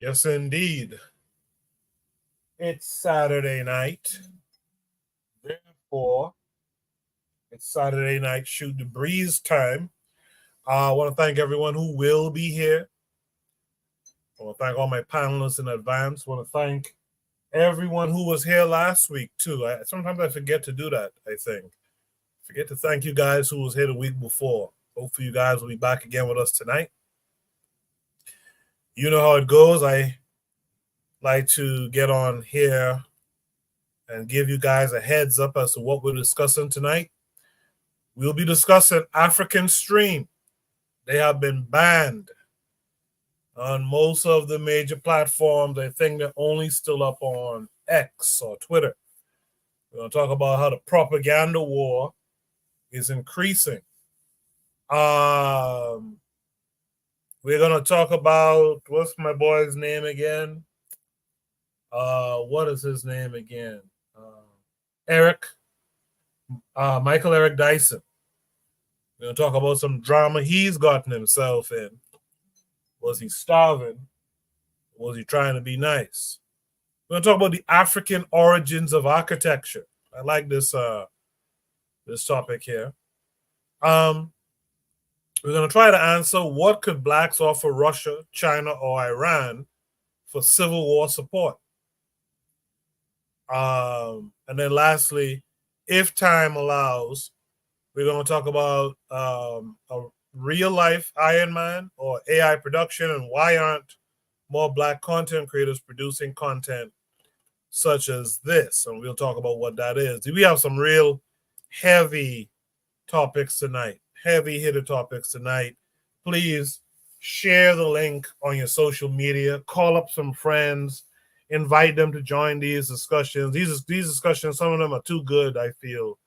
Yes, indeed. It's Saturday night. Therefore, it's Saturday night shoot the breeze time. I want to thank everyone who will be here. I want to thank all my panelists in advance. I want to thank everyone who was here last week, too. Sometimes I forget to do that, I think. Forget to thank you guys who was here the week before. Hopefully you guys will be back again with us tonight. You know how it goes. I like to get on here and give you guys a heads up as to what we're discussing tonight. We'll be discussing Afrikan Stream. They have been banned on most of the major platforms. I think they're only still up on X or Twitter. We're going to talk about how the propaganda war is increasing. We're going to talk about, what's my boy's name again? What is his name again? Michael Eric Dyson. We're going to talk about some drama he's gotten himself in. Was he starving? Was he trying to be nice? We're going to talk about the African origins of architecture. I like this topic here. We're going to try to answer what could blacks offer Russia, China, or Iran for civil war support. And then lastly, if time allows, we're going to talk about a real-life Iron Man or AI production and why aren't more black content creators producing content such as this? And we'll talk about what that is. We have some real heavy topics tonight, heavy-hitter topics tonight. Please share the link on your social media. Call up some friends. Invite them to join these discussions. These discussions, some of them are too good, I feel,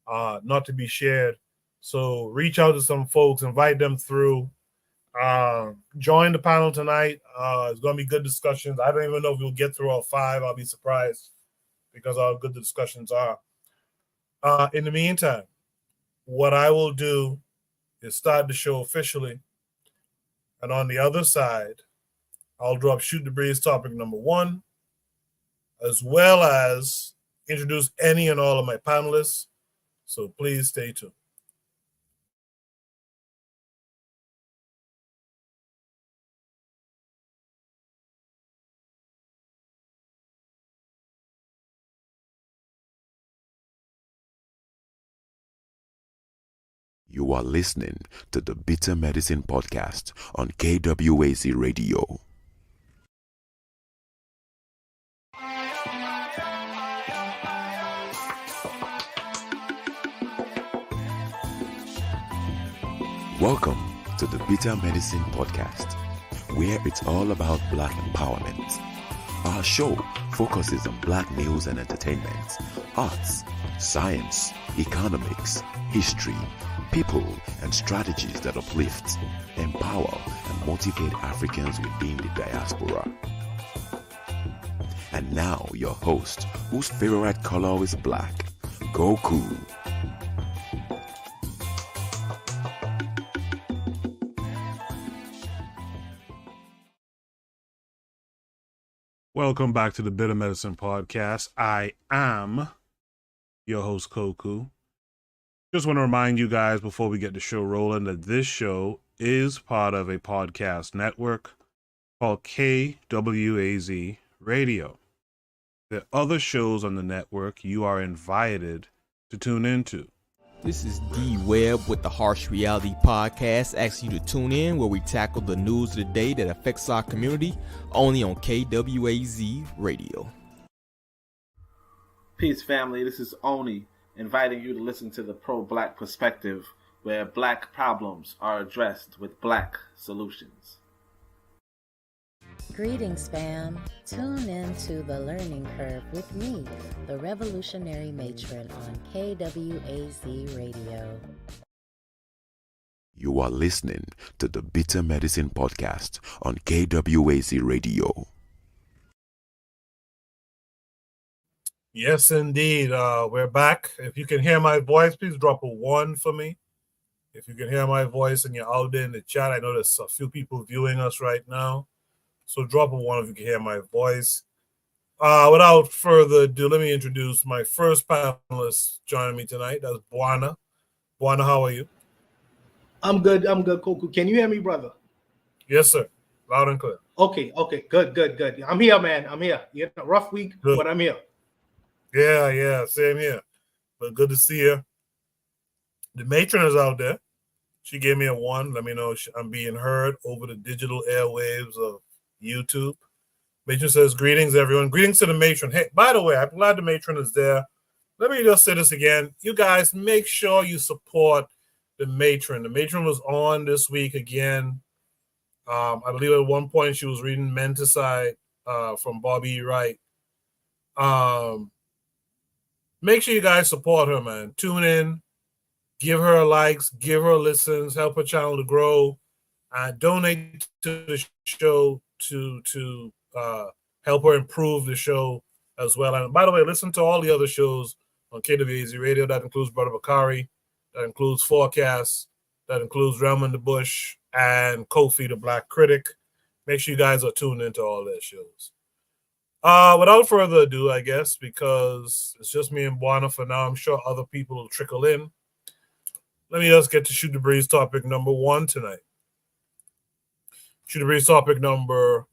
not to be shared. So reach out to some folks, invite them through. Join the panel tonight. It's going to be good discussions. I don't even know if we'll get through all five. I'll be surprised because how good the discussions are. In the meantime, what I will do is start the show officially. And on the other side, I'll drop Shoot the Breeze topic number 1, as well as introduce any and all of my panelists. So please stay tuned. You are listening to the Bitter Medicine Podcast on KWAZ Radio. Welcome to the Bitter Medicine Podcast, where it's all about black empowerment. Our show focuses on black news and entertainment, arts, science, economics, history, people, and strategies that uplift, empower, and motivate Africans within the diaspora. And now your host, whose favorite color is black, Goku. Welcome back to the Bitter Medicine Podcast. I am your host, Koku. Just want to remind you guys before we get the show rolling that this show is part of a podcast network called KWAZ Radio. There are other shows on the network you are invited to tune into. This is D Webb with the Harsh Reality Podcast, asking you to tune in where we tackle the news of the day that affects our community, only on KWAZ Radio. Peace, family. This is Oni, inviting you to listen to the Pro-Black Perspective, where black problems are addressed with black solutions. Greetings, fam. Tune in to The Learning Curve with me, the Revolutionary Matron on KWAZ Radio. You are listening to the Bitter Medicine Podcast on KWAZ Radio. Yes, indeed. We're back. If you can hear my voice, please drop a 1 for me. If you can hear my voice and you're out there in the chat, I know there's a few people viewing us right now. So drop a one if you can hear my voice. Without further ado, let me introduce my first panelist joining me tonight. That's Buana. Buana, how are you? I'm good, Koku. Can you hear me, brother? Yes, sir. Loud and clear. Okay. Good. I'm here, man. I'm here. Rough week, Good. but I'm here. Yeah, same here. But good to see you. The matron is out there. She gave me a one. Let me know I'm being heard over the digital airwaves of YouTube. Matron says, greetings, everyone. Greetings to the matron. Hey, by the way, I'm glad the matron is there. Let me just say this again. You guys, make sure you support the matron. The matron was on this week again. I believe at one point she was reading Menticide from Bobby Wright. Make sure you guys support her, man. Tune in, give her likes, give her listens, help her channel to grow, and donate to the show to help her improve the show as well. And by the way, listen to all the other shows on KWAZ Radio. That includes Brother Bakari, that includes Forecast, that includes Realm in the Bush, and Kofi the Black Critic. Make sure you guys are tuned into all their shows. Without further ado, I guess, because it's just me and Buana for now, I'm sure other people will trickle in. Let me just get to Shoot the Breeze topic number one tonight. Shoot the Breeze topic number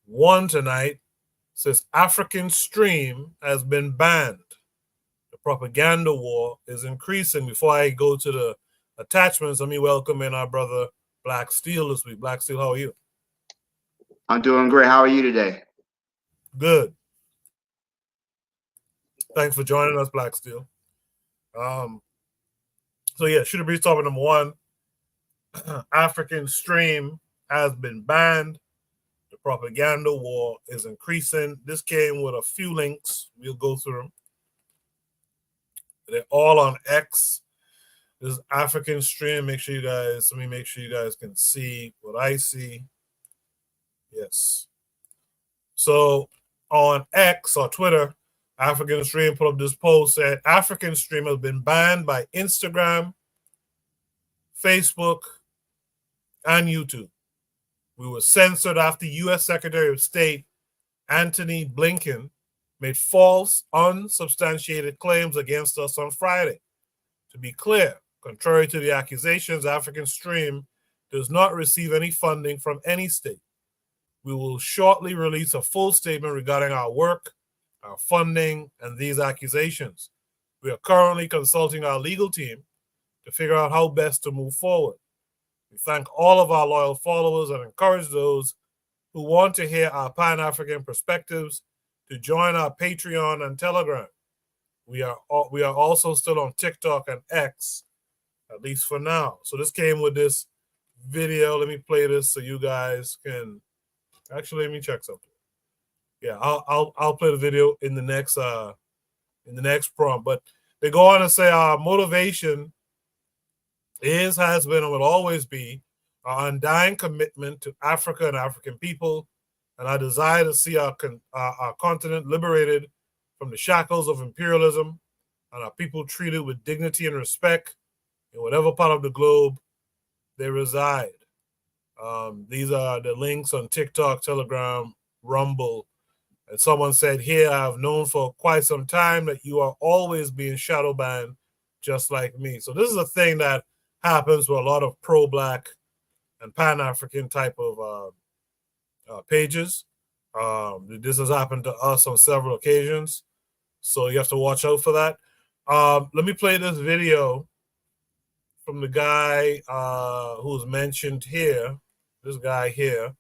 one tonight says African stream has been banned. The propaganda war is increasing. Before I go to the attachments, let me welcome in our brother Black Steel this week. Black Steel, how are you? I'm doing great. How are you today? Good. Thanks for joining us, Black Steel. So yeah, Shoot the Breeze topic number one. African stream has been banned. The propaganda war is increasing. This came with a few links. We'll go through them. They're all on X. This is African stream. Let me make sure you guys can see what I see. Yes. So on X or Twitter, African stream put up this post that African stream has been banned by Instagram, Facebook, and YouTube. We were censored after U.S. Secretary of State Antony Blinken made false, unsubstantiated claims against us on Friday. To be clear, contrary to the accusations, African Stream does not receive any funding from any state. We will shortly release a full statement regarding our work, our funding, and these accusations. We are currently consulting our legal team to figure out how best to move forward. We thank all of our loyal followers and encourage those who want to hear our Pan-African perspectives to join our Patreon and Telegram. We are also still on TikTok and X, at least for now. So this came with this video. Let me play this so you guys can. Actually, let me check something. Yeah, I'll play the video in the next prompt. But they go on to say our motivation has been and will always be our undying commitment to Africa and African people, and our desire to see our continent liberated from the shackles of imperialism and our people treated with dignity and respect in whatever part of the globe they reside. These are the links on TikTok, Telegram, Rumble. And someone said here, I've known for quite some time that you are always being shadow banned just like me. So this is a thing that happens with a lot of pro-Black and Pan-African type of pages. This has happened to us on several occasions. So you have to watch out for that. Let me play this video from the guy who's mentioned here. This guy here.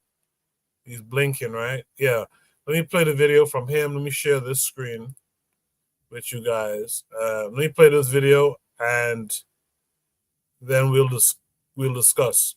He's blinking, right? Yeah. Let me play the video from him. Let me share this screen with you guys. Let me play this video and then we'll discuss.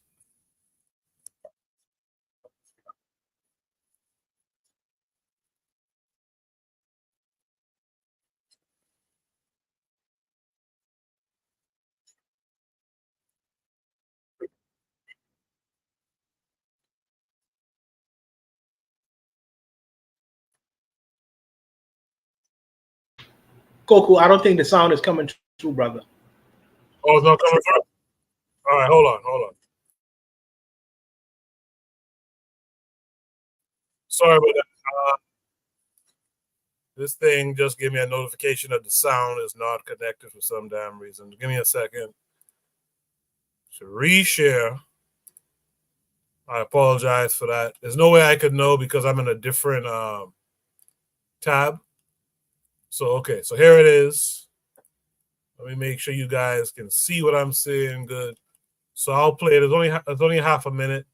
Koku, I don't think the sound is coming through, brother. Oh, it's not coming through? All right, hold on. Sorry about that. This thing just gave me a notification that the sound is not connected for some damn reason. Give me a second to reshare. I apologize for that. There's no way I could know because I'm in a different tab. So, okay, so here it is. Let me make sure you guys can see what I'm seeing good. So I'll play it. It's only half a minute.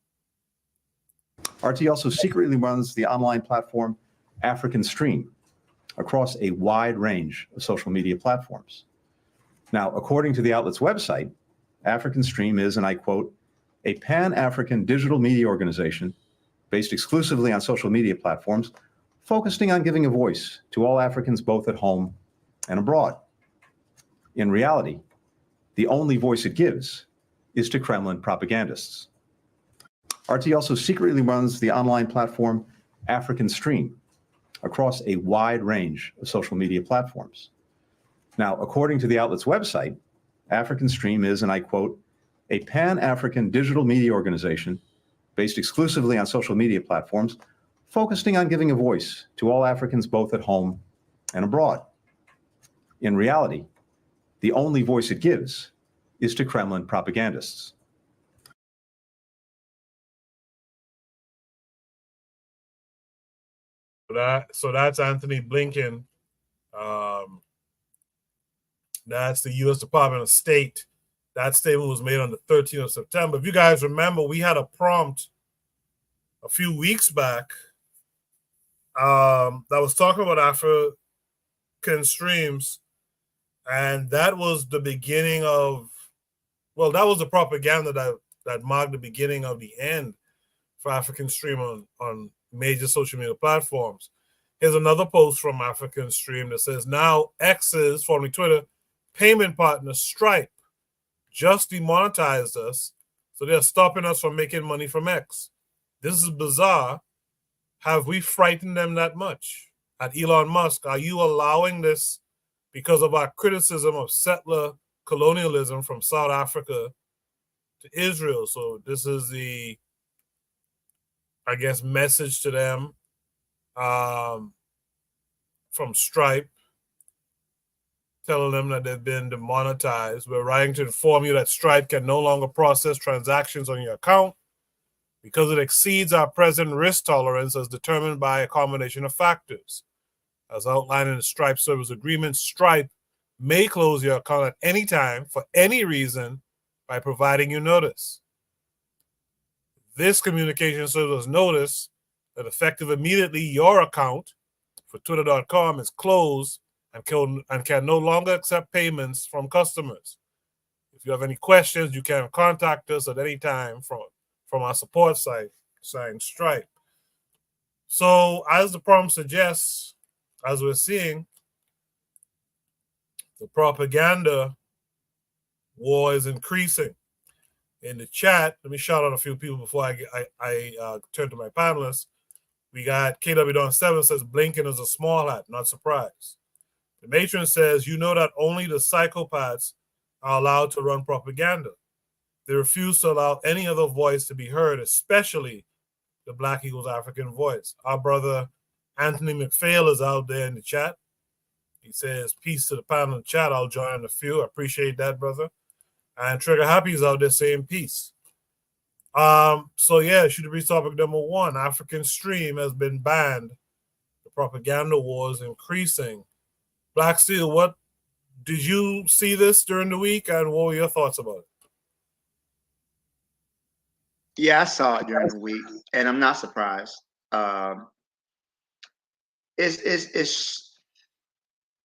RT also secretly runs the online platform Afrikan across a wide range of social media platforms. Now, according to the outlet's website, Afrikan is, and I quote, a pan-African digital media organization based exclusively on social media platforms, focusing on giving a voice to all Africans both at home and abroad. In reality, the only voice it gives is to Kremlin propagandists. RT also secretly runs the online platform Afrikan across a wide range of social media platforms. Now, according to the outlet's website, Afrikan is, and I quote, a pan-African digital media organization based exclusively on social media platforms, focusing on giving a voice to all Africans both at home and abroad. In reality, the only voice it gives is to Kremlin propagandists. So that's Anthony Blinken. That's the U.S. Department of State. That statement was made on the 13th of September. If you guys remember, we had a prompt a few weeks back that was talking about African streams, and that was the beginning of, well, that was the propaganda that marked the beginning of the end for African stream on major social media platforms. Here's another post from African stream that says, now X's, formerly Twitter, payment partner Stripe just demonetized us, so they're stopping us from making money from X. This is bizarre. Have we frightened them that much? At Elon Musk, are you allowing this because of our criticism of settler colonialism from South Africa to Israel? So this is the, I guess, message to them from Stripe, telling them that they've been demonetized. We're writing to inform you that Stripe can no longer process transactions on your account because it exceeds our present risk tolerance as determined by a combination of factors. As outlined in the Stripe service agreement, Stripe may close your account at any time for any reason by providing you notice. This communication serves as notice that effective immediately, your account for Twitter.com is closed and can no longer accept payments from customers. If you have any questions, you can contact us at any time from our support site, signed Stripe. So as the prompt suggests, as we're seeing, the propaganda war is increasing. In the chat, let me shout out a few people before I turn to my panelists. We got KW7 says Blinken is a small hat, not surprised. The matron says, you know that only the psychopaths are allowed to run propaganda. They refuse to allow any other voice to be heard, especially the Black Eagles African voice. Our brother Anthony McPhail is out there in the chat. He says, peace to the panel in the chat. I'll join in a few. I appreciate that, brother. And Trigger Happy is out there saying peace. So yeah, should be topic number one. African stream has been banned. The propaganda war is increasing. Black Steel, what did you see this during the week, and what were your thoughts about it? Yeah, I saw it during the week, and I'm not surprised. It's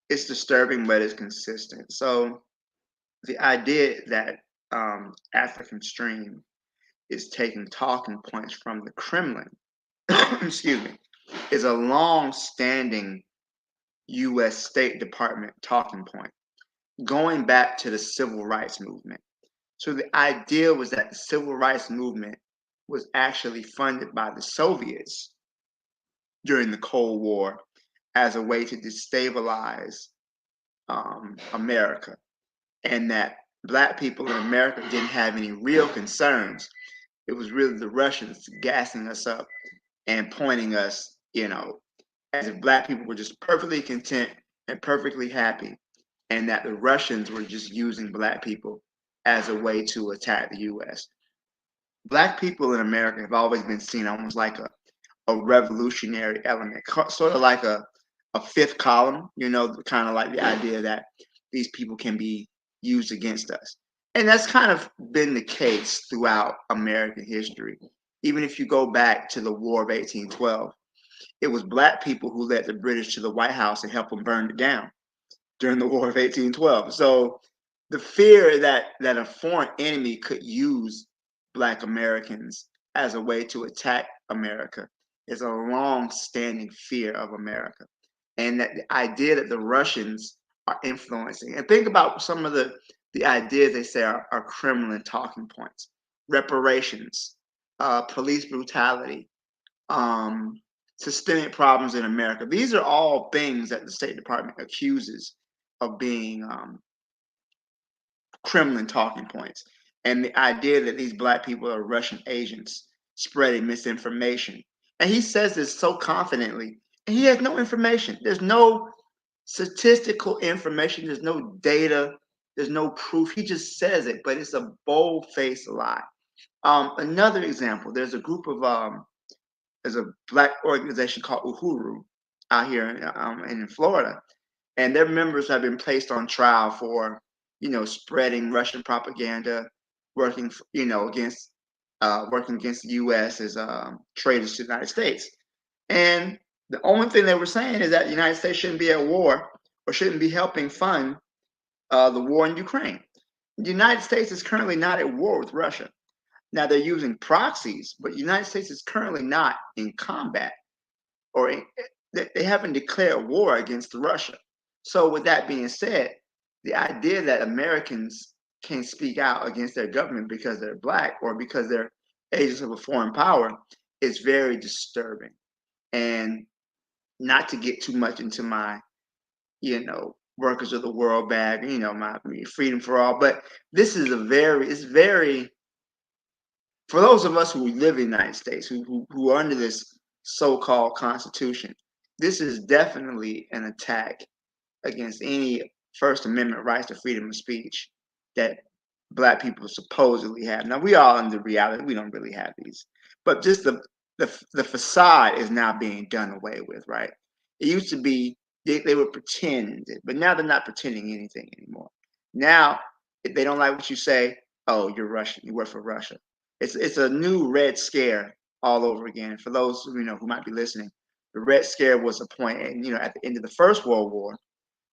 disturbing, but it's consistent. So the idea that African stream is taking talking points from the Kremlin, excuse me, is a long-standing U.S. State Department talking point, going back to the Civil Rights Movement. So the idea was that the Civil Rights Movement was actually funded by the Soviets during the Cold War as a way to destabilize America, and that Black people in America didn't have any real concerns. It was really the Russians gassing us up and pointing us, as if Black people were just perfectly content and perfectly happy, and that the Russians were just using Black people as a way to attack the U.S. Black people in America have always been seen almost like a revolutionary element, sort of like a fifth column, kind of like the idea that these people can be used against us. And that's kind of been the case throughout American history. Even if you go back to the War of 1812, it was Black people who led the British to the White House and helped them burn it down during the War of 1812. So the fear that a foreign enemy could use Black Americans as a way to attack America is a long-standing fear of America. And that the idea that the Russians are influencing, and think about some of the ideas they say are Kremlin talking points: reparations, police brutality, systemic problems in America. These are all things that the State Department accuses of being Kremlin talking points. And the idea that these Black people are Russian agents spreading misinformation. And he says this so confidently, and he has no information. There's no statistical information, there's no data, there's no proof. He just says it, but it's a bold-faced lie. Another example, there's a group of there's a Black organization called Uhuru out here in Florida, and their members have been placed on trial for, spreading Russian propaganda, working, against the U.S. as traitors to the United States. And the only thing they were saying is that the United States shouldn't be at war or shouldn't be helping fund the war in Ukraine. The United States is currently not at war with Russia. Now they're using proxies, but the United States is currently not in combat, or they haven't declared war against Russia. So with that being said, the idea that Americans can speak out against their government because they're Black or because they're agents of a foreign power is very disturbing. And not to get too much into my, workers of the world bag, my freedom for all, but this is it's very, for those of us who live in the United States, who are under this so-called Constitution, this is definitely an attack against any First Amendment rights to freedom of speech that Black people supposedly have. Now, we all in the reality, we don't really have these, but just the facade is now being done away with, right? It used to be they would pretend, but now they're not pretending anything anymore. Now, if they don't like what you say, oh, you're Russian, you work for Russia. It's a new Red Scare all over again. For those who might be listening, the Red Scare was a point, and at the end of the First World War,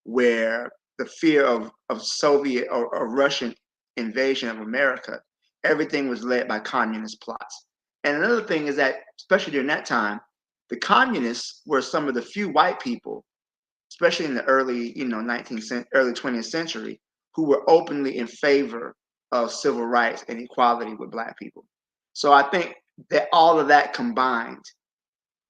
where the fear of Soviet or Russian invasion of America, everything was led by communist plots. And another thing is that, especially during that time, the communists were some of the few white people, especially in the early 20th century, who were openly in favor of civil rights and equality with Black people. So I think that all of that combined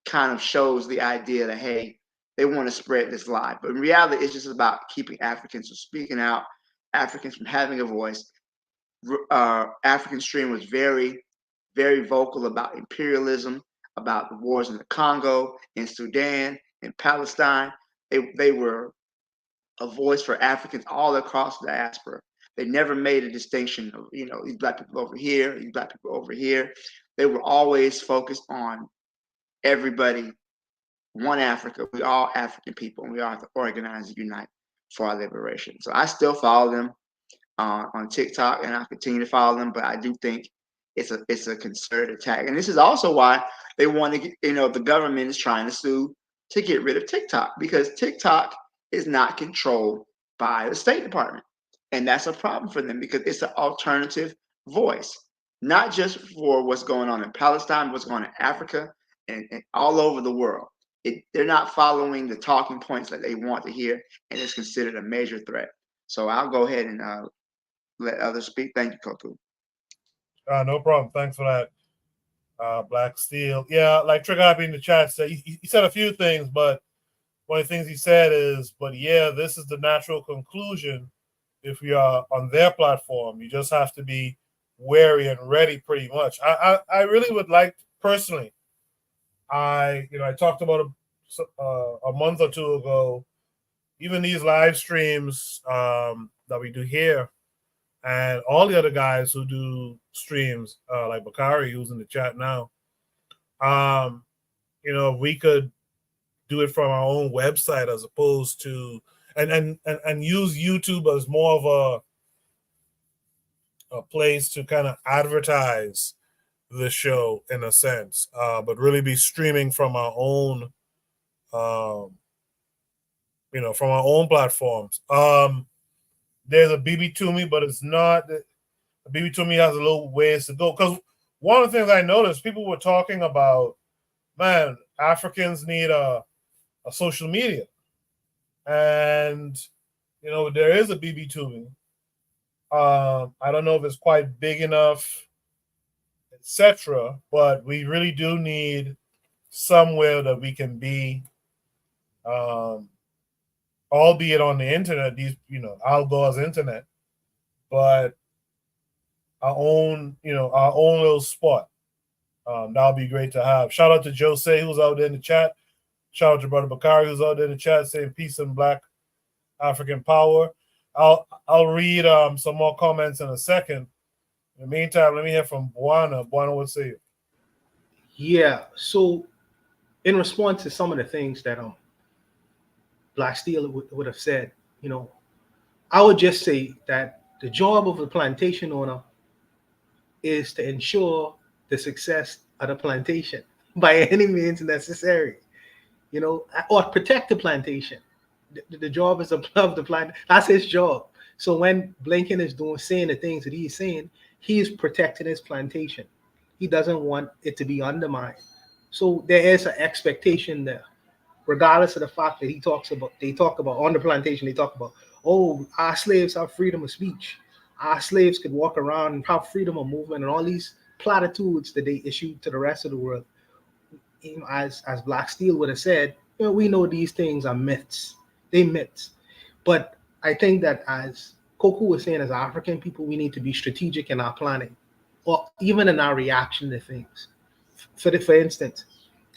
kind of shows the idea that, hey, they want to spread this lie. But in reality, it's just about keeping Africans from speaking out, Africans from having a voice. African Stream was very, very vocal about imperialism, about the wars in the Congo, in Sudan, in Palestine. They were a voice for Africans all across the diaspora. They never made a distinction of, these Black people over here, these Black people over here. They were always focused on everybody, one Africa. We all African people, and we all have to organize and unite for our liberation. So I still follow them on TikTok, and I'll continue to follow them. But I do think it's a concerted attack, and this is also why they want to get, the government is trying to sue to get rid of TikTok, because TikTok is not controlled by the State Department, and that's a problem for them because it's an alternative voice, not just for what's going on in Palestine, what's going on in Africa, and all over the world. They're not following the talking points that they want to hear, and it's considered a major threat. So I'll go ahead and let others speak. Thank you, Koku. No problem. Thanks for that, Black Steel. Yeah, like Trigger Happy in the chat said, he said a few things, but one of the things he said is, but yeah, this is the natural conclusion if you are on their platform. You just have to be wary and ready pretty much. I really would like, personally, I talked about a month or two ago, even these live streams that we do here, and all the other guys who do streams, like Bakari, who's in the chat now. If we could do it from our own website as opposed to and use YouTube as more of a place to kind of advertise the show in a sense, but really be streaming from our own, from our own platforms. There's a BB Toomey, but it's not. BB Toomey has a little ways to go, because one of the things I noticed, people were talking about, man, Africans need a social media, and there is a BB Toomey. I don't know if it's quite big enough, etc., but we really do need somewhere that we can be, albeit on the internet, Al Gore's internet, but our own little spot. That'll be great to have. Shout out to Jose, who's out there in the chat. Shout out to Brother Bakari, who's out there in the chat, saying peace and Black African power. I'll read some more comments in a second. In the meantime, let me hear from Buana. Buana, what say you? Yeah. So, in response to some of the things that Black Steel would have said, I would just say that the job of the plantation owner is to ensure the success of the plantation by any means necessary, or protect the plantation. The job is above the plant. That's his job. So when Blinken is saying the things that he's saying, he is protecting his plantation. He doesn't want it to be undermined. So there is an expectation there, regardless of the fact that they talk about on the plantation, they talk about, oh, our slaves have freedom of speech. Our slaves could walk around and have freedom of movement, and all these platitudes that they issue to the rest of the world. As Black Steel would have said, we know these things are myths. They myths. But I think that, as Koku was saying, as African people, we need to be strategic in our planning, or even in our reaction to things. For instance,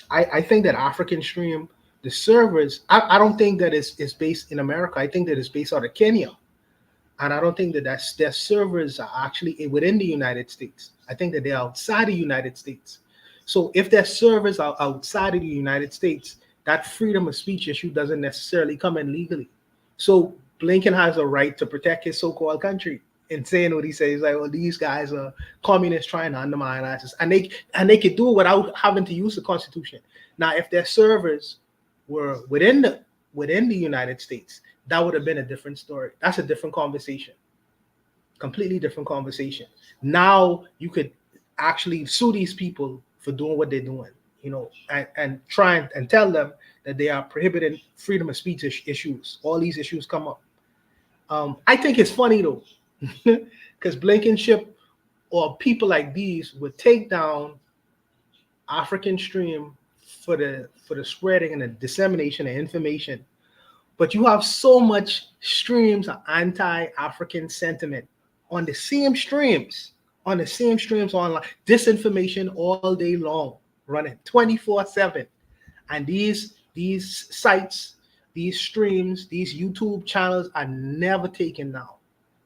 I think that African Stream, the servers, I don't think that it's based in America. I think that it's based out of Kenya. And I don't think that their servers are actually within the United States. I think that they're outside the United States. So if their servers are outside of the United States, that freedom of speech issue doesn't necessarily come in legally. So Blinken has a right to protect his so-called country in saying what he says. Like, well, these guys are communists trying to undermine ISIS, and they could do it without having to use the Constitution. Now, if their servers were within the United States, that would have been a different story. That's a different conversation, completely different conversation. Now you could actually sue these people for doing what they're doing, and try and tell them that they are prohibiting freedom of speech issues. All these issues come up. I think it's funny though, because Blinkenship or people like these would take down African Stream for the spreading and the dissemination of information. But you have so much streams of anti-African sentiment on the same streams online, disinformation all day long, running 24/7. And these sites, these streams, these YouTube channels are never taken down.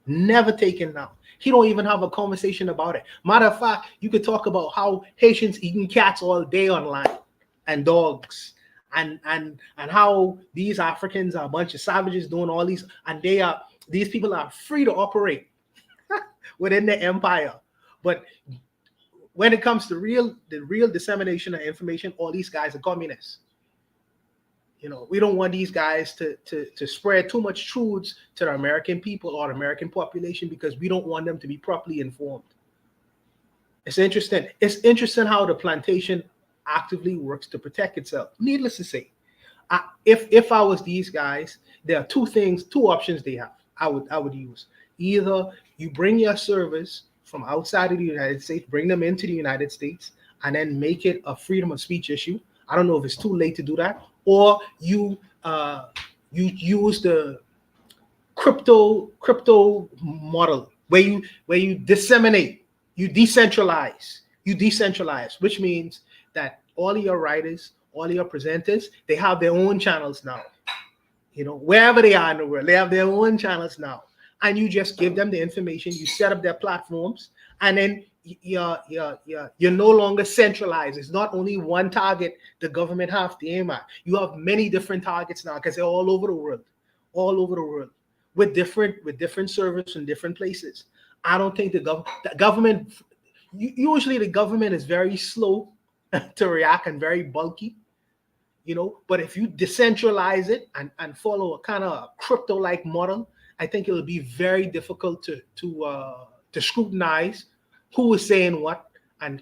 Never taken down. He don't even have a conversation about it. Matter of fact, you could talk about how Haitians eating cats all day online and dogs. And how these Africans are a bunch of savages doing all these, and these people are free to operate within the empire. But when it comes to the real dissemination of information, all these guys are communists. We don't want these guys to spread too much truths to the American people or the American population, because we don't want them to be properly informed. It's interesting. It's interesting how the plantation actively works to protect itself. Needless to say, if I was these guys, there are two options they have. I would use. Either you bring your servers from outside of the United States, bring them into the United States, and then make it a freedom of speech issue. I don't know if it's too late to do that, or you use the crypto model where you disseminate, you decentralize, which means that all of your writers, all of your presenters, they have their own channels now. You know, wherever they are in the world, they have their own channels now. And you just give them the information, you set up their platforms, and then you're no longer centralized. It's not only one target the government have to aim at. You have many different targets now because they're all over the world, with different servers in different places. I don't think the government, usually the government is very slow to react and very bulky, you know. But if you decentralize it and follow a kind of crypto-like model, I think it'll be very difficult to scrutinize who is saying what and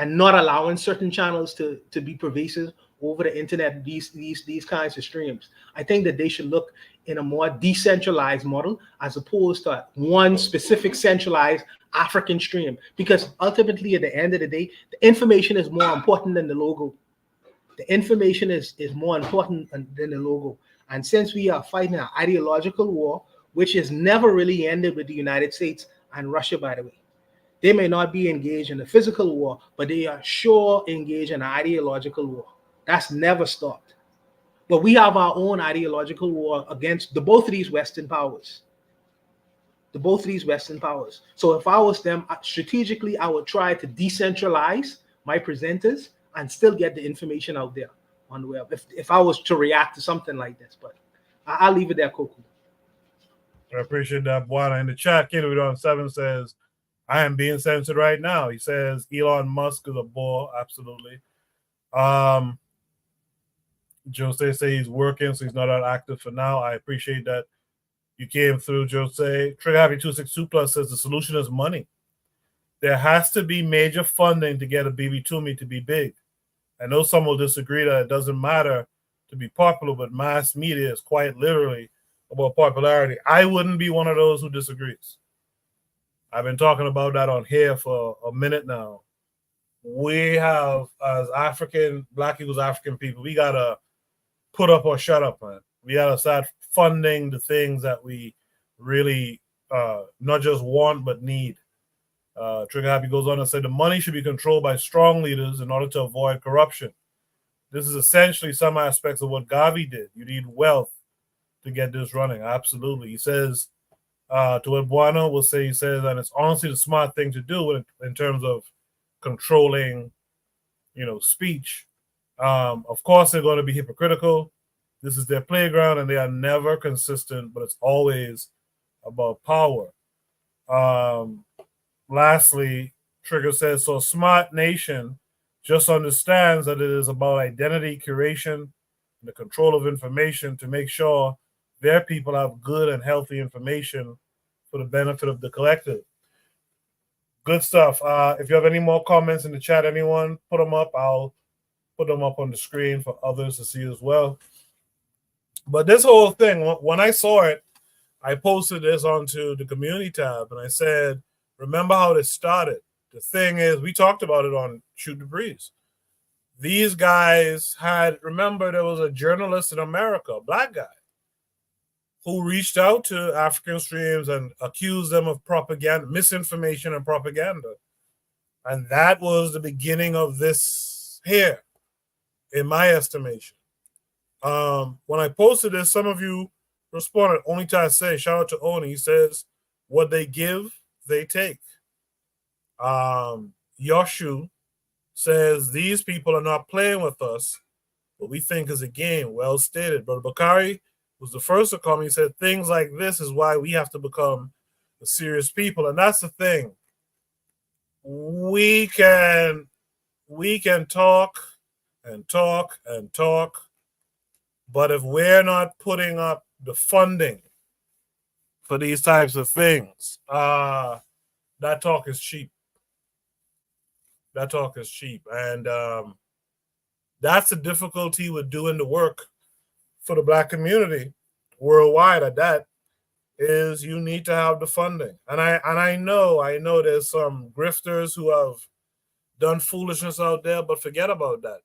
not allowing certain channels to be pervasive over the internet. These kinds of streams. I think that they should look in a more decentralized model as opposed to one specific centralized African stream, because ultimately at the end of the day, the information is more important than the logo. The information is more important than the logo. And since we are fighting an ideological war, which has never really ended with the United States and Russia, by the way, they may not be engaged in a physical war, but they are sure engaged in an ideological war. That's never stopped. But we have our own ideological war against both of these Western powers. So if I was them, strategically, I would try to decentralize my presenters and still get the information out there on the web if I was to react to something like this. But I'll leave it there, Koku. I appreciate that, Buana. In the chat, Kid7 says, I am being censored right now. He says Elon Musk is a bore. Absolutely. Jose say he's working, so he's not that active for now. I appreciate that you came through, Jose. Trigger Happy 262 Plus says the solution is money. There has to be major funding to get a BB Toomey to be big. I know some will disagree that it doesn't matter to be popular, but mass media is quite literally about popularity. I wouldn't be one of those who disagrees. I've been talking about that on here for a minute now. We have, as Black Eagles African people, we got to put up or shut up, man. We got to start funding the things that we really not just want, but need. Trigger Happy goes on and said the money should be controlled by strong leaders in order to avoid corruption. This is essentially some aspects of what Gavi did. You need wealth to get this running. Absolutely. He says, to what Buano will say, he says, and it's honestly the smart thing to do in terms of controlling, speech. Of course, they're going to be hypocritical. This is their playground, and they are never consistent, but it's always about power. Lastly, Trigger says, so smart nation just understands that it is about identity curation and the control of information to make sure their people have good and healthy information for the benefit of the collective. Good stuff. If you have any more comments in the chat, anyone, put them up. I'll put them up on the screen for others to see as well. But this whole thing, when I saw it, I posted this onto the community tab, and I said, remember how this started. The thing is, we talked about it on Shoot the Breeze. These guys remember there was a journalist in America, a Black guy, who reached out to African streams and accused them of propaganda, misinformation and propaganda. And that was the beginning of this here, in my estimation. When I posted this, some of you responded. Only to say, shout out to Oni. He says, what they give, they take. Yoshu says, these people are not playing with us, what we think is a game. Well stated. Brother Bakari was the first to come. He said, things like this is why we have to become the serious people. And that's the thing. We can talk and talk and talk, but if we're not putting up the funding for these types of things, that talk is cheap. That talk is cheap. And that's the difficulty with doing the work for the Black community worldwide at that, is you need to have the funding. And I know there's some grifters who have done foolishness out there, but forget about that.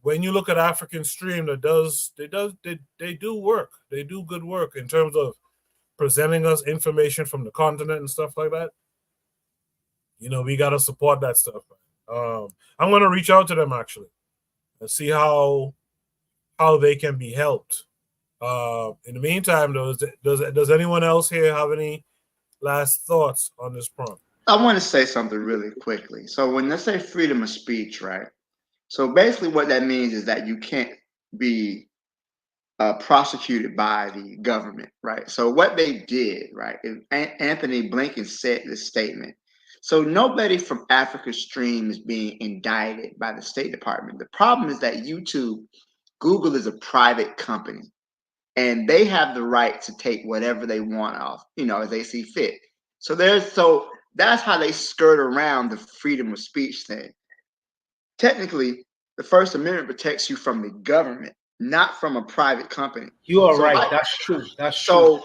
When you look at African Stream, they do work. They do good work in terms of presenting us information from the continent and stuff like that. We got to support that stuff. I'm going to reach out to them actually and see how they can be helped. In the meantime, though, does anyone else here have any last thoughts on this prompt? I want to say something really quickly. So when they say freedom of speech, right? So basically what that means is that you can't be prosecuted by the government, right? So what they did, right? Anthony Blinken said this statement. So nobody from Africa Stream is being indicted by the State Department. The problem is that Google is a private company, and they have the right to take whatever they want off, as they see fit. So that's how they skirt around the freedom of speech thing. Technically, the First Amendment protects you from the government, not from a private company. You are right. That's true. That's true. So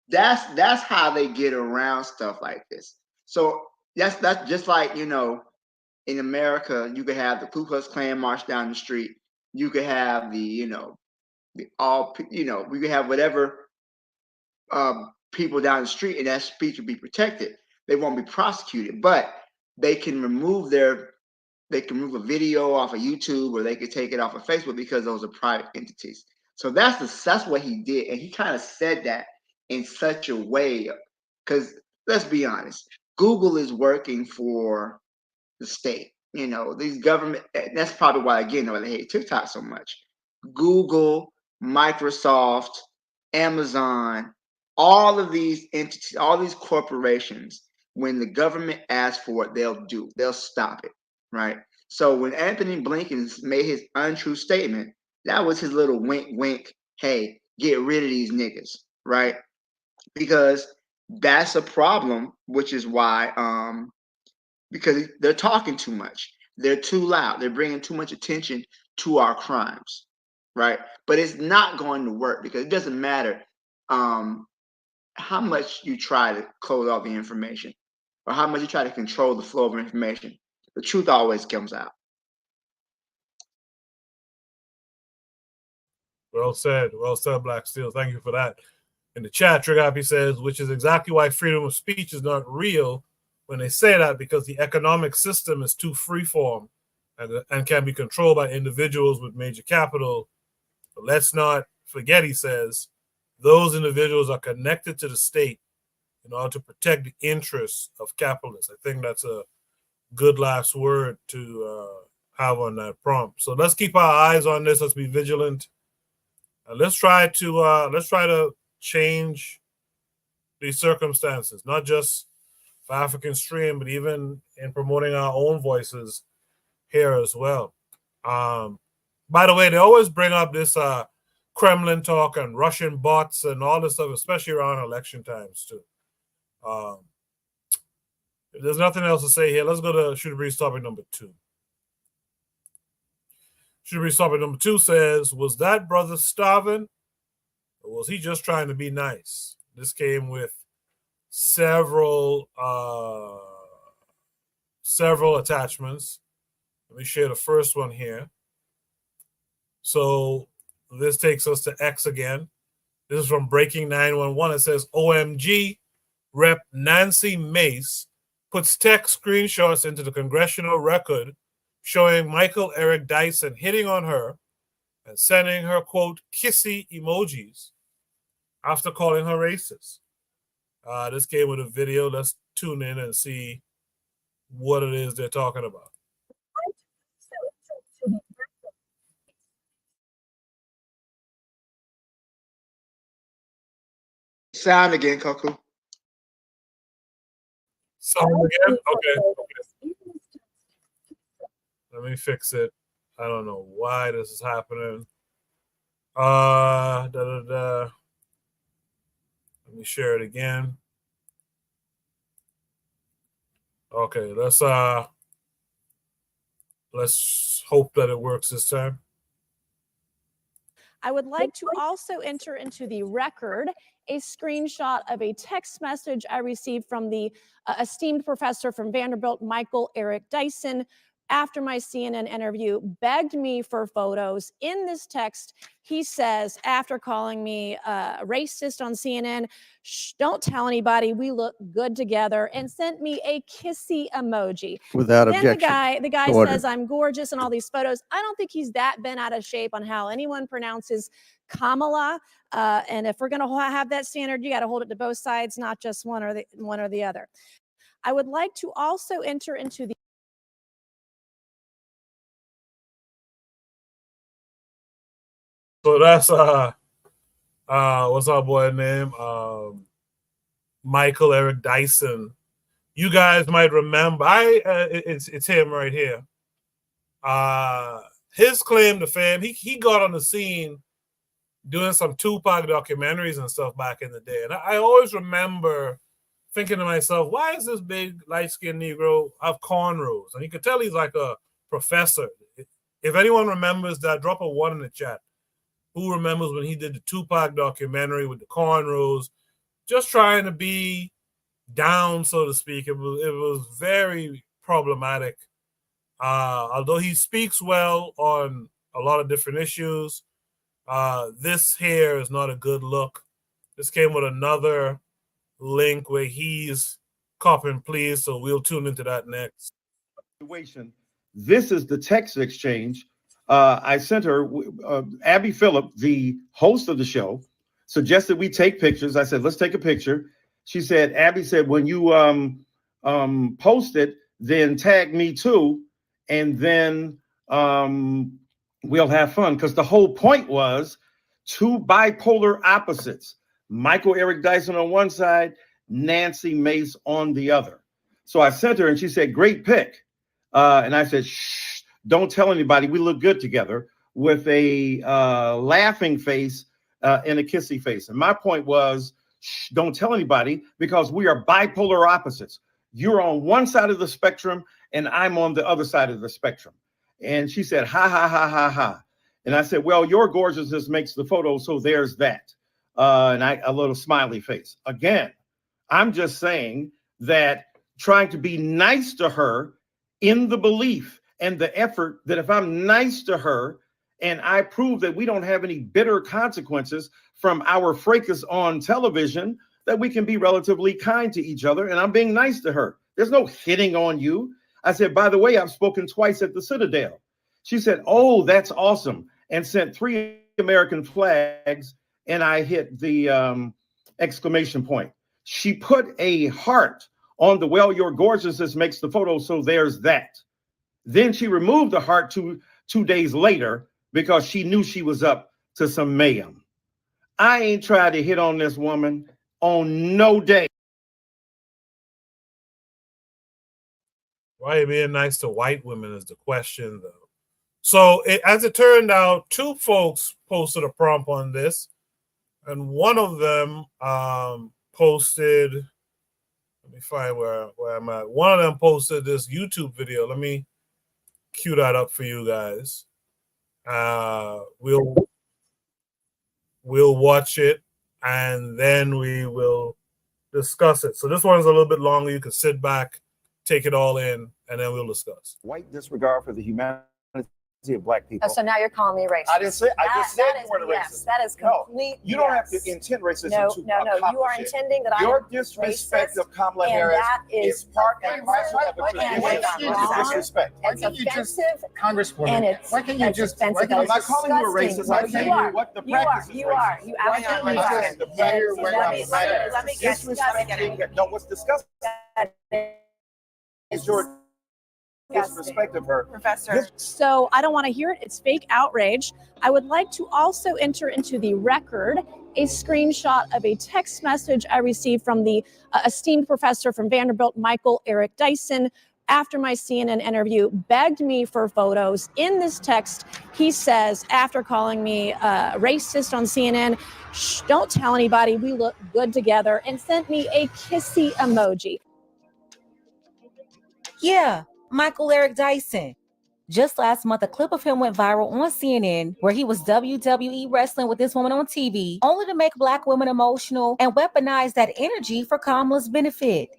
that's how they get around stuff like this. So that's just like, in America, you could have the Ku Klux Klan march down the street. You could have we could have whatever people down the street, and that speech will be protected. They won't be prosecuted, but they can remove a video off of YouTube, or they could take it off of Facebook because those are private entities. So that's what he did, and he kind of said that in such a way, because let's be honest, Google is working for the state. These government. That's probably why, again, they hate TikTok so much. Google, Microsoft, Amazon, all of these entities, all these corporations, when the government asks for it, they'll stop it, right? So when Anthony Blinken made his untrue statement, that was his little wink, wink. Hey, get rid of these niggas, right? Because that's a problem, which is why, because they're talking too much. They're too loud. They're bringing too much attention to our crimes, right? But it's not going to work, because it doesn't matter how much you try to close off the information, or how much you try to control the flow of information. The truth always comes out. Well said, Black Steel. Thank you for that. In the chat, Trigger Happy says, which is exactly why freedom of speech is not real when they say that, because the economic system is too freeform and can be controlled by individuals with major capital. But let's not forget, he says, those individuals are connected to the state in order to protect the interests of capitalists. I think that's a good last word to have on that prompt. So let's keep our eyes on this. Let's be vigilant. Let's try to change these circumstances, not just for African Stream, but even in promoting our own voices here as well. By the way, they always bring up this Kremlin talk and Russian bots and all this stuff, especially around election times too. If there's nothing else to say here, let's go to Shooter Breeze topic number 2. Shooter Breeze topic number 2 says, was that brother starvin, or was he just trying to be nice? This came with several attachments. Let me share the first one here. So this takes us to X again. This is from Breaking 911. It says, OMG, Rep. Nancy Mace puts text screenshots into the congressional record showing Michael Eric Dyson hitting on her and sending her, quote, kissy emojis after calling her racist. This came with a video. Let's tune in and see what it is they're talking about. Sound again, Coco. Sound again? Okay. Let me fix it. I don't know why this is happening. Let me share it again. Okay, let's hope that it works this time. I would like to also enter into the record a screenshot of a text message I received from the esteemed professor from Vanderbilt, Michael Eric Dyson, after my CNN interview, begged me for photos. In this text, he says, after calling me racist on CNN, shh, don't tell anybody, we look good together, and sent me a kissy emoji. Without then objection. the guy Order. says I'm gorgeous in all these photos. I don't think he's that bent out of shape on how anyone pronounces Kamala. And if we're going to have that standard, you got to hold it to both sides, not just one or the other. I would like to also enter into the So that's what's our boy name? Michael Eric Dyson. You guys might remember. It's him right here. His claim to fame. He got on the scene doing some Tupac documentaries and stuff back in the day, and I always remember thinking to myself, why is this big light-skinned Negro have cornrows? And you could tell he's like a professor. If anyone remembers that, drop a 1 in the chat. Who remembers when he did the Tupac documentary with the cornrows, just trying to be down, so to speak? It was very problematic. Although he speaks well on a lot of different issues, this hair is not a good look. This came with another link where he's copping pleas, so we'll tune into that next. This is the text exchange. I sent her, Abby Phillip, the host of the show, suggested we take pictures. I said, let's take a picture. She said, Abby said, when you post it, then tag me too, and then we'll have fun. Because the whole point was two bipolar opposites. Michael Eric Dyson on one side, Nancy Mace on the other. So I sent her and she said, great pick. And I said, shh. Don't tell anybody, we look good together, with a laughing face and a kissy face. And my point was, shh, don't tell anybody, because we are bipolar opposites. You're on one side of the spectrum and I'm on the other side of the spectrum. And she said, ha, ha, ha, ha, ha. And I said, well, your gorgeousness makes the photo, so there's that. And a little smiley face. Again, I'm just saying that trying to be nice to her in the belief and the effort that if I'm nice to her and I prove that we don't have any bitter consequences from our fracas on television, that we can be relatively kind to each other, and I'm being nice to her. There's no hitting on you. I said, by the way, I've spoken twice at the Citadel. She said, oh, that's awesome, and sent 3 American flags, and I hit the exclamation point. She put a heart on the, well, your gorgeousness makes the photo, so there's that. Then she removed the heart two days later because she knew she was up to some mayhem. I ain't tried to hit on this woman on no day. Why are you being nice to white women is the question, though. So as it turned out, 2 folks posted a prompt on this, and one of them posted, let me find where I'm at. One of them posted this YouTube video. Let me cue that up for you guys. We'll watch it and then we will discuss it. So this one's a little bit longer. You can sit back, take it all in, and then we'll discuss. White disregard for the humanity of black people. Oh, so now you're calling me racist. I just said you weren't a racist. That is complete. No, you don't have to intend racism to No. You are intending that your disrespect of Kamala Harris is part and parcel of disrespect. It's offensive, Congresswoman. Why can't you just? I'm not calling you a racist. I'm saying what the practice is. You are. You absolutely are. Let me get. No, what's disgusting is your disrespect of her. Professor. So I don't want to hear it. It's fake outrage. I would like to also enter into the record a screenshot of a text message I received from the esteemed professor from Vanderbilt, Michael Eric Dyson, after my CNN interview, begged me for photos. In this text, he says, after calling me racist on CNN, shh, don't tell anybody, we look good together, and sent me a kissy emoji. Yeah, Michael Eric Dyson. Just last month, a clip of him went viral on CNN where he was WWE wrestling with this woman on TV, only to make Black women emotional and weaponize that energy for Kamala's benefit.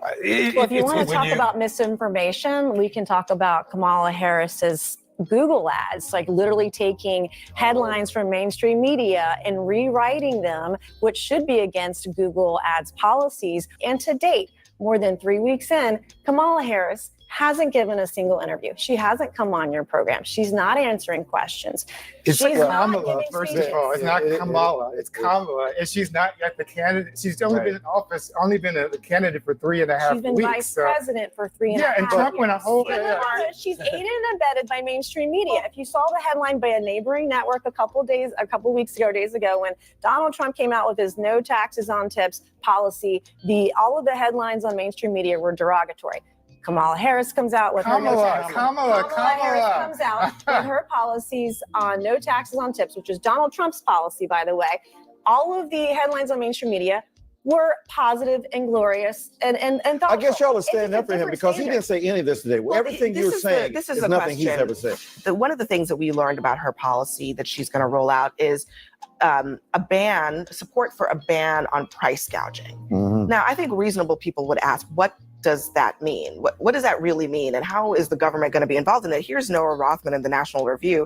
Well, if you want to talk about misinformation, we can talk about Kamala Harris's Google ads, like literally taking headlines from mainstream media and rewriting them, which should be against Google ads policies. And to date, more than 3 weeks in, Kamala Harris hasn't given a single interview. She hasn't come on your program. She's not answering questions. It's She's not Kamala, giving first speeches. of all. It's not Kamala. It's Kamala. And she's not yet the candidate. She's only been in office, only been a candidate for 3.5 She's been weeks. vice president for 3.5 years. and Trump went a whole. She's aided and abetted by mainstream media. If you saw the headline by a neighboring network a couple weeks ago, when Donald Trump came out with his no taxes on tips policy, all of the headlines on mainstream media were derogatory. Kamala Harris comes out with her Kamala Harris comes out with her policies on no taxes on tips, which is Donald Trump's policy, by the way. All of the headlines on mainstream media were positive and glorious and thoughtful. I guess y'all are standing up for him because he didn't say any of this today. Well, everything you're saying this is a nothing he's question. ever said. One of the things that we learned about her policy that she's going to roll out is support for a ban on price gouging. Mm-hmm. Now, I think reasonable people would ask, what does that mean? What does that really mean? And how is the government going to be involved in it? Here's Noah Rothman in the National Review.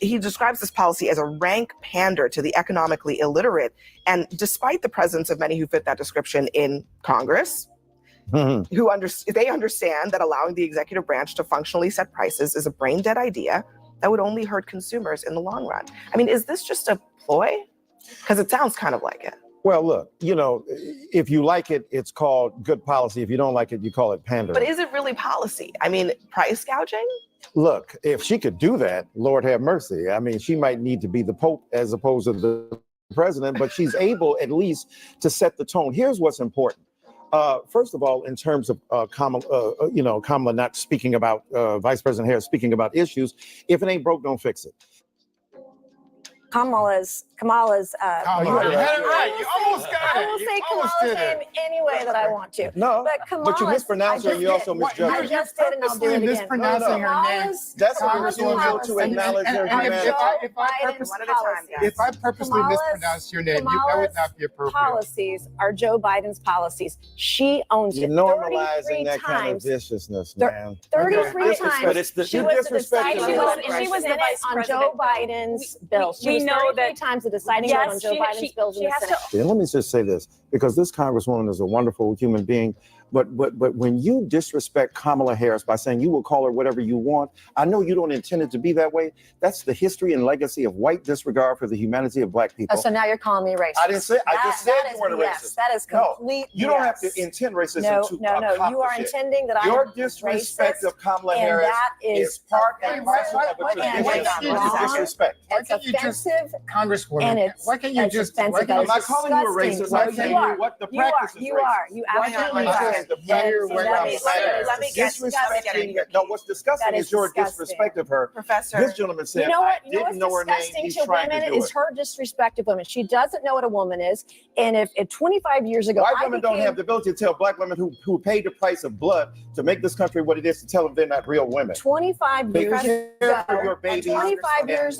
He describes this policy as a rank pander to the economically illiterate. And despite the presence of many who fit that description in Congress, they understand that allowing the executive branch to functionally set prices is a brain dead idea that would only hurt consumers in the long run. I mean, is this just a ploy? Because it sounds kind of like it. Well, look, if you like it, it's called good policy. If you don't like it, you call it pandering. But is it really policy? I mean, price gouging? Look, if she could do that, Lord have mercy. I mean, she might need to be the Pope as opposed to the president, but she's able at least to set the tone. Here's what's important. First of all, in terms of Kamala not speaking about Vice President Harris speaking about issues, if it ain't broke, don't fix it. Kamala's. You almost got I will say Kamala's name any way that I want to. No, but you mispronounced her and you also misjudged her. I just did, and I'll do it again. Mispronouncing her name. That's a refusal to acknowledge her humanity. If I purposely mispronounce your name, that would not be appropriate. Policies are Joe Biden's policies. She owns You're it. normalizing that kind of viciousness, man. 33 times. She was the deciding vote she was the vice on president. Joe Biden's bill. We know that times the deciding vote on Joe Biden's bills in the Senate. Yeah, let me just say this, because this Congresswoman is a wonderful human being. But when you disrespect Kamala Harris by saying you will call her whatever you want, I know you don't intend it to be that way. That's the history and legacy of white disregard for the humanity of black people. So now you're calling me racist. I didn't say. I just said you weren't a racist. That is complete. You don't have to intend racism to No. You are intending that I am your disrespect racist, of Kamala and Harris that is part and parcel of a tradition of disrespect. It's offensive, Congresswoman, and it's why can't you just? offensive. I'm not calling you a racist. I'm telling you what the practice is. You are. You absolutely are. No, what's disgusting is your disrespect of her. Professor, this gentleman said, you know what? I didn't know her name. He's trying to do is it. her disrespect of women. She doesn't know what a woman is. And if 25 years ago, white women don't have the ability to tell black women who paid the price of blood to make this country what it is to tell them they're not real women. 25 years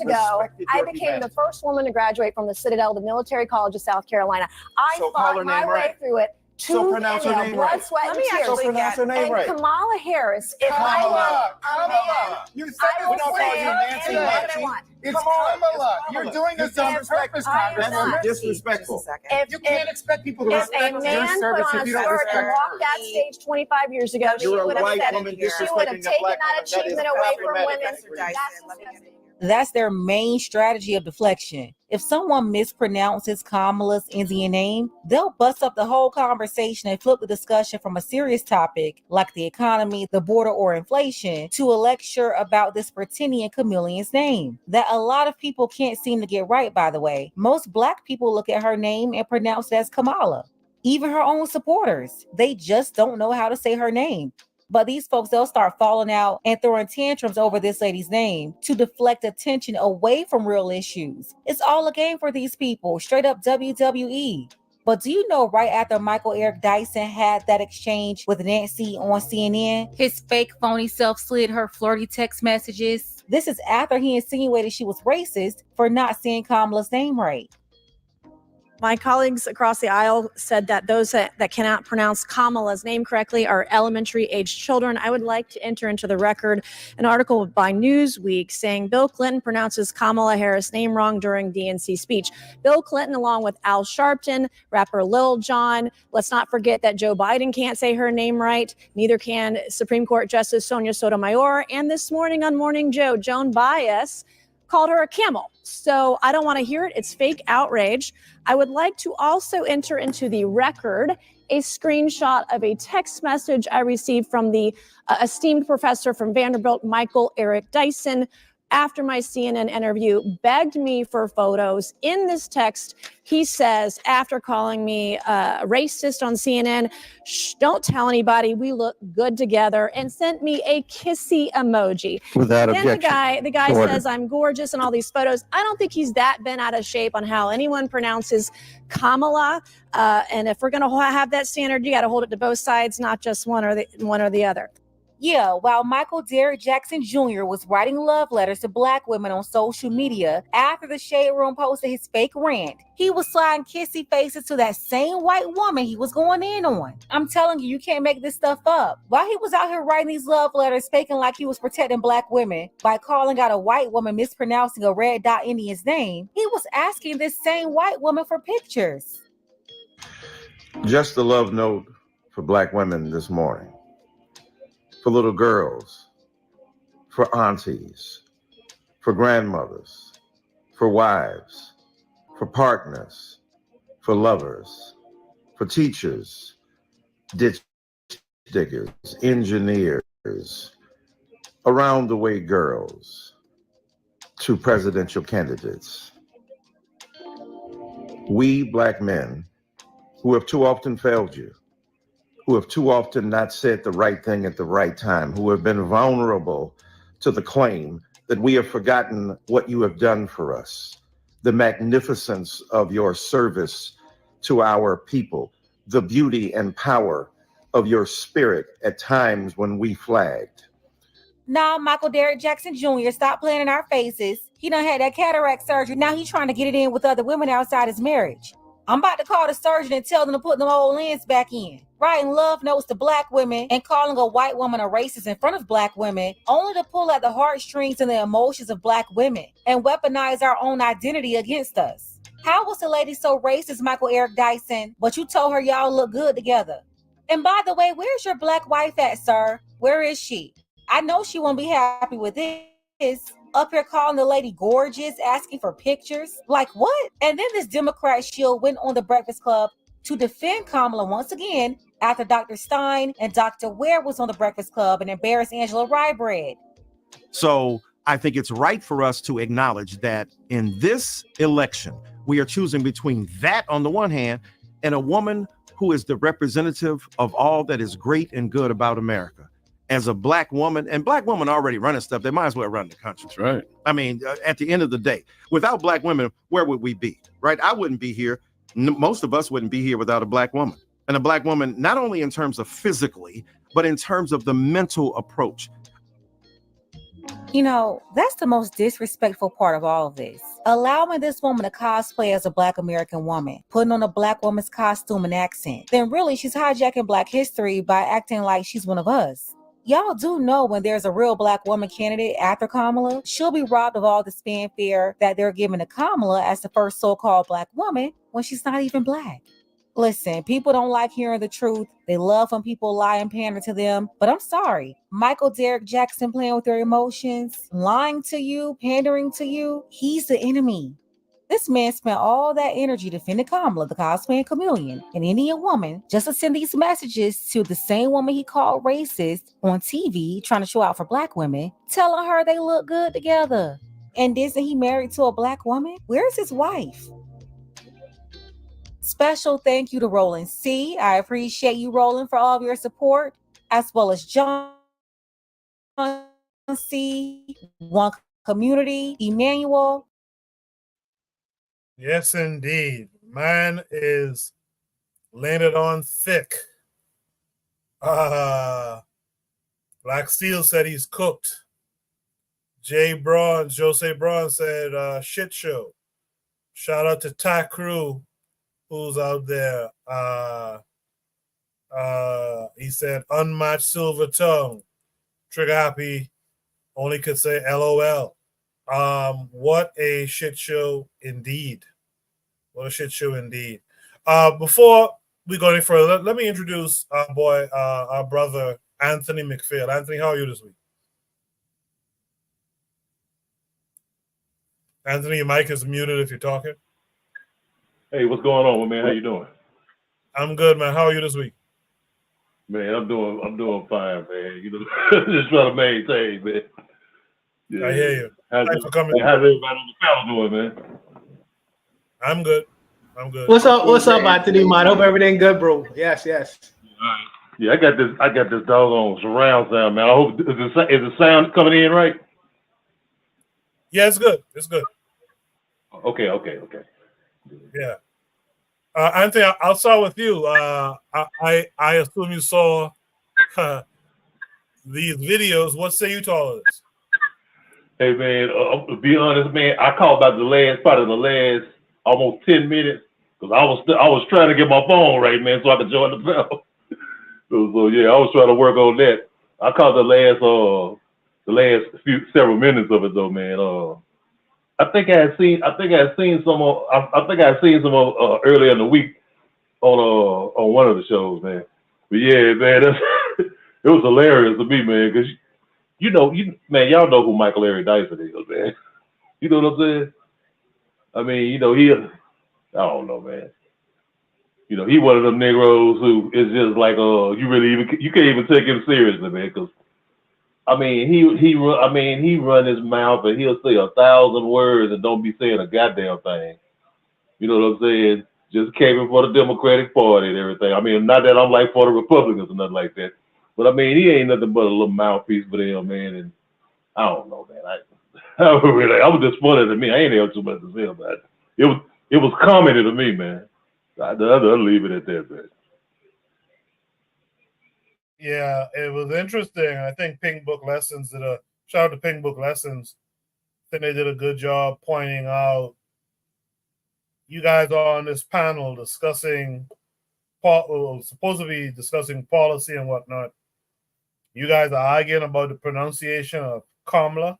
ago, I became the first woman to graduate from the Citadel, the military college of South Carolina. I fought my way through it. So pronounce her name right. Sweat, and tears. So pronounce her name right. Kamala Harris. If I were a man, You said I will say Nancy. anything that I want. It's Kamala. You're doing this on purpose, Congresswoman. That's disrespectful. You can't expect people to If respect a your man service put on if a you don't skirt respect and walked her. that stage 25 years ago, she You're a would have white said woman she would have disrespecting a taken black that woman. That is achievement away from problematic. women. That's disgusting. That's their main strategy of deflection. If someone mispronounces Kamala's Indian name, they'll bust up the whole conversation and flip the discussion from a serious topic like the economy, the border, or inflation to a lecture about this pretending chameleon's name that a lot of people can't seem to get right, by the way. Most black people look at her name and pronounce it as Kamala. Even her own supporters, they just don't know how to say her name. But these folks, they'll start falling out and throwing tantrums over this lady's name to deflect attention away from real issues. It's all a game for these people, straight up WWE. But do you know right after Michael Eric Dyson had that exchange with Nancy on CNN, his fake phony self slid her flirty text messages? This is after he insinuated she was racist for not saying Kamala's name right. My colleagues across the aisle said that those that cannot pronounce Kamala's name correctly are elementary-aged children. I would like to enter into the record an article by Newsweek saying Bill Clinton pronounces Kamala Harris' name wrong during DNC speech. Bill Clinton, along with Al Sharpton, rapper Lil Jon. Let's not forget that Joe Biden can't say her name right. Neither can Supreme Court Justice Sonia Sotomayor. And this morning on Morning Joe, Joan Baez called her a camel. So I don't want to hear it. It's fake outrage. I would like to also enter into the record a screenshot of a text message I received from the esteemed professor from Vanderbilt, Michael Eric Dyson, after my CNN interview, begged me for photos. In this text, he says, after calling me a racist on CNN, shh, don't tell anybody, we look good together, and sent me a kissy emoji. Without then objection. the guy Order. says I'm gorgeous in all these photos. I don't think he's that bent out of shape on how anyone pronounces Kamala. And if we're going to have that standard, you got to hold it to both sides, not just one or the other. Yeah, while Michael Derrick Jackson Jr. was writing love letters to black women on social media after the Shade Room posted his fake rant, he was sliding kissy faces to that same white woman he was going in on. I'm telling you, you can't make this stuff up. While he was out here writing these love letters, faking like he was protecting black women by calling out a white woman mispronouncing a Red Dot Indian's name, he was asking this same white woman for pictures. Just a love note for black women this morning. For little girls, for aunties, for grandmothers, for wives, for partners, for lovers, for teachers, ditch diggers, engineers, around the way girls, to presidential candidates. We black men who have too often failed you, who have too often not said the right thing at the right time, who have been vulnerable to the claim that we have forgotten what you have done for us, the magnificence of your service to our people, the beauty and power of your spirit at times when we flagged. Now, Michael Derrick Jackson Jr., stop playing in our faces. He done had that cataract surgery. Now he's trying to get it in with other women outside his marriage. I'm about to call the surgeon and tell them to put them old lens back in. Writing love notes to black women and calling a white woman a racist in front of black women, only to pull at the heartstrings and the emotions of black women and weaponize our own identity against us. How was the lady so racist, Michael Eric Dyson, but you told her y'all look good together? And by the way, where's your black wife at, sir? Where is she? I know she won't be happy with this. Up here calling the lady gorgeous, asking for pictures. Like what? And then this Democrat shield went on the Breakfast Club to defend Kamala once again after Dr. Stein and Dr. Ware was on the Breakfast Club and embarrassed Angela Rye-Bread. So I think it's right for us to acknowledge that in this election, we are choosing between that on the one hand and a woman who is the representative of all that is great and good about America. As a black woman, and black women already running stuff, they might as well run the country. That's right. I mean, at the end of the day, without black women, where would we be, right? I wouldn't be here. Most of us wouldn't be here without a black woman. And a black woman, not only in terms of physically, but in terms of the mental approach. You know, that's the most disrespectful part of all of this. Allowing this woman to cosplay as a black American woman, putting on a black woman's costume and accent, then really she's hijacking black history by acting like she's one of us. Y'all do know when there's a real black woman candidate after Kamala, she'll be robbed of all this fanfare that they're giving to Kamala as the first so-called black woman when she's not even black. Listen, people don't like hearing the truth. They love when people lie and pander to them. But I'm sorry, Michael Derrick Jackson playing with their emotions, lying to you, pandering to you, he's the enemy. This man spent all that energy defending Kamala, the cosplaying chameleon, an Indian woman, just to send these messages to the same woman he called racist on TV, trying to show out for black women, telling her they look good together. And isn't he married to a black woman? Where's his wife? Special thank you to Roland C. I appreciate you, Roland, for all of your support, as well as John C., One Community, Emmanuel. Yes, indeed. Mine is landed on thick. Black Steel said he's cooked. Jose Braun said shit show. Shout out to Ty Crew who's out there. He said, unmatched silver tongue. Trigger happy only could say LOL. What a shit show indeed. What a shit show indeed. Before we go any further, let me introduce our boy, our brother, Anthony McPhail. Anthony, how are you this week? Anthony, your mic is muted if you're talking. Hey, what's going on, man? How you doing? I'm good, man. How are you this week? Man, I'm doing fine, man. You know, just trying to maintain, man. Yeah. I hear you. Thanks for coming. How's everybody on the panel doing, man? I'm good. I'm good. What's up, Anthony, man? Hope everything good, bro. Yes. Yeah, I got this doggone surround sound, man. I hope is the sound coming in right? Yeah, it's good. It's good. Okay. Yeah. Anthony, I'll start with you. I assume you saw these videos. What say you to all of this? Hey, man, to be honest, man, I called about the last almost 10 minutes because I was trying to get my phone right, man, so I could join the panel. so yeah, I was trying to work on that. I caught the last several minutes of it though, man. I think I had seen some earlier in the week on one of the shows, man. But yeah, man, it was hilarious to me, man, because man, y'all know who Michael Larry Dyson is, man. You know what I'm saying? I mean, I don't know, man. He one of them Negroes who is just like, you can't even take him seriously, man, because I mean, he run his mouth and he'll say 1,000 words and don't be saying a goddamn thing. You know what I'm saying? Just came in for the Democratic Party and everything. I mean, not that I'm like for the Republicans or nothing like that, but I mean, he ain't nothing but a little mouthpiece for them, man. And I don't know, man. I was disappointed to me. I ain't have too much to say about it. It was comedy to me, man. I'll leave it at that, man. Yeah, it was interesting. I think Pink Book Lessons shout out to Pink Book Lessons. I think they did a good job pointing out you guys are on this panel discussing, supposed to be discussing policy and whatnot. You guys are arguing about the pronunciation of Kamala.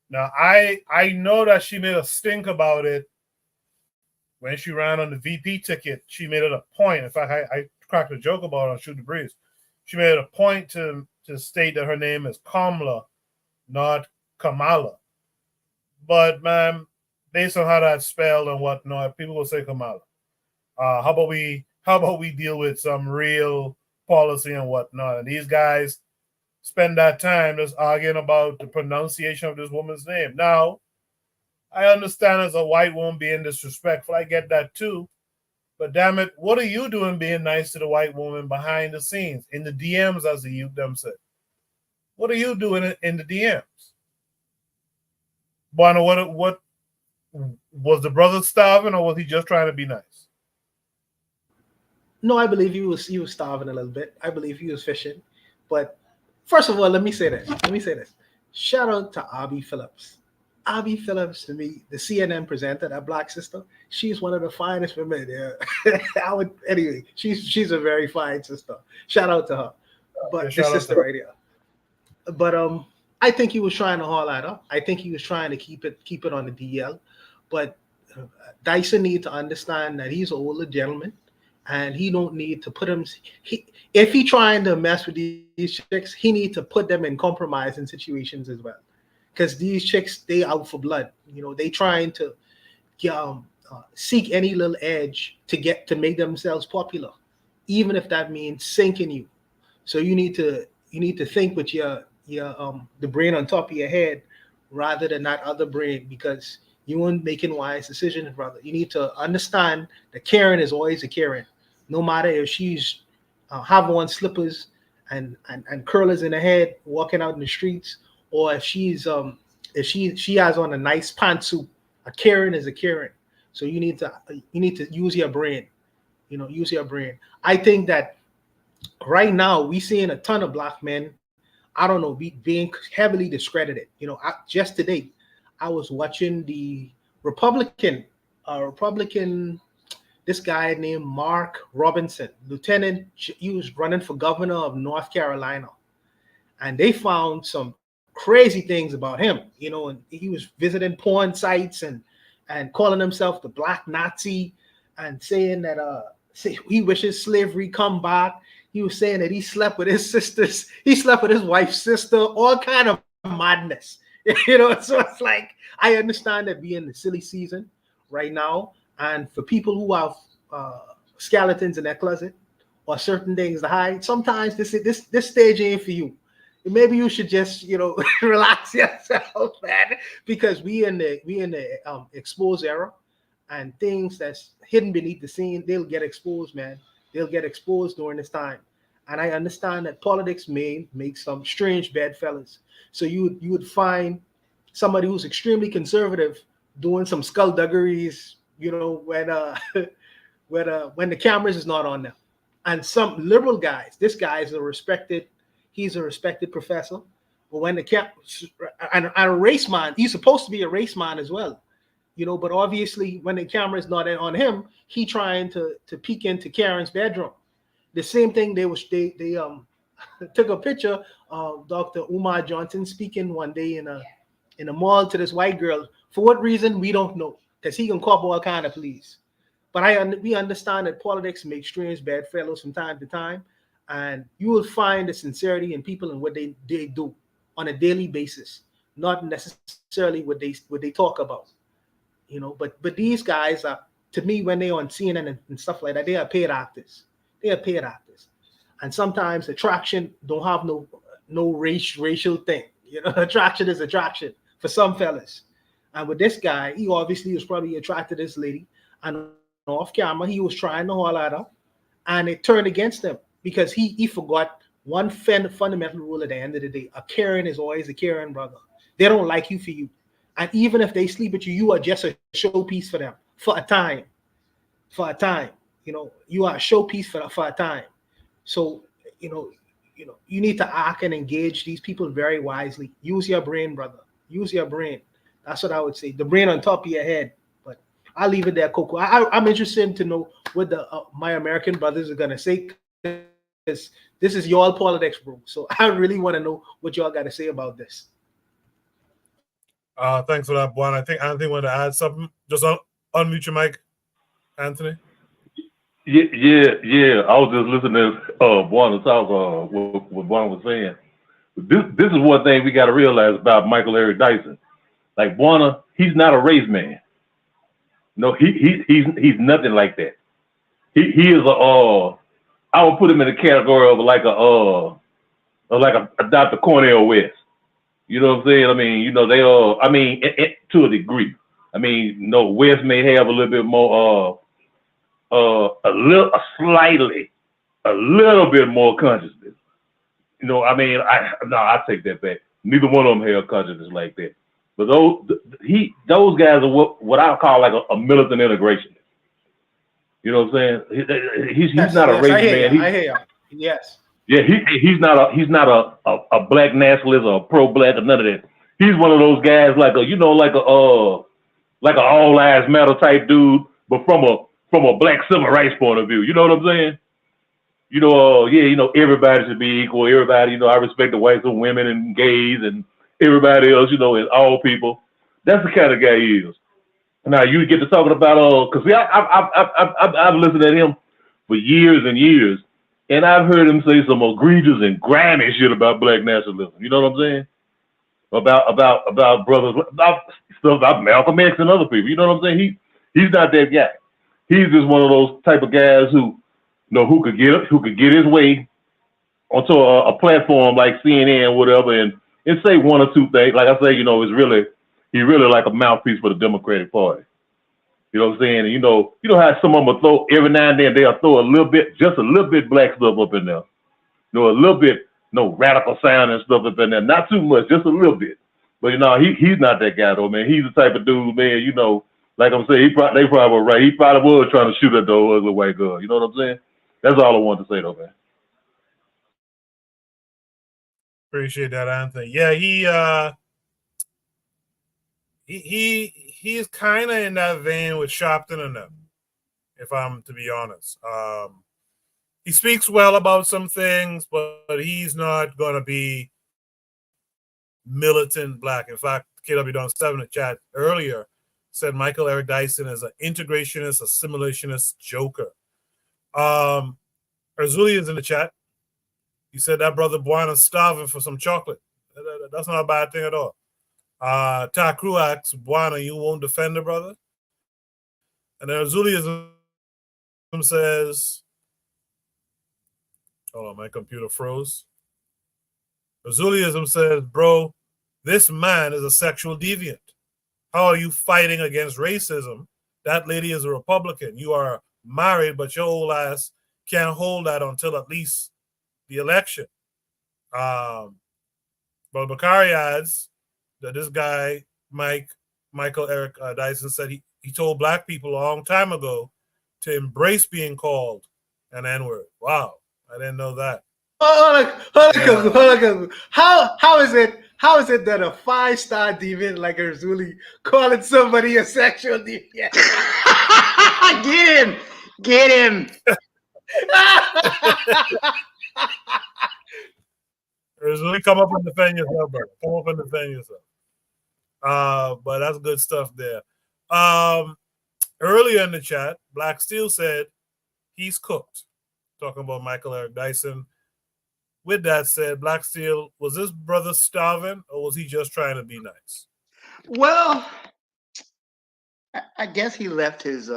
Now, I know that she made a stink about it when she ran on the VP ticket. She made it a point. In fact, I cracked a joke about it on Shoot the Breeze. She made it a point to state that her name is Kamala, not Kamala. But, man, based on how that's spelled and whatnot, people will say Kamala. How about we deal with some real policy and whatnot? And these guys spend that time just arguing about the pronunciation of this woman's name. Now, I understand as a white woman being disrespectful. I get that too. But damn it, what are you doing being nice to the white woman behind the scenes, in the DMs, as the youth them say? What are you doing in the DMs? Bono, what was the brother starving, or was he just trying to be nice? No, I believe he was starving a little bit. I believe he was fishing. But first of all, let me say this. Shout out to Abby Phillips. Abby Phillips, to me, the CNN presenter, that black sister, she's one of the finest women. Yeah. Anyway, she's a very fine sister. Shout out to her. But this sister right here. But I think he was trying to haul at her. I think he was trying to keep it on the DL. But Dyson needs to understand that he's an older gentleman, and he don't need to put him. If he trying to mess with these chicks, he need to put them in compromising situations as well. Because these chicks, they out for blood. They trying to seek any little edge to make themselves popular, even if that means sinking you. So you need to think with your the brain on top of your head rather than that other brain, because you aren't making wise decisions, brother. You need to understand that Karen is always a Karen, no matter if she's have on slippers and curlers in her head walking out in the streets, or if she has on a nice pantsuit. A Karen is a Karen. So you need to use your brain. Use your brain. I think that right now we seeing a ton of black men, I don't know, being heavily discredited. Just today, I was watching the Republican this guy named Mark Robinson, lieutenant. He was running for governor of North Carolina, and they found some crazy things about him. You know, and he was visiting porn sites and calling himself the Black Nazi, and saying that he wishes slavery come back. He was saying that he slept with his sisters, he slept with his wife's sister, all kind of madness. You know, so it's like, I understand that being the silly season right now, and for people who have skeletons in their closet or certain things to hide, sometimes this stage ain't for you. Maybe you should just, you know, relax yourself, man, because we in the exposed era, and things that's hidden beneath the scene, they'll get exposed, man. They'll get exposed during this time. And I understand that politics may make some strange bedfellows. So you would find somebody who's extremely conservative doing some skullduggeries, you know, when the cameras is not on them. And some liberal guys, this guy is he's a respected professor. But when the and a race man, he's supposed to be a race man as well, you know, but obviously when the camera is not on him, he trying to peek into Karen's bedroom. The same thing, they took a picture of Dr. Umar Johnson speaking one day in a mall to this white girl. For what reason, we don't know, because he can cop all kind of pleas. But we understand that politics make strange bedfellows from time to time, and you will find the sincerity in people and what they do on a daily basis, not necessarily what they talk about, you know. But these guys are, to me, when they're on CNN and stuff like that, they are paid actors. They are paid actors, and sometimes attraction don't have no racial thing. You know, attraction is attraction for some fellas. And with this guy, he obviously was probably attracted to this lady, and off camera he was trying to haul at her, and it turned against him because he forgot one fundamental rule at the end of the day: a Karen is always a Karen, brother. They don't like you for you, and even if they sleep with you, you are just a showpiece for them for a time. For a time, you know, you are a showpiece for a time. So, you know, you need to act and engage these people very wisely. Use your brain, brother. Use your brain. That's what I would say. The brain on top of your head. But I'll leave it there, Coco. I'm interested to know what my American brothers are gonna say, because this is your politics, bro. So I really want to know what y'all got to say about this. Thanks for that, Juan. I think Anthony wanted to add something. Just unmute your mic, Anthony. Yeah. I was just listening to Juan talk what Juan was saying. This is one thing we got to realize about Michael Eric Dyson. Like Juan, he's not a race man. No, he's nothing like that. He is I would put him in the category of like a Dr. Cornel West. You know what I'm saying? I mean, you know, they I mean, to a degree. I mean, no, West may have a little bit more a little bit more consciousness. You know, I mean, I take that back. Neither one of them have consciousness like that. But those guys are what I call like a militant integrationist. You know what I'm saying? He's not a race man. I hear you. Yes. Yeah, he's not a black nationalist or a pro-black or none of that. He's one of those guys like a all lives matter type dude, but from a black civil rights point of view. You know what I'm saying? You know, everybody should be equal. Everybody, I respect the whites and women and gays and everybody else, and all people. That's the kind of guy he is. Now you get to talking about because I've listened to him for years and years, and I've heard him say some egregious and grimy shit about black nationalism. You know what I'm saying? About brothers, about stuff about Malcolm X and other people. You know what I'm saying? He's not that guy. He's just one of those type of guys who could get his way onto a platform like CNN or whatever, and say one or two things. Like I say, he's really like a mouthpiece for the Democratic Party. You know what I'm saying? And you know how some of them will throw every now and then they'll throw just a little bit black stuff up in there. A little bit, radical sound and stuff up in there. Not too much, just a little bit. But he's not that guy though, man. He's the type of dude, man. Like I'm saying, they probably were right. He probably was trying to shoot at the ugly white girl. You know what I'm saying? That's all I wanted to say though, man. Appreciate that, Anthony. Yeah, he's kind of in that vein with Sharpton and them. if I'm to be honest. He speaks well about some things, but he's not going to be militant black. In fact, KW Don 7 in the chat earlier said Michael Eric Dyson is an integrationist, assimilationist joker. Erzuli is in the chat. He said that brother Buana's starving for some chocolate. That's not a bad thing at all. Ta Cruax, Buana, you won't defend the brother? And then Erzuliism says, hold on, my computer froze. Erzuliism says, bro, this man is a sexual deviant. How are you fighting against racism? That lady is a Republican. You are married, but your old ass can't hold that until at least the election. But Bakari adds that this guy, Michael Eric Dyson, said he told black people a long time ago to embrace being called an N-word. Wow, I didn't know that. Hold on. How is it that a 5-star deviant like Erzuli calling somebody a sexual deviant? Get him! Erzuli, come up and defend yourself, brother. Come up and defend yourself. But that's good stuff there. Earlier in the chat, Black Steel said he's cooked. Talking about Michael Eric Dyson. With that said, Black Steel, was this brother starving or was he just trying to be nice? Well, I guess he left his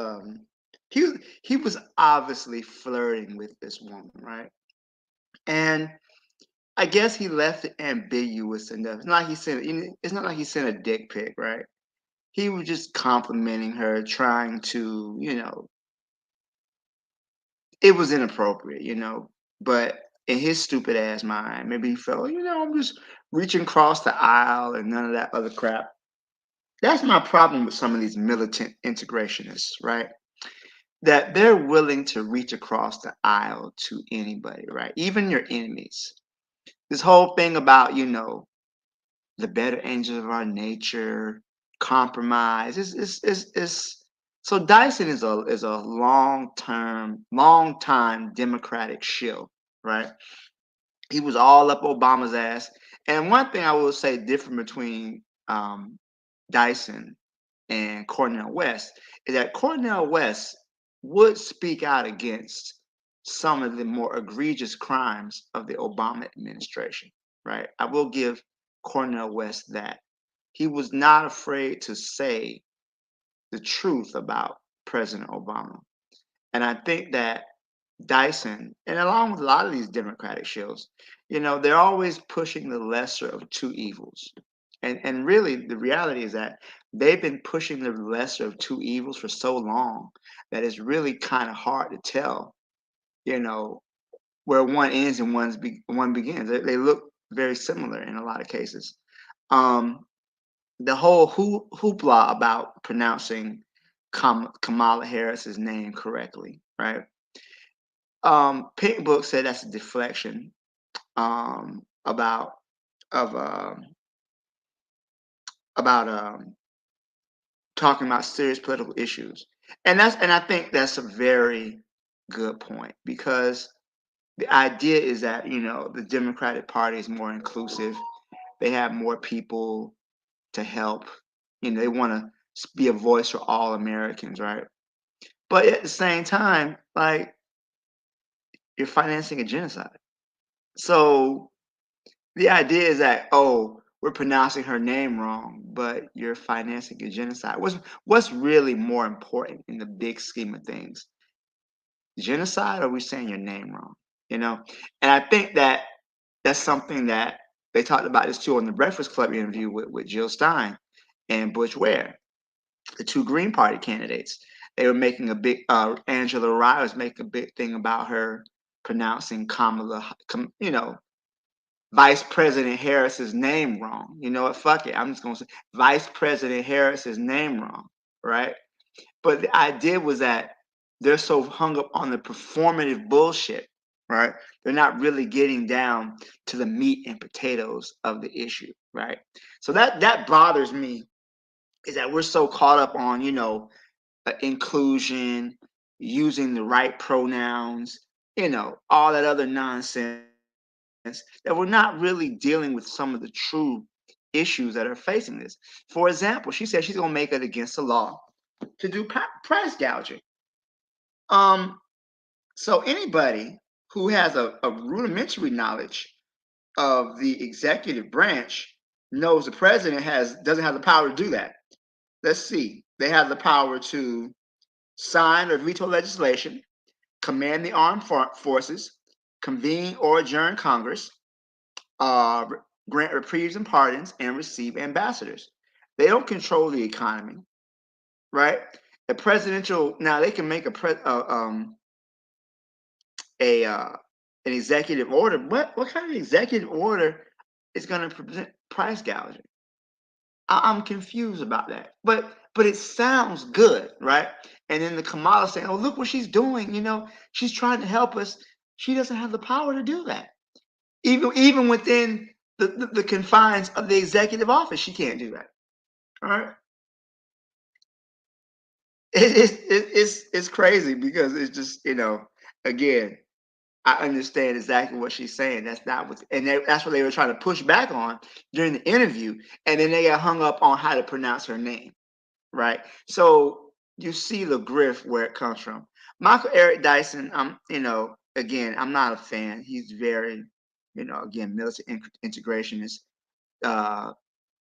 he was obviously flirting with this woman, right? And I guess he left it ambiguous enough. It's not like he sent a dick pic, right? He was just complimenting her, trying to, it was inappropriate, but in his stupid ass mind, maybe he felt, I'm just reaching across the aisle and none of that other crap. That's my problem with some of these militant integrationists, right? That they're willing to reach across the aisle to anybody, right? Even your enemies. This whole thing about, the better angels of our nature, compromise. So Dyson is a long time Democratic shill, right? He was all up Obama's ass. And one thing I will say different between Dyson and Cornel West is that Cornel West would speak out against some of the more egregious crimes of the Obama administration, right? I will give Cornel West that. He was not afraid to say the truth about President Obama. And I think that Dyson, and along with a lot of these Democratic shows, they're always pushing the lesser of two evils. And really, the reality is that they've been pushing the lesser of two evils for so long that it's really kind of hard to tell, where one ends and one begins. They look very similar in a lot of cases. The whole hoopla about pronouncing Kamala Harris's name correctly, right? Pink Book said that's a deflection about talking about serious political issues, and I think that's a very good point, because the idea is that the Democratic Party is more inclusive. They have more people to help. They want to be a voice for all Americans, right? But at the same time, like, you're financing a genocide. So the idea is that, oh, we're pronouncing her name wrong, but you're financing a genocide. What's really more important in the big scheme of things? Genocide, or are we saying your name wrong? And I think that that's something that they talked about this too on the Breakfast Club interview with Jill Stein and Butch Ware, the two Green Party candidates. They were making a big, Angela Rye was making a big thing about her pronouncing Vice President Harris's name wrong. You know what? Fuck it. I'm just going to say Vice President Harris's name wrong, right? But the idea was that they're so hung up on the performative bullshit, right? They're not really getting down to the meat and potatoes of the issue, right? So that bothers me, is that we're so caught up on, inclusion using the right pronouns, all that other nonsense, that we're not really dealing with some of the true issues that are facing this. For example, she said she's going to make it against the law to do price gouging. So anybody who has a rudimentary knowledge of the executive branch knows the president doesn't have the power to do that. Let's see. They have the power to sign or veto legislation, command the armed forces, convene or adjourn Congress, grant reprieves and pardons, and receive ambassadors. They don't control the economy, right? A presidential, now they can make an executive order. What kind of executive order is going to prevent price gouging? I'm confused about that. But it sounds good, right? And then the Kamala saying, "Oh, look what she's doing. She's trying to help us." She doesn't have the power to do that. Even within the confines of the executive office, she can't do that. All right. It's crazy because it's just, again, I understand exactly what she's saying. That's not what, that's what they were trying to push back on during the interview, and then they got hung up on how to pronounce her name, right? So you see the grift where it comes from. Michael Eric Dyson, again, I'm not a fan. He's very, again, militant integrationist,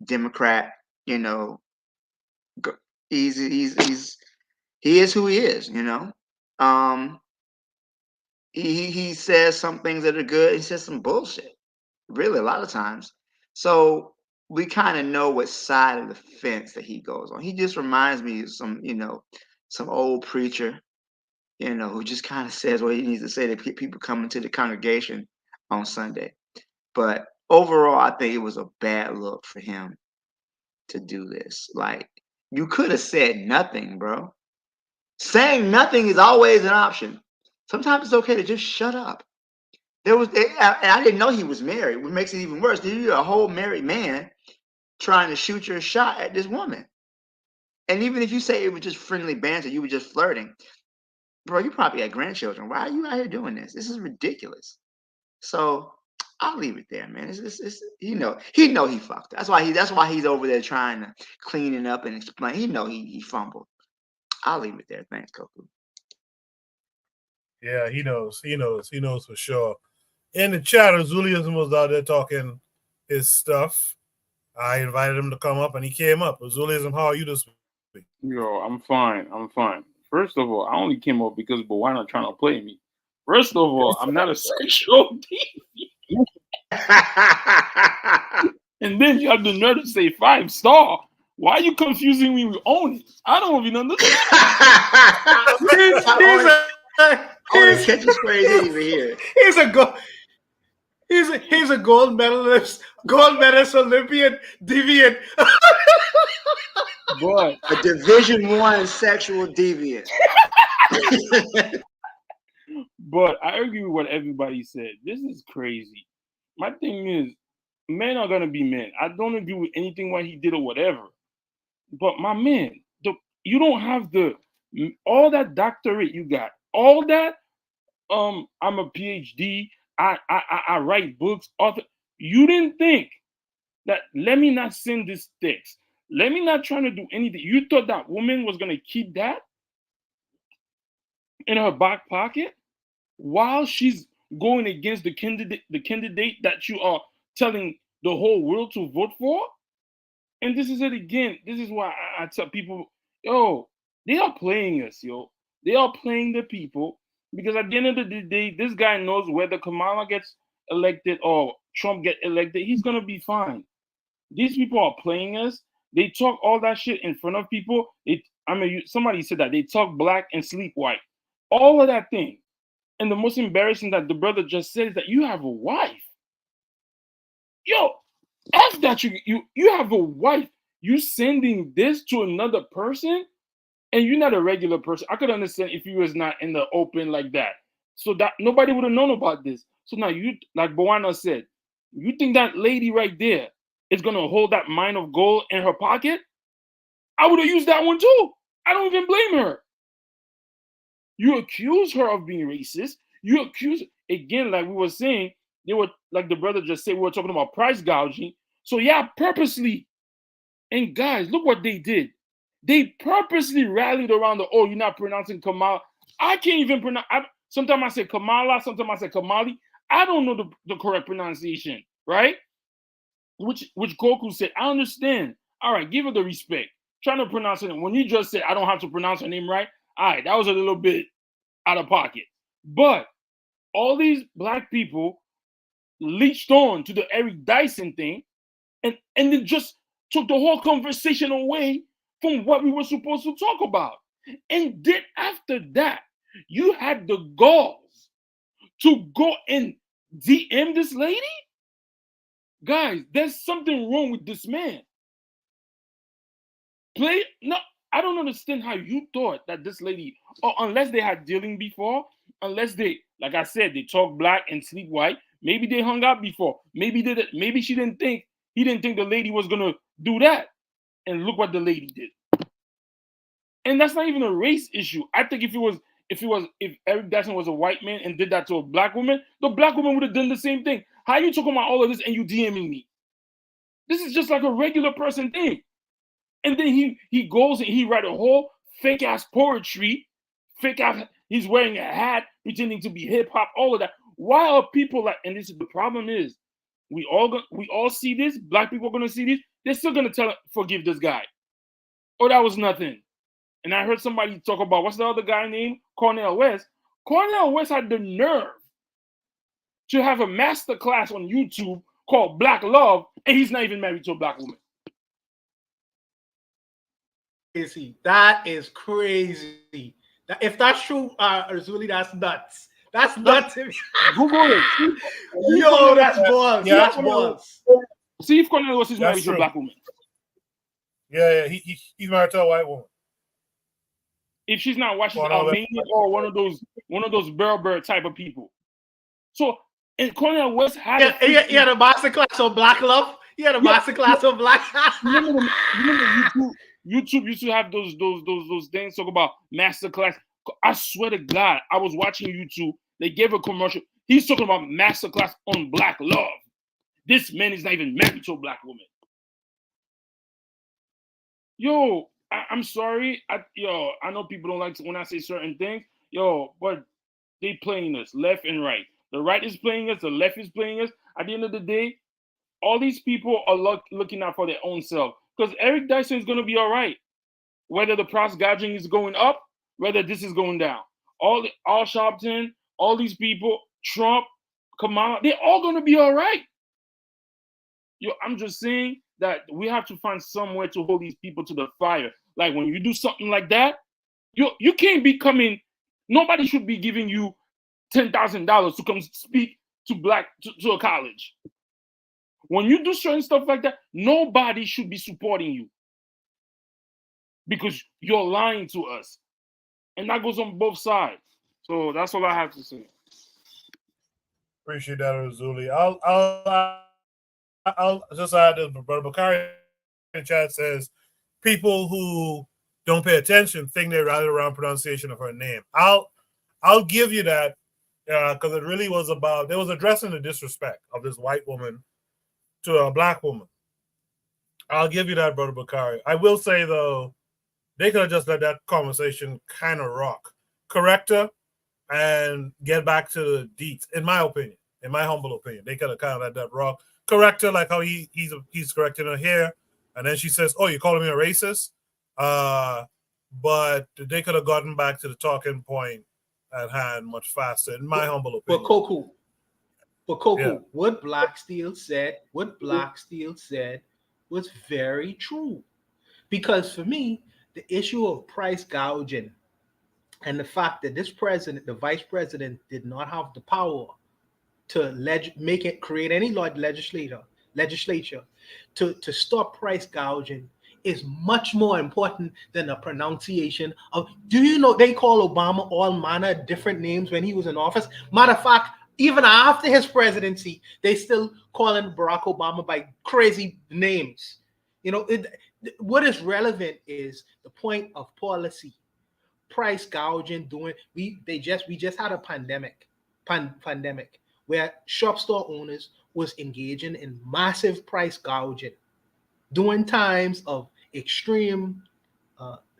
Democrat. He is who he is. He says some things that are good. He says some bullshit, really, a lot of times. So we kind of know what side of the fence that he goes on. He just reminds me of some old preacher, who just kind of says what he needs to say to people coming to the congregation on Sunday. But overall, I think it was a bad look for him to do this. Like, you could have said nothing, bro. Saying nothing is always an option. Sometimes it's okay to just shut up. And I didn't know he was married, which makes it even worse. You're a whole married man trying to shoot your shot at this woman. And even if you say it was just friendly banter, you were just flirting, bro, you probably had grandchildren. Why are you out here doing this? This is ridiculous. So I'll leave it there, man. He fucked. That's why he's over there trying to clean it up and explain. He fumbled. I'll leave it there. Thanks, Koku. Yeah, he knows. He knows for sure. In the chat, Azuliism was out there talking his stuff. I invited him to come up, and he came up. Azuliism, how are you this week? Yo, I'm fine. First of all, I only came up because Bowana trying to play me. First of all, I'm not a sexual deviant. And then you have the nerve to say 5-star. Why are you confusing me with Oni? I don't even understand. Catches phrase over here. He's a gold medalist Olympian deviant. But a Division I sexual deviant. But I agree with what everybody said. This is crazy. My thing is, men are gonna be men. I don't agree with anything what he did or whatever. But my man, you don't have all that doctorate you got. All that. I'm a PhD. I write books. Author. You didn't think that. Let me not send this text. Let me not try to do anything. You thought that woman was gonna keep that in her back pocket while she's going against the candidate that you are telling the whole world to vote for? And this is it again. This is why I tell people, yo, they are playing us, yo. They are playing the people, because at the end of the day, this guy knows whether Kamala gets elected or Trump get elected, he's gonna be fine. These people are playing us. They talk all that shit in front of people. Somebody said that they talk black and sleep white. All of that thing. And the most embarrassing that the brother just said is that you have a wife. Yo, F that you have a wife. You sending this to another person, and you're not a regular person. I could understand if you was not in the open like that, so that nobody would have known about this. So now you, like Bowana said, you think that lady right there is gonna hold that mine of gold in her pocket? I would have used that one too. I don't even blame her. You accuse her of being racist. You accuse, again, like we were saying, they were, like the brother just said, we were talking about price gouging. So yeah, purposely. And guys, look what they did. They purposely rallied around the, oh, you're not pronouncing Kamal. I can't even pronounce. Sometimes I say Kamala, sometimes I say Kamali. I don't know the correct pronunciation, right? Which Goku said, I understand. All right, give her the respect. Trying to pronounce it. When you just said, I don't have to pronounce her name right, all right, that was a little bit out of pocket. But all these black people leached on to the Eric Dyson thing and then just took the whole conversation away from what we were supposed to talk about. And then after that, you had the balls to go and DM this lady? Guys, there's something wrong with this man. No, I don't understand how you thought that this lady, or unless they had dealing before, unless they, like I said, they talk black and sleep white, maybe they hung out before. Maybe he didn't think the lady was gonna do that. And look what the lady did. And that's not even a race issue. I think if Eric Dyson was a white man and did that to a black woman, the black woman would have done the same thing. How are you talking about all of this and you DMing me? This is just like a regular person thing. And then he goes and he write a whole fake ass poetry, he's wearing a hat, pretending to be hip hop, all of that. Why are people like? And this is the problem is, we all see this. Black people are gonna see this. They're still gonna forgive this guy. Oh, that was nothing. And I heard somebody talk about, what's the other guy named? Cornel West. Cornel West had the nerve to have a master class on YouTube called Black Love, and he's not even married to a black woman. That is crazy. If that's true, Zuli, that's nuts. That's nuts. Google it. Yo, that's balls. Yeah, that's balls. See if Cornel West is married to a black woman. Yeah, he's married to a white woman. If she's not watching Armenian or one of those Berber type of people. So, and Cornel West had he had a master class on black love. He had a master class on black. remember YouTube used to have those things talk about master class. I swear to God, I was watching YouTube. They gave a commercial. He's talking about master class on black love. This man is not even married to a black woman. Yo, I'm sorry. I know people don't like when I say certain things. But they playing us left and right. The right is playing us. The left is playing us. At the end of the day, all these people are looking out for their own self. Because Eric Dyson is going to be all right. Whether the price gouging is going up, whether this is going down. All Sharpton, all these people, Trump, Kamala, they're all going to be all right. I'm just saying that we have to find somewhere to hold these people to the fire. Like when you do something like that, you can't be coming. Nobody should be giving you $10,000 to come speak to a college. When you do certain stuff like that, nobody should be supporting you because you're lying to us, and that goes on both sides. So that's all I have to say. Appreciate that, Zuli. I'll just add this. Brother Bakari in the chat says people who don't pay attention think they rally around pronunciation of her name. I'll give you that because it really was about, they was addressing the disrespect of this white woman to a black woman. I'll give you that, Brother Bakari. I will say though, they could have just let that conversation kind of rock, correct her, and get back to the deets. In my opinion, in my humble opinion, they could have kind of let that rock, correct her like how he's correcting her here, and then she says, "Oh, you're calling me a racist?" But they could have gotten back to the talking point at hand much faster, in my humble opinion. But Coco, what Blacksteel said was very true. Because for me, the issue of price gouging and the fact that this president, the vice president, did not have the power to create any legislature to stop price gouging is much more important than the pronunciation of. Do you know they call Obama all manner of different names when he was in office? Matter of fact, even after his presidency, they still calling Barack Obama by crazy names. What is relevant is the point of policy. price gouging, we just had a pandemic where shop store owners was engaging in massive price gouging during times of extreme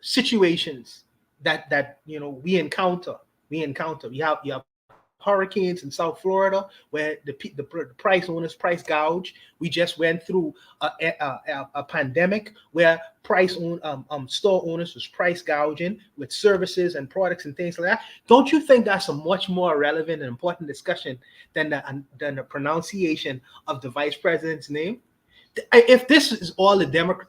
situations that we encounter. We have hurricanes in South Florida where the price owners price gouge. We just went through a pandemic where store owners was price gouging with services and products and things like that. Don't you think that's a much more relevant and important discussion than the pronunciation of the vice president's name? If this is all a Democrat,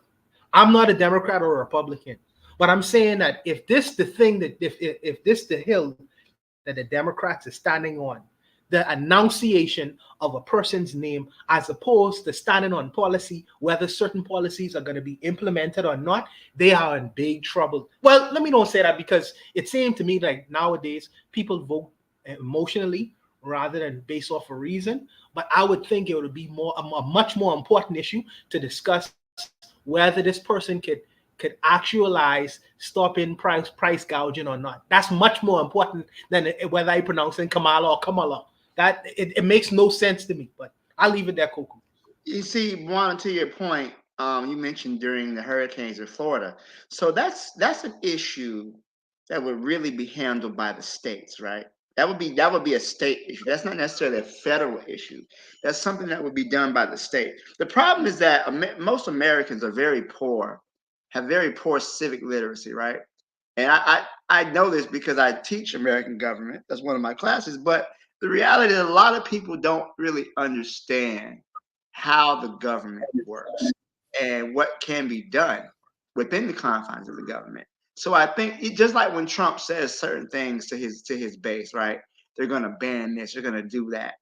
I'm not a Democrat or a Republican, but I'm saying that if this the hill that the Democrats are standing on, the annunciation of a person's name, as opposed to standing on policy, whether certain policies are going to be implemented or not, they are in big trouble. Well, let me not say that, because it seemed to me like nowadays people vote emotionally rather than based off a reason. But I would think it would be a much more important issue to discuss whether this person could actualize stopping price gouging or not. That's much more important than whether I pronounce it Kamala or Kamala. That it makes no sense to me. But I'll leave it there, Coco. You see, Juan, to your point, you mentioned during the hurricanes in Florida. So that's an issue that would really be handled by the states, right? That would be a state issue. That's not necessarily a federal issue. That's something that would be done by the state. The problem is that most Americans are very poor, have very poor civic literacy, right? And I know this because I teach American government. That's one of my classes. But the reality is a lot of people don't really understand how the government works and what can be done within the confines of the government. So I think just like when Trump says certain things to his base, right? They're going to ban this, they're going to do that.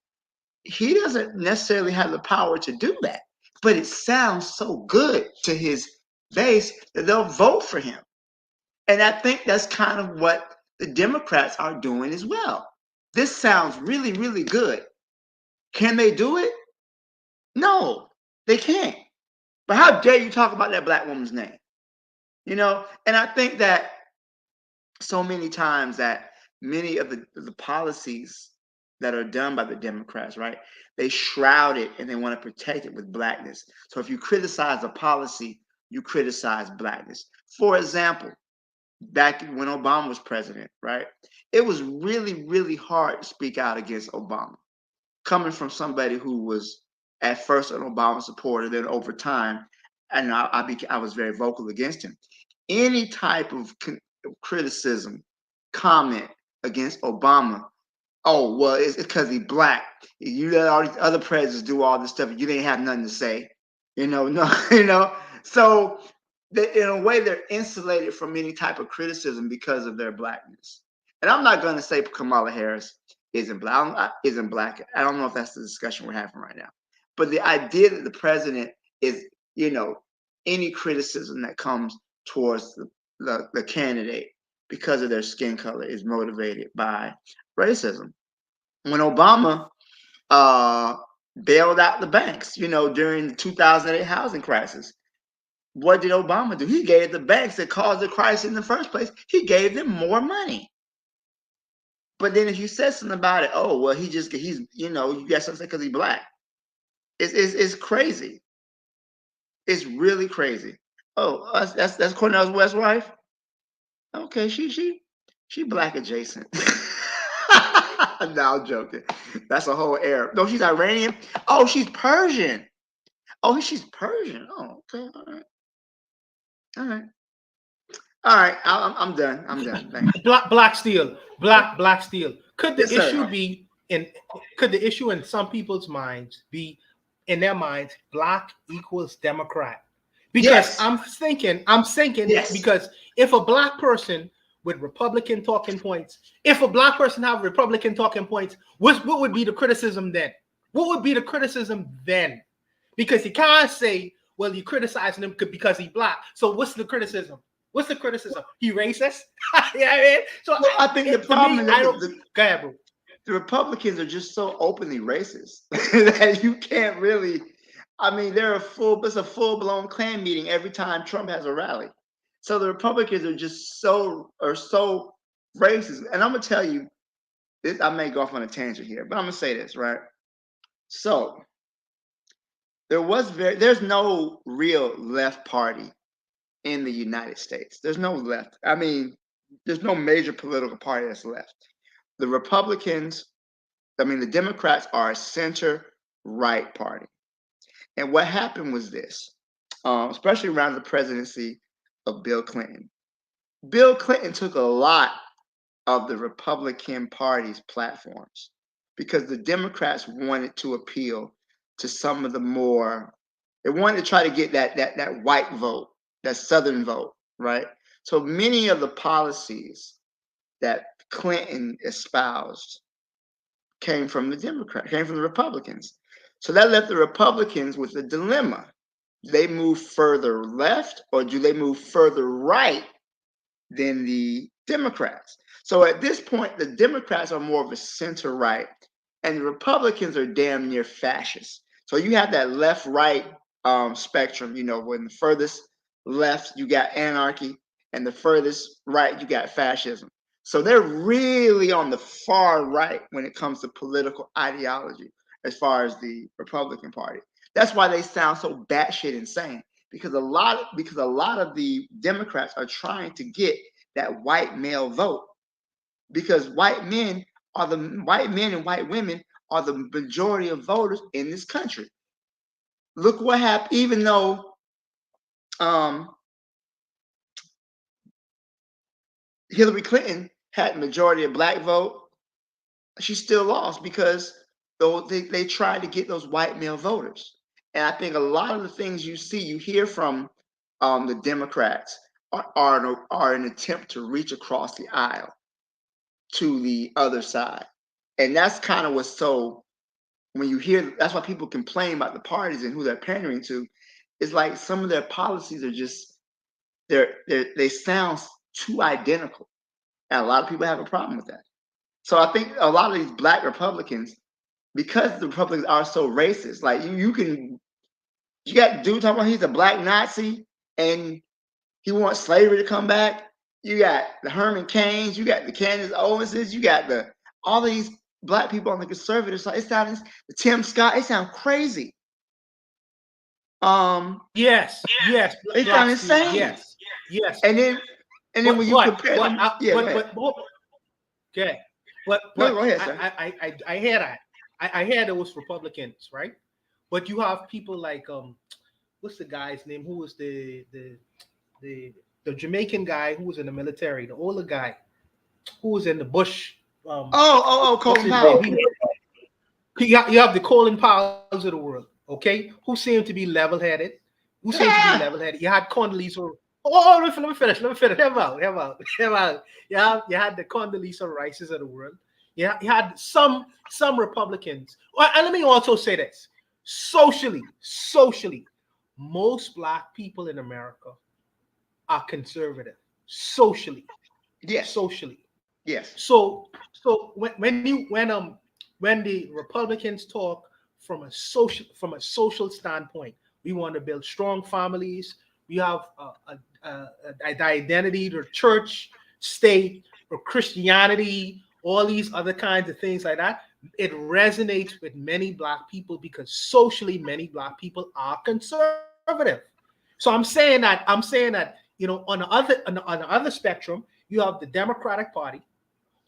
He doesn't necessarily have the power to do that, but it sounds so good to his base that they'll vote for him. And I think that's kind of what the Democrats are doing as well. This sounds really, really good. Can they do it? No, they can't. But how dare you talk about that black woman's name? And I think that so many times that many of the policies that are done by the Democrats, right, they shroud it and they want to protect it with blackness. So if you criticize a policy, you criticize blackness. For example, back when Obama was president, right, it was really, really hard to speak out against Obama, coming from somebody who was at first an Obama supporter, then over time, and I was very vocal against him. Any type of criticism, comment against Obama, oh, well, it's because he's black. You let all these other presidents do all this stuff, and you didn't have nothing to say. So in a way, they're insulated from any type of criticism because of their blackness. And I'm not going to say Kamala Harris isn't black. I don't know if that's the discussion we're having right now. But the idea that the president is, any criticism that comes towards the candidate because of their skin color is motivated by racism. When Obama bailed out the banks, during the 2008 housing crisis, what did Obama do? He gave the banks that caused the crisis in the first place, he gave them more money. But then if you said something about it, oh, well, you got something because he's black. It's crazy. It's really crazy. Oh, that's Cornel West's wife? Okay, she black adjacent. No, I'm joking. That's a whole Arab. No, she's Iranian. Oh, she's Persian. Oh, she's Persian. Oh, okay. All right. I'm done. Thanks. Black steel. Could the issue in some people's minds be, in their minds, black equals Democrat? Because yes. I'm thinking yes. Because if a black person with Republican talking points, what would be the criticism then? What would be the criticism then? Because you can't say, well, you're criticizing him because he's black. So what's the criticism? He racist? Yeah, I mean? So I think the problem is go ahead, bro. The Republicans are just so openly racist that you can't really. I mean, it's a full-blown Klan meeting every time Trump has a rally. So the Republicans are just so racist. And I'm gonna tell you this. I may go off on a tangent here, but I'm gonna say this, right? So there's no real left party in the United States. There's no left. I mean, there's no major political party that's left. The Republicans, the Democrats are a center-right party. And what happened was this, especially around the presidency of Bill Clinton. Bill Clinton took a lot of the Republican Party's platforms because the Democrats wanted to appeal to some of the more, they wanted to try to get that white vote, that Southern vote, right? So many of the policies that Clinton espoused came from the Republicans. So that left the Republicans with a dilemma. Do they move further left or do they move further right than the Democrats? So at this point, the Democrats are more of a center right and the Republicans are damn near fascist. So you have that left-right spectrum, when the furthest left, you got anarchy, and the furthest right, you got fascism. So they're really on the far right when it comes to political ideology, as far as the Republican Party. That's why they sound so batshit insane, because a lot of the Democrats are trying to get that white male vote, because white men and white women are the majority of voters in this country. Look what happened, even though Hillary Clinton had the majority of black vote, she still lost because they tried to get those white male voters. And I think a lot of the things you hear from the Democrats are an attempt to reach across the aisle to the other side. And that's kind of what's so, when you hear, that's why people complain about the parties and who they're pandering to. It's like some of their policies are just, they sound too identical. And a lot of people have a problem with that. So I think a lot of these black Republicans, because the Republicans are so racist, like you got dude talking about he's a black Nazi and he wants slavery to come back. You got the Herman Cains, you got the Candace Owenses, you got all these black people on the conservative side. It sounds, the Tim Scott, it sounds crazy. Yes. It sounds insane. Yes. And then when you compare, okay. But no, go ahead, sir. I hear that. I hear those Republicans, right? But you have people like what's the guy's name? Who was the Jamaican guy who was in the military, the older guy who was in the Bush. Colin Powell. You have the Colin Powells of the world, okay? Who seem to be level-headed. You had Condoleezza. Let me finish. Hear out. You had the Condoleezza Rices of the world. You had some Republicans. And let me also say this. Socially, most black people in America are conservative. Socially. Yes. Socially. Yes. So when the Republicans talk from a social standpoint, we want to build strong families. We have the identity, the church, state, or Christianity, all these other kinds of things like that. It resonates with many black people because socially many black people are conservative. So I'm saying that on the other spectrum, you have the Democratic Party,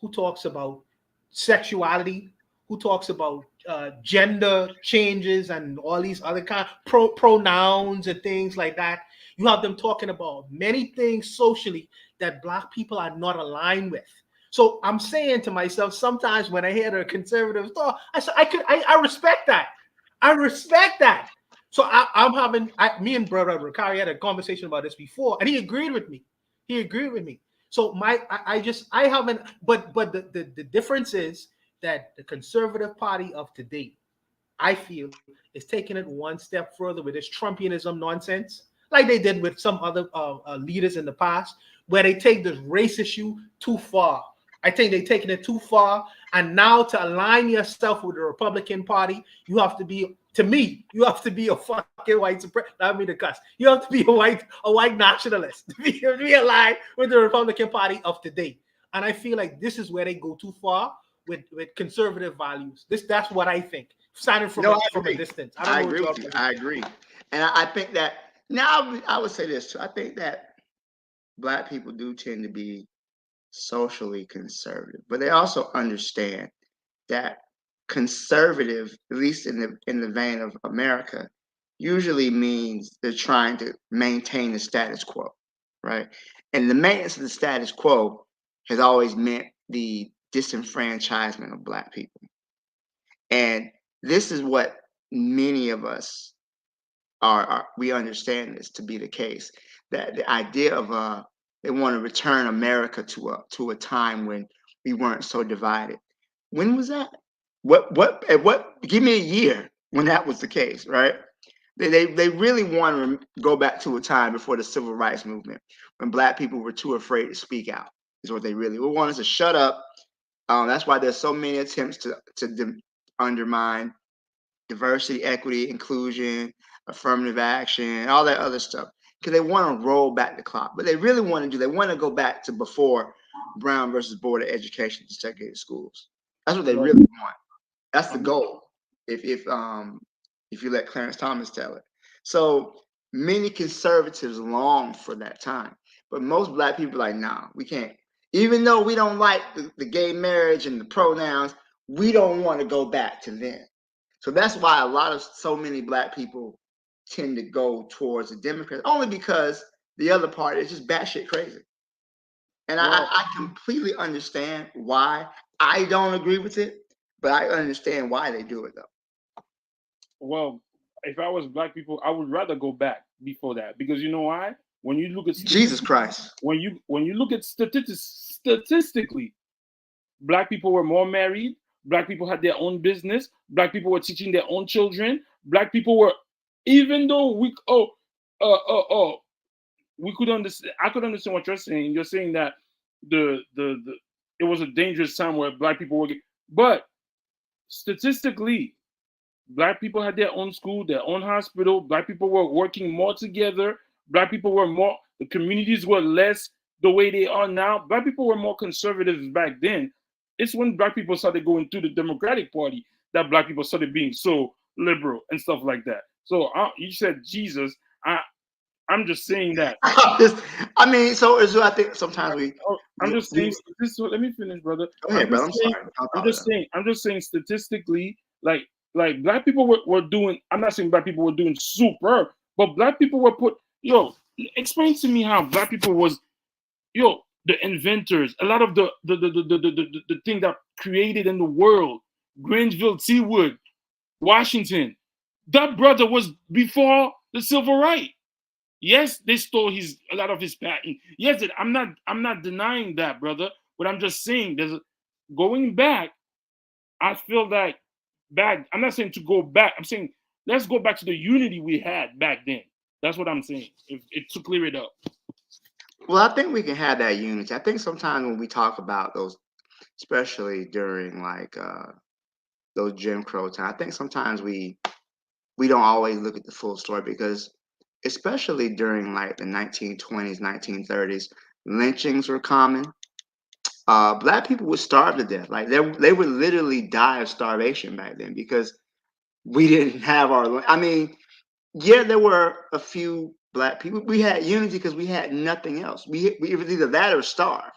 who talks about sexuality, who talks about gender changes and all these other kind of pronouns and things like that. You have them talking about many things socially that black people are not aligned with. So I'm saying to myself, sometimes when I hear the conservative talk, I respect that. I respect that. So me and brother Ricari had a conversation about this before, and he agreed with me. So the difference is that the conservative party of today, I feel, is taking it one step further with this Trumpianism nonsense, like they did with some other leaders in the past, where they take this race issue too far. I think they're taking it too far, And now to align yourself with the Republican Party, you have to be, to me, you have to be a fucking white supremacist. Not me to cuss. You have to be a white nationalist to be aligned with the Republican Party of today. And I feel like this is where they go too far with conservative values. That's what I think. Standing from a distance. I agree with you. I agree. And I think that now I would say this too. I think that Black people do tend to be socially conservative, but they also understand that conservative, at least in the vein of America, usually means they're trying to maintain the status quo, right? And the maintenance of the status quo has always meant the disenfranchisement of Black people. And this is what many of us we understand this to be the case, that the idea of they want to return America to a time when we weren't so divided. When was that? What give me a year when that was the case, right? They really want to go back to a time before the civil rights movement when Black people were too afraid to speak out, is what they really want us to shut up. That's why there's so many attempts to undermine diversity, equity, inclusion, affirmative action, all that other stuff, because they want to roll back the clock. But they really want to go back to before Brown versus Board of Education desegregated schools. That's what they really want. That's the goal. If you let Clarence Thomas tell it. So many conservatives long for that time, but most Black people are like, nah, we can't. Even though we don't like the gay marriage and the pronouns, we don't want to go back to then. So that's why so many Black people tend to go towards the Democrats, only because the other party is just batshit crazy. And I completely understand why. I don't agree with it, but I understand why they do it though. Well, if I was Black people, I would rather go back before that, because you know why? When you look at Jesus Christ, when you look at statistically, Black people were more married. Black people had their own business. Black people were teaching their own children. Black people were, even though we could understand. I could understand what you're saying. You're saying that the it was a dangerous time where Black people were, but statistically, Black people had their own school, their own hospital. Black people were working more together. Black people were more. The communities were less the way they are now. Black people were more conservative back then. It's when Black people started going to the Democratic Party that Black people started being so liberal and stuff like that. So you said Jesus. I'm just saying that. I mean, so I think sometimes I'm just saying. Let me finish, brother. Go ahead, brother. I'm sorry. I'm just saying statistically, like Black people were doing. I'm not saying Black people were doing super, but Black people were put. Explain to me how Black people was. The inventors, a lot of the thing that created in the world, Granville T. Wood, Washington, that brother was before the civil right. Yes, they stole a lot of his patent. Yes, I'm not denying that, brother. But I'm just saying, going back. I feel that back. I'm not saying to go back. I'm saying let's go back to the unity we had back then. That's what I'm saying. To clear it up. Well, I think we can have that unity. I think sometimes when we talk about those, especially during those Jim Crow times, I think sometimes we don't always look at the full story, because especially during like the 1920s, 1930s, lynchings were common. Black people would starve to death. Like they would literally die of starvation back then, because we didn't have I mean, yeah, there were a few Black people. We had unity because we had nothing else. We was either that or starve.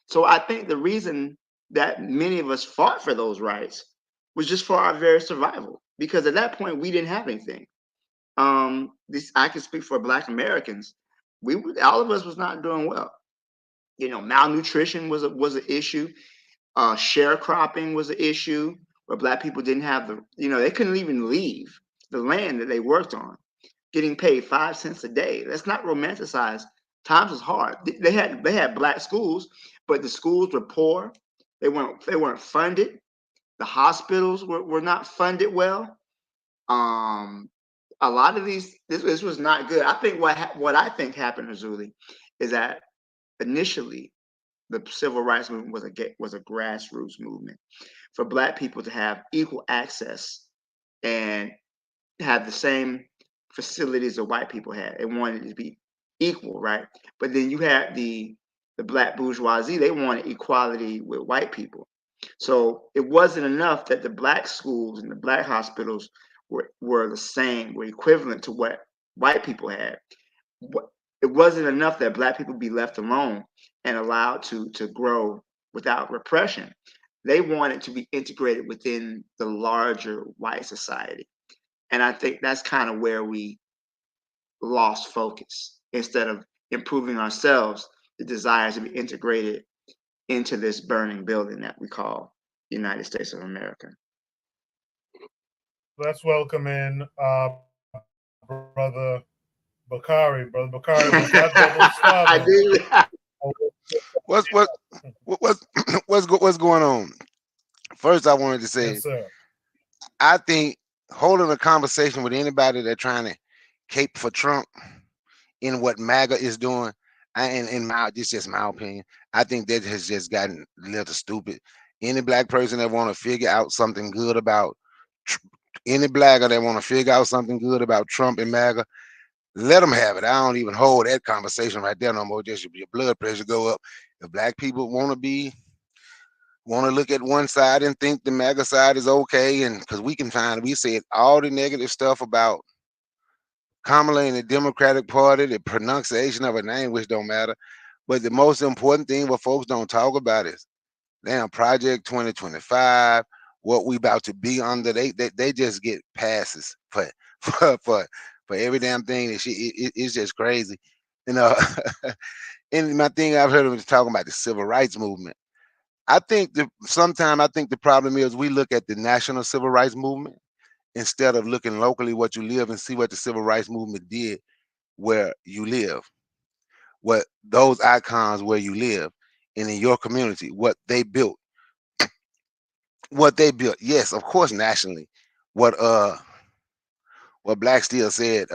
So I think the reason that many of us fought for those rights was just for our very survival, because at that point we didn't have anything. I can speak for Black Americans. All of us was not doing well. Malnutrition was an issue. Sharecropping was an issue, where Black people didn't have they couldn't even leave the land that they worked on, getting paid 5 cents a day. Let's not romanticize. Times was hard. They had Black schools, but the schools were poor. They weren't funded. The hospitals were not funded well. A lot of this was not good. I think what I think happened, Razuli, is that initially the civil rights movement was a grassroots movement for Black people to have equal access and have the same facilities that white people had. They wanted it to be equal, right? But then you had the Black bourgeoisie. They wanted equality with white people. So it wasn't enough that the Black schools and the Black hospitals were the same, were equivalent to what white people had. It wasn't enough that Black people be left alone and allowed to grow without repression. They wanted to be integrated within the larger white society. And I think that's kind of where we lost focus. Instead of improving ourselves, the desire to be integrated into this burning building that we call the United States of America. Let's welcome in Brother Bakari. Brother Bakari, was that double starving? What's going on? First, I wanted to say, Yes, sir. I think holding a conversation with anybody that's trying to cape for Trump in what MAGA is doing, this is just my opinion, I think that has just gotten a little stupid. Any Black person that want to figure out something good about any Blagger that want to figure out something good about Trump and MAGA, let them have it. I don't even hold that conversation right there no more. Just your blood pressure go up. If Black people want to look at one side and think the MAGA side is okay, and because we said all the negative stuff about Kamala and the Democratic Party, the pronunciation of her name, which don't matter. But the most important thing what folks don't talk about is damn Project 2025, what we about to be under. They just get passes for every damn thing. That it's just crazy. You know, and my thing I've heard them talking about the civil rights movement. I think the problem is we look at the national civil rights movement instead of looking locally what you live and see what the civil rights movement did where you live, what those icons where you live and in your community, what they built. Yes, of course, nationally. What Black Steel said,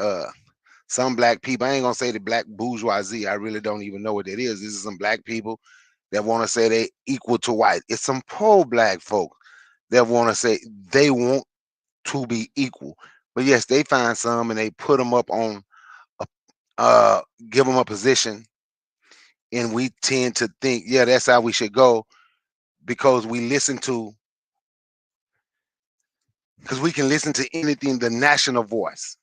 some Black people, I ain't gonna say the Black bourgeoisie, I really don't even know what that is. This is some Black people that want to say they equal to white. It's some poor Black folk that want to say they want to be equal. But yes, they find some and they put them up on give them a position, and we tend to think, yeah, that's how we should go, because we can listen to anything, the national voice.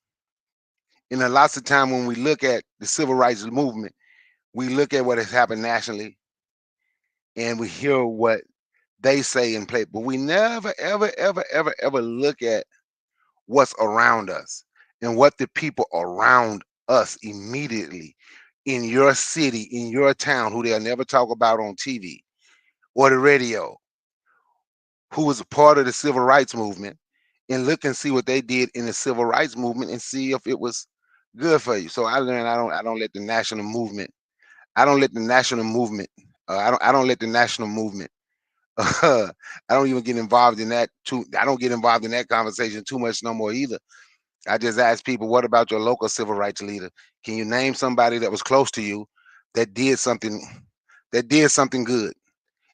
And a lots of time when we look at the civil rights movement, we look at what has happened nationally and we hear what they say and play, but we never, ever, ever, ever, ever look at what's around us and what the people around us immediately in your city, in your town, who they'll never talk about on TV or the radio, who was a part of the civil rights movement, and look and see what they did in the civil rights movement and see if it was good for you. So I learned I don't let the national movement, I don't let the national movement I don't even get involved in that I don't get involved in that conversation too much no more either. I just ask people, what about your local civil rights leader? Can you name somebody that was close to you that did something good?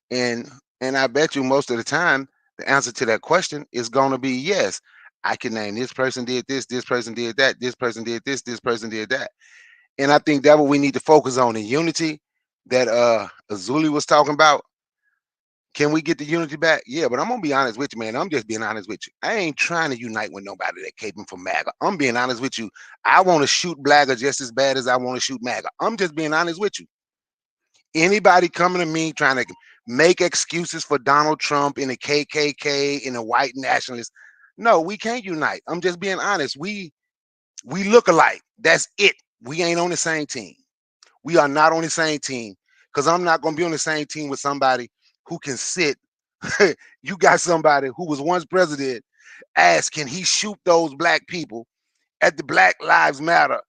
And I bet you most of the time the answer to that question is going to be yes. I can name this person did this person did that, this person did this person did that. And I think that's what we need to focus on, the unity that Azuli was talking about. Can we get the unity back? Yeah, but I'm gonna be honest with you, man. I'm just being honest with you. I ain't trying to unite with nobody that caping for MAGA. I'm being honest with you. I want to shoot Blagger just as bad as I want to shoot MAGA. I'm just being honest with you. Anybody coming to me trying to make excuses for Donald Trump and the KKK and the white nationalists, no, we can't unite. I'm just being honest. We look alike. That's it. We ain't on the same team. We are not on the same team, because I'm not going to be on the same team with somebody who can sit. You got somebody who was once president ask, can he shoot those black people at the Black Lives Matter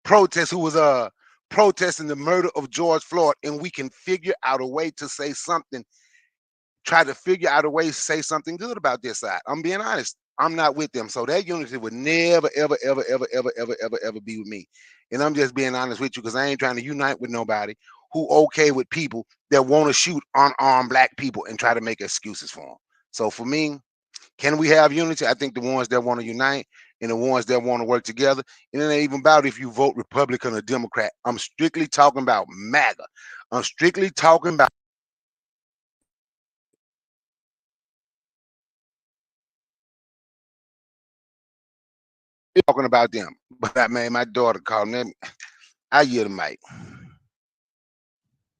protest, who was protesting the murder of George Floyd, and we can figure out a way to say something, try to figure out a way to say something good about this side. I'm being honest. I'm not with them. So that unity would never, ever, ever, ever, ever, ever, ever, ever be with me. And I'm just being honest with you, because I ain't trying to unite with nobody who okay with people that want to shoot unarmed black people and try to make excuses for them. So for me, can we have unity? I think the ones that want to unite and the ones that want to work together, and it ain't even about if you vote Republican or Democrat. I'm strictly talking about MAGA. I'm strictly talking about them. But that man, my daughter called me. I hear the mic.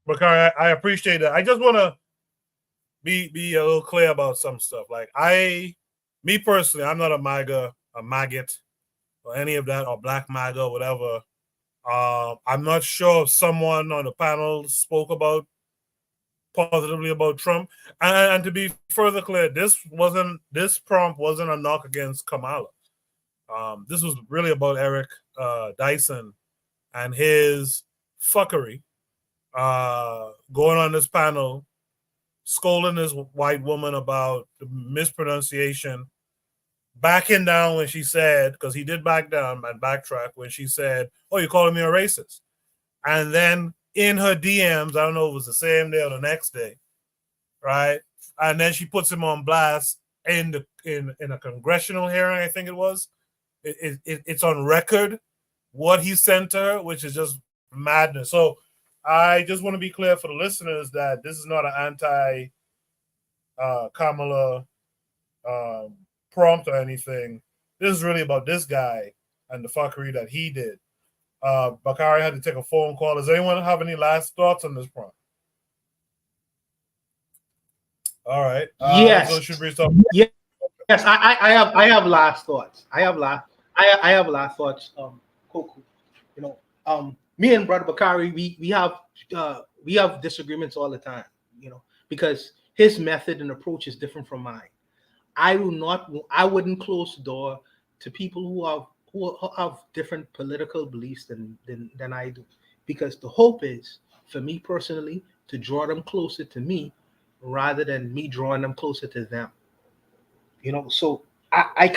Bakari, I appreciate that. I just want to be a little clear about some stuff. Like me personally, I'm not a MAGA, a maggot, or any of that, or black MAGA, or whatever. I'm not sure if someone on the panel spoke about positively about Trump. And to be further clear, this prompt wasn't a knock against Kamala. This was really about Eric Dyson and his fuckery, going on this panel, scolding this white woman about the mispronunciation, backing down when she said, because he did back down and backtrack when she said, "Oh, you're calling me a racist," and then in her DMs, I don't know if it was the same day or the next day, right? And then she puts him on blast in a congressional hearing, I think it was. It's on record what he sent to her, which is just madness. So I just want to be clear for the listeners that this is not an anti Kamala prompt or anything. This is really about this guy and the fuckery that he did. Bakari had to take a phone call. Does anyone have any last thoughts on this prompt? All right. Yes. So should we start? Yes. I have last thoughts. I have last thoughts. Koku, me and Brother Bakari, we have disagreements all the time, because his method and approach is different from mine. I wouldn't close the door to people who have different political beliefs than I do, because the hope is for me personally to draw them closer to me rather than me drawing them closer to them. So I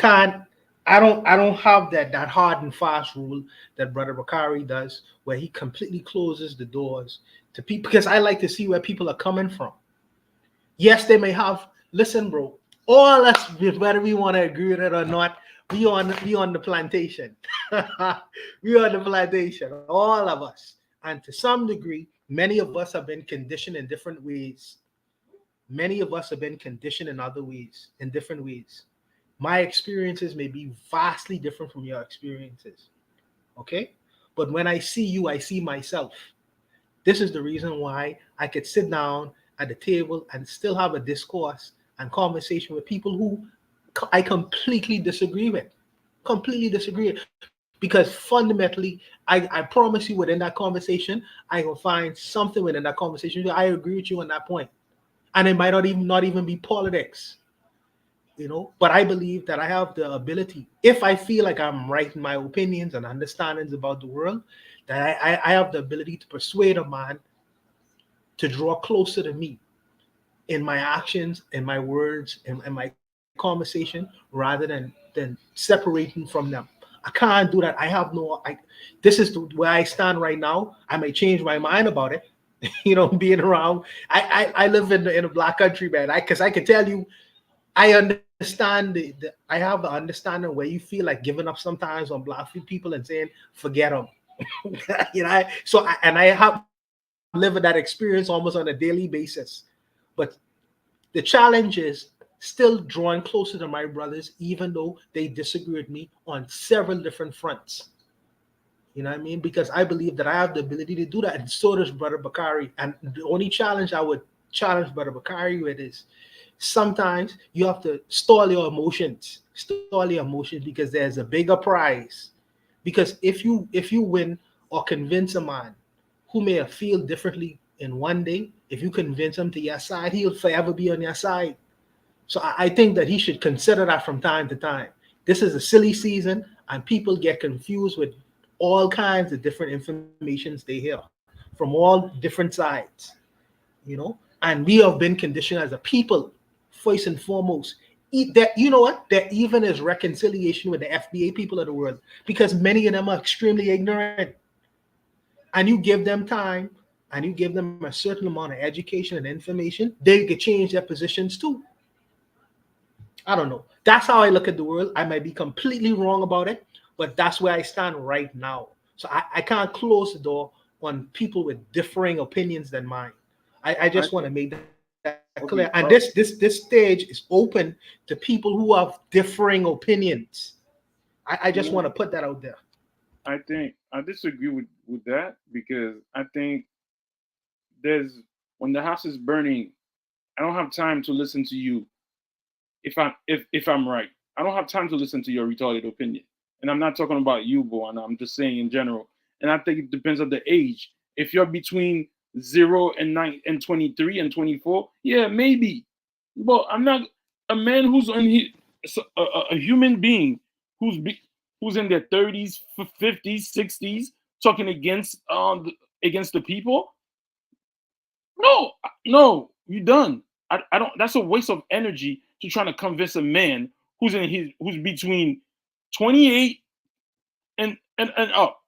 don't have that hard and fast rule that Brother Bakari does, where he completely closes the doors to people, because I like to see where people are coming from. Yes, they may have. Listen, bro. All us, whether we want to agree with it or not, we on the plantation. We on the plantation, all of us. And to some degree, many of us have been conditioned in different ways. Many of us have been conditioned in other ways, in different ways. My experiences may be vastly different from your experiences. Okay? But when I see you, I see myself. This is the reason why I could sit down at the table and still have a discourse and conversation with people who I completely disagree with. Because fundamentally, I promise you, within that conversation, I will find something within that conversation. I agree with you on that point. And it might not even be politics, but I believe that I have the ability, if I feel like I'm right in my opinions and understandings about the world, that I have the ability to persuade a man to draw closer to me in my actions, in my words, in my conversation, rather than separating from them. I can't do that. This is where I stand right now. I may change my mind about it, being around. I live in a black country, man. Because I can tell you, I understand I have the understanding where you feel like giving up sometimes on black people and saying, forget them. I have lived that experience almost on a daily basis. But the challenge is still drawing closer to my brothers, even though they disagree with me on several different fronts. You know what I mean? Because I believe that I have the ability to do that. And so does Brother Bakari. And the only challenge I would challenge Brother Bakari with is sometimes you have to stall your emotions because there's a bigger prize. Because if you win or convince a man who may feel differently in one day, if you convince him to your side, he'll forever be on your side. So I think that he should consider that from time to time. This is a silly season, and people get confused with all kinds of different informations they hear from all different sides, and we have been conditioned as a people, first and foremost, that there even is reconciliation with the FBA people of the world, because many of them are extremely ignorant, and you give them time and you give them a certain amount of education and information, they could change their positions too. I don't know. That's how I look at the world. I might be completely wrong about it, but that's where I stand right now. So I can't close the door on people with differing opinions than mine. I just want to make that clear. And this stage is open to people who have differing opinions. I just want to put that out there. I think I disagree with that, because I think when the house is burning, I don't have time to listen to you. If I'm right, I don't have time to listen to your retarded opinion. And I'm not talking about you, Boana. I'm just saying in general. And I think it depends on the age. If you're between 0 and 9 and 23 and 24, yeah, maybe. But I'm not a man who's a human being who's in their 30s, 50s, 60s talking against the people. No, you're done. I don't. That's a waste of energy to try to convince a man who's between 28 and up.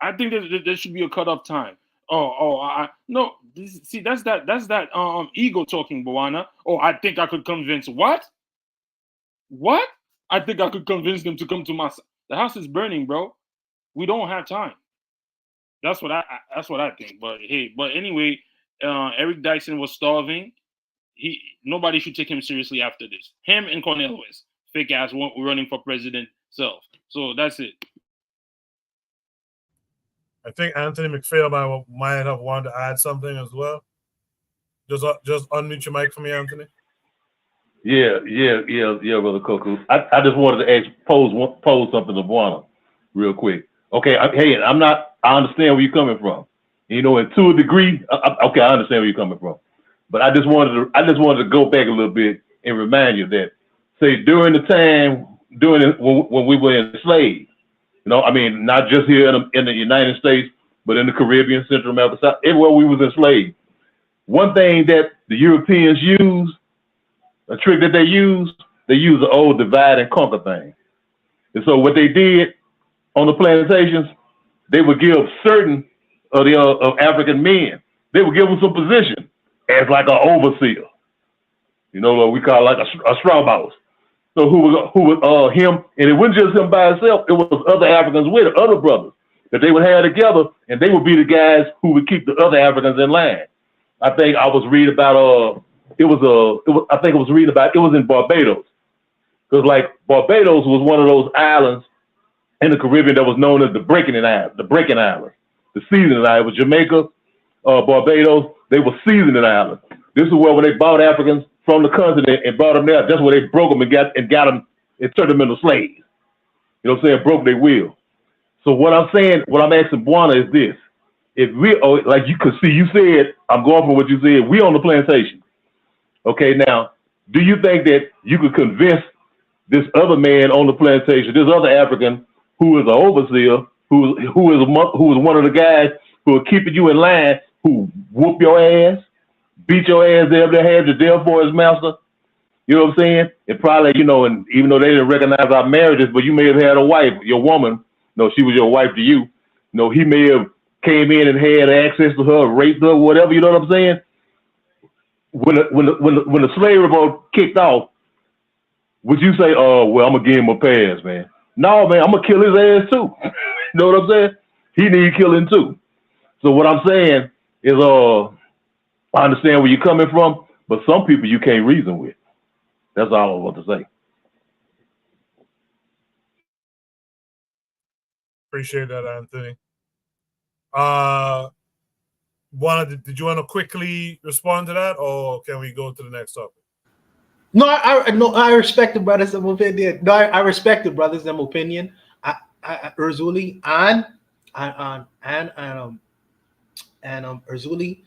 I think there should be a cutoff time. No. That's that ego talking, Boana. Oh, I think I could convince what? What? I think I could convince them to come to my side. The house is burning, bro. We don't have time. That's what I think. But hey, anyway, Eric Dyson was starving. Nobody should take him seriously after this. Him and Cornel West, fake ass, running for president self. So that's it. I think Anthony McPhail might have wanted to add something as well. Just unmute your mic for me, Anthony. Yeah, brother Coco. I just wanted to pose something to Buana real quick. Okay, I understand where you're coming from. You know, and to a degree, okay, I understand where you're coming from. But I just wanted to go back a little bit and remind you that, say, during the time when we were enslaved, you know, I mean, not just here in the United States, but in the Caribbean, Central America, South, everywhere we was enslaved. One thing that the Europeans used, a trick that they used the old divide and conquer thing. And so what they did on the plantations, they would give certain of African men, they would give them some position as like an overseer. You know what we call like a straw boss. So who was him, and it wasn't just him by himself, it was other Africans with it, other brothers that they would have together, and they would be the guys who would keep the other Africans in line. I think I was reading about it was in Barbados. Because like Barbados was one of those islands in the Caribbean that was known as the breaking island, the seasoning island. It was Jamaica, Barbados, they were seasoning islands. This is where when they bought Africans from the continent and brought them there, that's where they broke them and got them and turned them into slaves. You know what I'm saying? Broke their will. So what I'm asking Buana is this. If we, like you could see, you said, I'm going for what you said, we on the plantation. Okay, now, do you think that you could convince this other man on the plantation, this other African who is an overseer, who is one of the guys who are keeping you in line, who whoop your ass, beat your ass there, had the devil for his master? You know what I'm saying? And probably, you know, and even though they didn't recognize our marriages, but you may have had a wife, your woman, no, she was your wife to you. You know, he may have came in and had access to her, raped her, whatever, you know what I'm saying? When the slave revolt kicked off, would you say, oh, well, I'm gonna give him a pass, man? No, man, I'm gonna kill his ass too. You know what I'm saying? He need killing too. So what I'm saying is, I understand where you're coming from, but some people you can't reason with. That's all I want to say. Appreciate that, Anthony. Did you want to quickly respond to that, or can we go to the next topic? No, I respect the brothers' opinion. No, I respect the brothers' opinion. Urzuli and Urzuli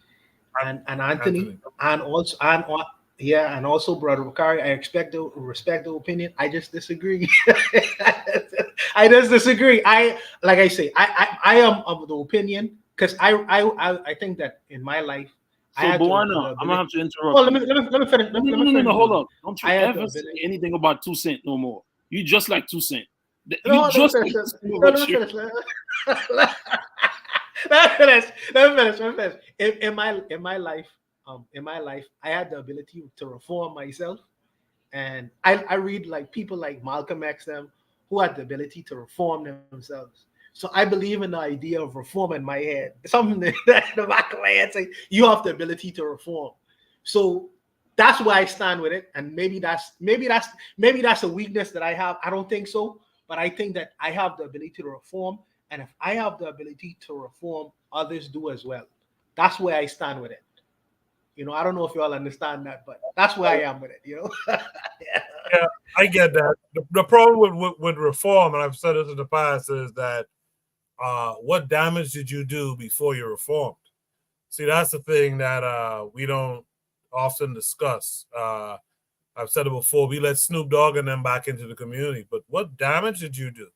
and Anthony. And also brother Bakari. I respect the opinion. I just disagree. I am of the opinion, because I think that in my life. So Buana, I'm gonna have to interrupt. Well, let me finish. No, hold on. Don't you ever say anything about 2 Cent no more. You just like 2 Cent. Let me finish. In my life, I had the ability to reform myself, and I read like people like Malcolm X them who had the ability to reform themselves. So I believe in the idea of reform in my head. Something that in the back of my head say you have the ability to reform. So that's why I stand with it. And maybe that's a weakness that I have. I don't think so, but I think that I have the ability to reform. And if I have the ability to reform, others do as well. That's where I stand with it. I don't know if you all understand that, but that's where I am with it. Yeah, I get that. The problem with reform, and I've said this in the past, is that what damage did you do before you reformed? See, that's the thing that we don't often discuss. I've said it before. We let Snoop Dogg and them back into the community, but what damage did you do?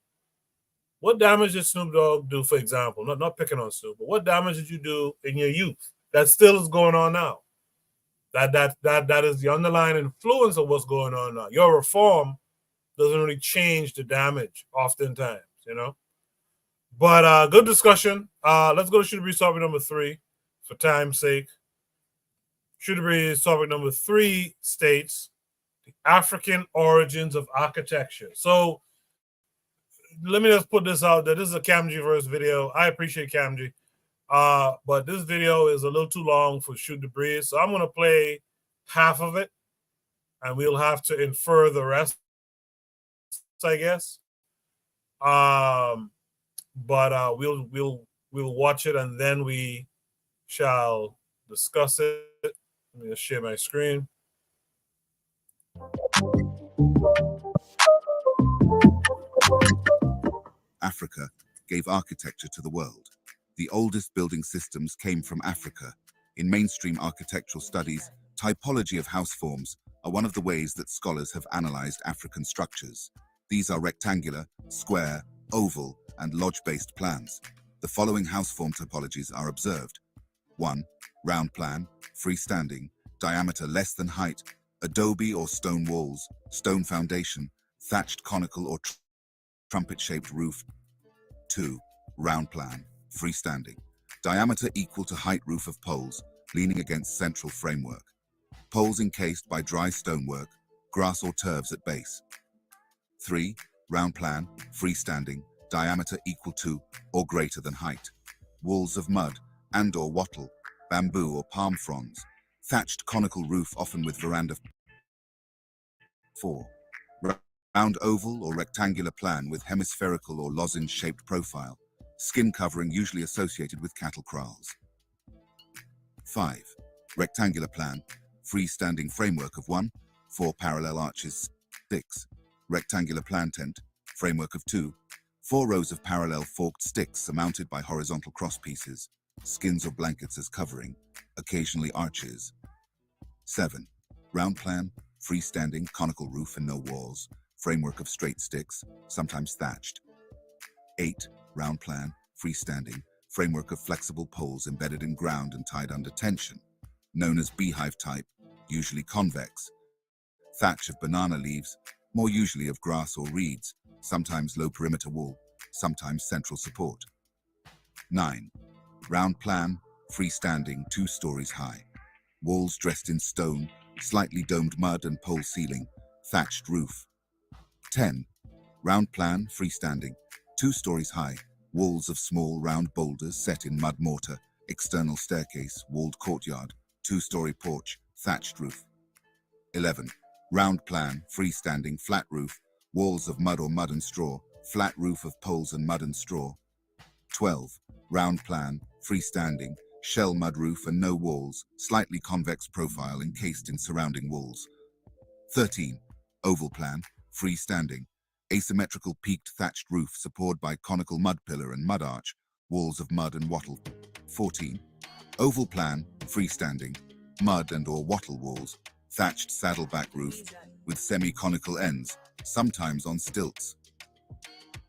What damage did Snoop Dogg do, for example? Not picking on Snoop, but what damage did you do in your youth that still is going on now? That is the underlying influence of what's going on now. Your reform doesn't really change the damage oftentimes, But good discussion. Let's go to Shooter Breeze topic number 3 for time's sake. Shooter Breeze topic number 3 states the African origins of architecture. So let me just put this out there. This is a Camjiverse video. I appreciate Camji. But this video is a little too long for Shoot the Breeze. So I'm going to play half of it, and we'll have to infer the rest, I guess. But we'll watch it, and then we shall discuss it. Let me just share my screen. Africa gave architecture to the world. The oldest building systems came from Africa. In mainstream architectural studies, typology of house forms are one of the ways that scholars have analyzed African structures. These are rectangular, square, oval, and lodge-based plans. The following house form typologies are observed. 1. Round plan, freestanding, diameter less than height, adobe or stone walls, stone foundation, thatched conical or trumpet-shaped roof. 2. Round plan, freestanding, diameter equal to height roof of poles, leaning against central framework. Poles encased by dry stonework, grass or turfs at base. 3. Round plan, freestanding, diameter equal to or greater than height. Walls of mud and or wattle, bamboo or palm fronds. Thatched conical roof often with veranda. 4. Round oval or rectangular plan with hemispherical or lozenge-shaped profile. Skin covering usually associated with cattle kraals. 5. Rectangular plan, freestanding framework of 1, 4 parallel arches. 6. Rectangular plan tent, framework of 2, 4 rows of parallel forked sticks surmounted by horizontal crosspieces, skins or blankets as covering, occasionally arches. 7. Round plan, freestanding conical roof and no walls, framework of straight sticks, sometimes thatched. 8. Round plan, freestanding, framework of flexible poles embedded in ground and tied under tension, known as beehive type, usually convex. Thatch of banana leaves, more usually of grass or reeds, sometimes low perimeter wall, sometimes central support. 9. Round plan, freestanding, 2 stories high. Walls dressed in stone, slightly domed mud and pole ceiling, thatched roof. 10. Round plan, freestanding, 2 stories high. Walls of small round boulders set in mud mortar, external staircase, walled courtyard, 2-story porch, thatched roof. 11. Round plan, freestanding, flat roof, walls of mud or mud and straw, flat roof of poles and mud and straw. 12. Round plan, freestanding, shell mud roof and no walls, slightly convex profile encased in surrounding walls. 13. Oval plan, freestanding, asymmetrical peaked thatched roof supported by conical mud pillar and mud arch, walls of mud and wattle. 14. Oval plan, freestanding, mud and or wattle walls, thatched saddleback roof with semi-conical ends, sometimes on stilts.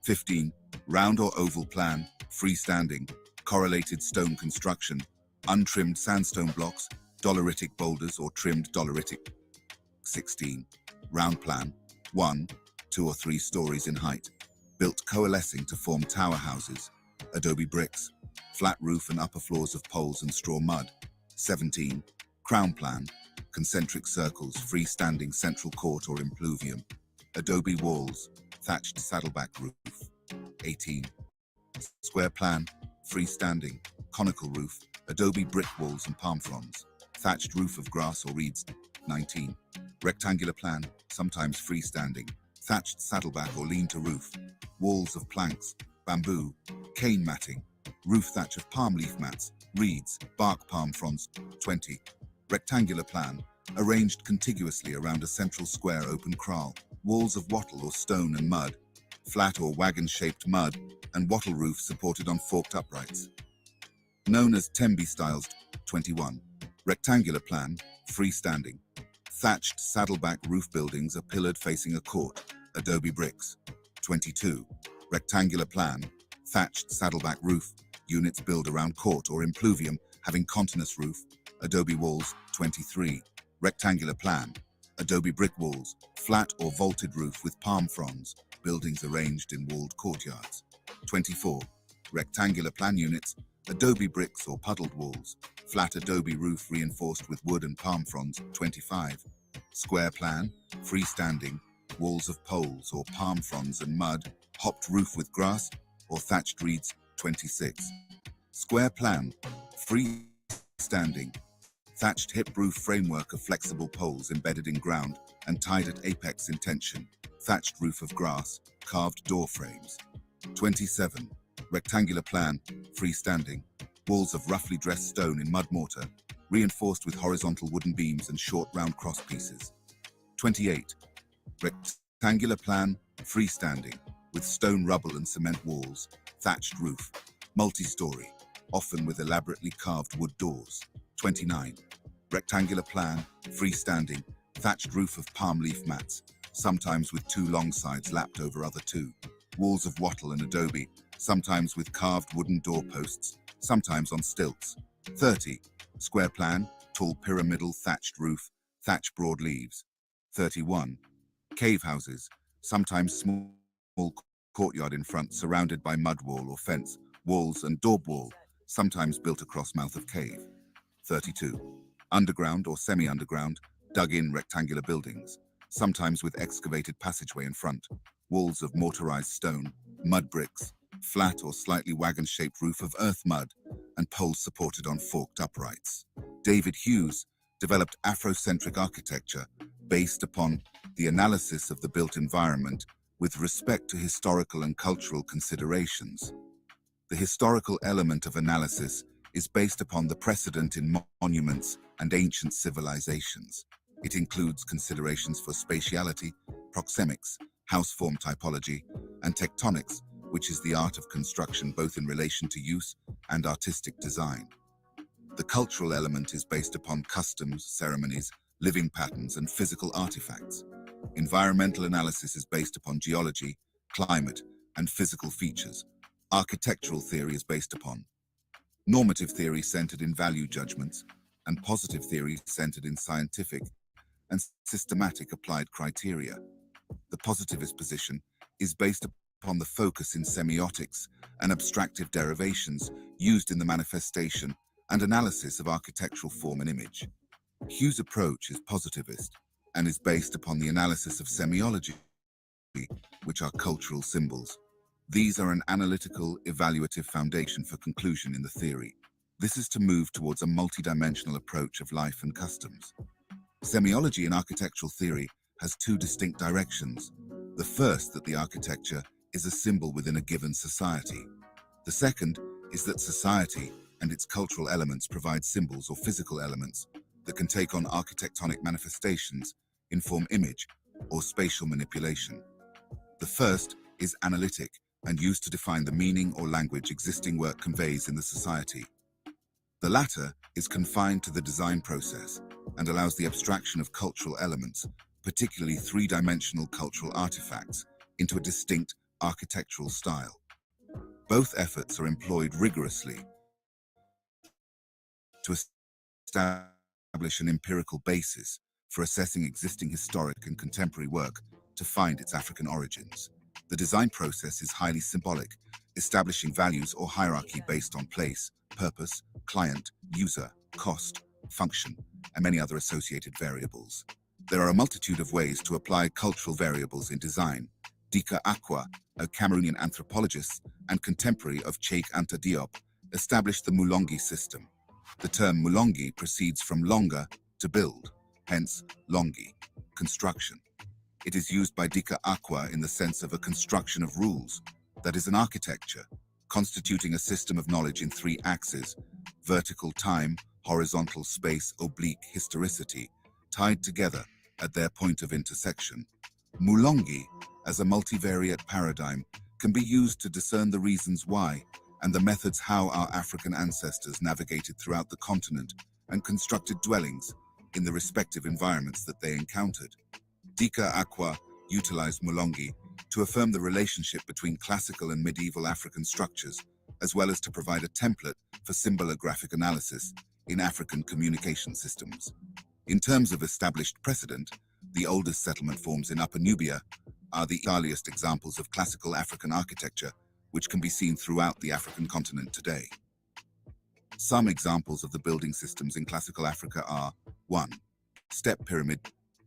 15. Round or oval plan, freestanding, correlated stone construction, untrimmed sandstone blocks, doleritic boulders or trimmed doleritic. 16. Round plan, 1, 2 or 3 stories in height, built coalescing to form tower houses, adobe bricks, flat roof and upper floors of poles and straw mud. 17. Crown plan, concentric circles, freestanding central court or impluvium. Adobe walls, thatched saddleback roof. 18. Square plan, freestanding, conical roof, adobe brick walls and palm fronds, thatched roof of grass or reeds. 19. Rectangular plan, sometimes freestanding, thatched saddleback or lean-to roof, walls of planks, bamboo, cane matting, roof thatch of palm leaf mats, reeds, bark palm fronds. 20. Rectangular plan, arranged contiguously around a central square open kraal, walls of wattle or stone and mud, flat or wagon-shaped mud, and wattle roof supported on forked uprights. Known as Tembe styles. 21. Rectangular plan, freestanding. Thatched saddleback roof buildings are pillared facing a court, adobe bricks. 22. Rectangular plan, thatched saddleback roof, units built around court or impluvium having continuous roof, adobe walls. 23. Rectangular plan, adobe brick walls, flat or vaulted roof with palm fronds, buildings arranged in walled courtyards. 24. Rectangular plan units, adobe bricks or puddled walls, flat adobe roof reinforced with wood and palm fronds. 25. Square plan, freestanding, walls of poles or palm fronds and mud, hopped roof with grass or thatched reeds. 26. Square plan, freestanding, thatched hip roof framework of flexible poles embedded in ground and tied at apex in tension, thatched roof of grass, carved door frames. 27. Rectangular plan, freestanding, walls of roughly dressed stone in mud mortar, reinforced with horizontal wooden beams and short round cross pieces. 28. Rectangular plan, freestanding, with stone rubble and cement walls, thatched roof, multi-story, often with elaborately carved wood doors. 29. Rectangular plan, freestanding, thatched roof of palm leaf mats, sometimes with two long sides lapped over other two, walls of wattle and adobe, sometimes with carved wooden doorposts, sometimes on stilts. 30. Square plan, tall pyramidal thatched roof, thatch broad leaves. 31. Cave houses, sometimes small courtyard in front surrounded by mud wall or fence, walls and daub wall, sometimes built across mouth of cave. 32. Underground or semi-underground, dug-in rectangular buildings, sometimes with excavated passageway in front, walls of mortarized stone, mud bricks, flat or slightly wagon-shaped roof of earth mud, and poles supported on forked uprights. David Hughes developed Afrocentric architecture based upon the analysis of the built environment with respect to historical and cultural considerations. The historical element of analysis is based upon the precedent in monuments and ancient civilizations. It includes considerations for spatiality, proxemics, house form typology, and tectonics, which is the art of construction both in relation to use and artistic design. The cultural element is based upon customs, ceremonies, living patterns, and physical artifacts. Environmental analysis is based upon geology, climate, and physical features. Architectural theory is based upon normative theory centered in value judgments, and positive theory centered in scientific and systematic applied criteria. The positivist position is based upon the focus in semiotics and abstractive derivations used in the manifestation and analysis of architectural form and image. Hughes' approach is positivist and is based upon the analysis of semiology, which are cultural symbols. These are an analytical, evaluative foundation for conclusion in the theory. This is to move towards a multidimensional approach of life and customs. Semiology in architectural theory has two distinct directions. The first, that the architecture is a symbol within a given society. The second is that society and its cultural elements provide symbols or physical elements that can take on architectonic manifestations, inform image, or spatial manipulation. The first is analytic and used to define the meaning or language existing work conveys in the society. The latter is confined to the design process and allows the abstraction of cultural elements, particularly three-dimensional cultural artifacts, into a distinct architectural style. Both efforts are employed rigorously to establish an empirical basis for assessing existing historic and contemporary work to find its African origins. The design process is highly symbolic, establishing values or hierarchy based on place, purpose, client, user, cost, function, and many other associated variables. There are a multitude of ways to apply cultural variables in design. Dika Akwa, a Cameroonian anthropologist and contemporary of Cheikh Anta Diop, established the Mulongi system. The term Mulongi proceeds from longa, to build, hence longi, construction. It is used by Dika Akwa in the sense of a construction of rules, that is an architecture, constituting a system of knowledge in 3 axes, vertical time, horizontal space, oblique historicity, tied together at their point of intersection. Mulongi, as a multivariate paradigm, can be used to discern the reasons why and the methods how our African ancestors navigated throughout the continent and constructed dwellings in the respective environments that they encountered. Dika Akwa utilized Mulongi to affirm the relationship between classical and medieval African structures, as well as to provide a template for symbolographic analysis in African communication systems. In terms of established precedent, the oldest settlement forms in Upper Nubia are the earliest examples of classical African architecture, which can be seen throughout the African continent today. Some examples of the building systems in classical Africa are 1. Step Pyramid,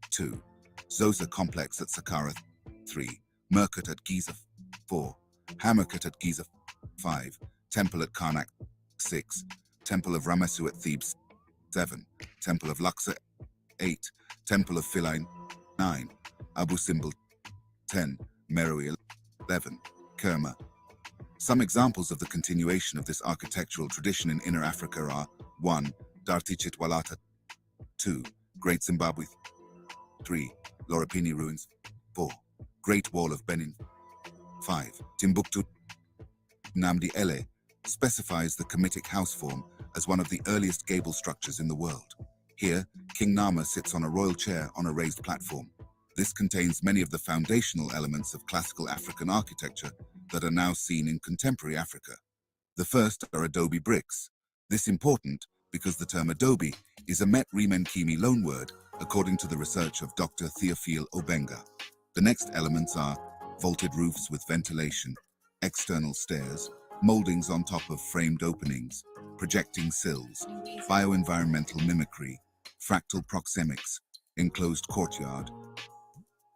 2. Zosa Complex at Saqqara, 3. Merkut at Giza, 4. Hamarkut at Giza, 5. Temple at Karnak, 6. Temple of Ramesu at Thebes, 7. Temple of Luxor, 8. Temple of Philae, 9. Abu Simbel, 10. Meroe, 11. Kerma. Some examples of the continuation of this architectural tradition in Inner Africa are 1. Dartichit Walata, 2. Great Zimbabwe, 3. Lorapini Ruins, 4. Great Wall of Benin, 5. Timbuktu. Namdi Ele specifies the Kemetic house form as one of the earliest gable structures in the world. Here, King Nama sits on a royal chair on a raised platform. This contains many of the foundational elements of classical African architecture that are now seen in contemporary Africa. The first are adobe bricks. This important because the term adobe is a Met Remenkimi loanword, according to the research of Dr. Theophile Obenga. The next elements are vaulted roofs with ventilation, external stairs, moldings on top of framed openings, projecting sills, bioenvironmental mimicry, fractal proxemics, enclosed courtyard.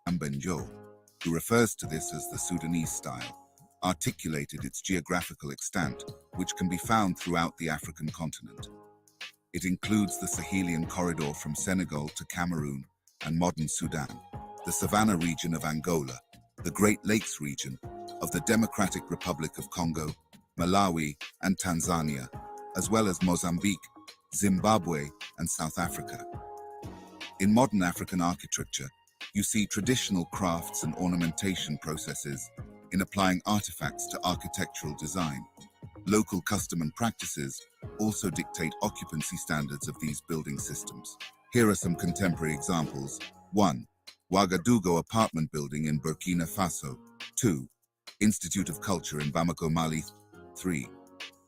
Ambenjo, who refers to this as the Sudanese style, articulated its geographical extent, which can be found throughout the African continent. It includes the Sahelian corridor from Senegal to Cameroon and modern Sudan, the Savannah region of Angola, the Great Lakes region of the Democratic Republic of Congo, Malawi, and Tanzania, as well as Mozambique, Zimbabwe, and South Africa. In modern African architecture, you see traditional crafts and ornamentation processes in applying artifacts to architectural design. Local custom and practices also dictate occupancy standards of these building systems. Here are some contemporary examples. 1. Ouagadougou apartment building in Burkina Faso. 2. Institute of Culture in Bamako, Mali. 3.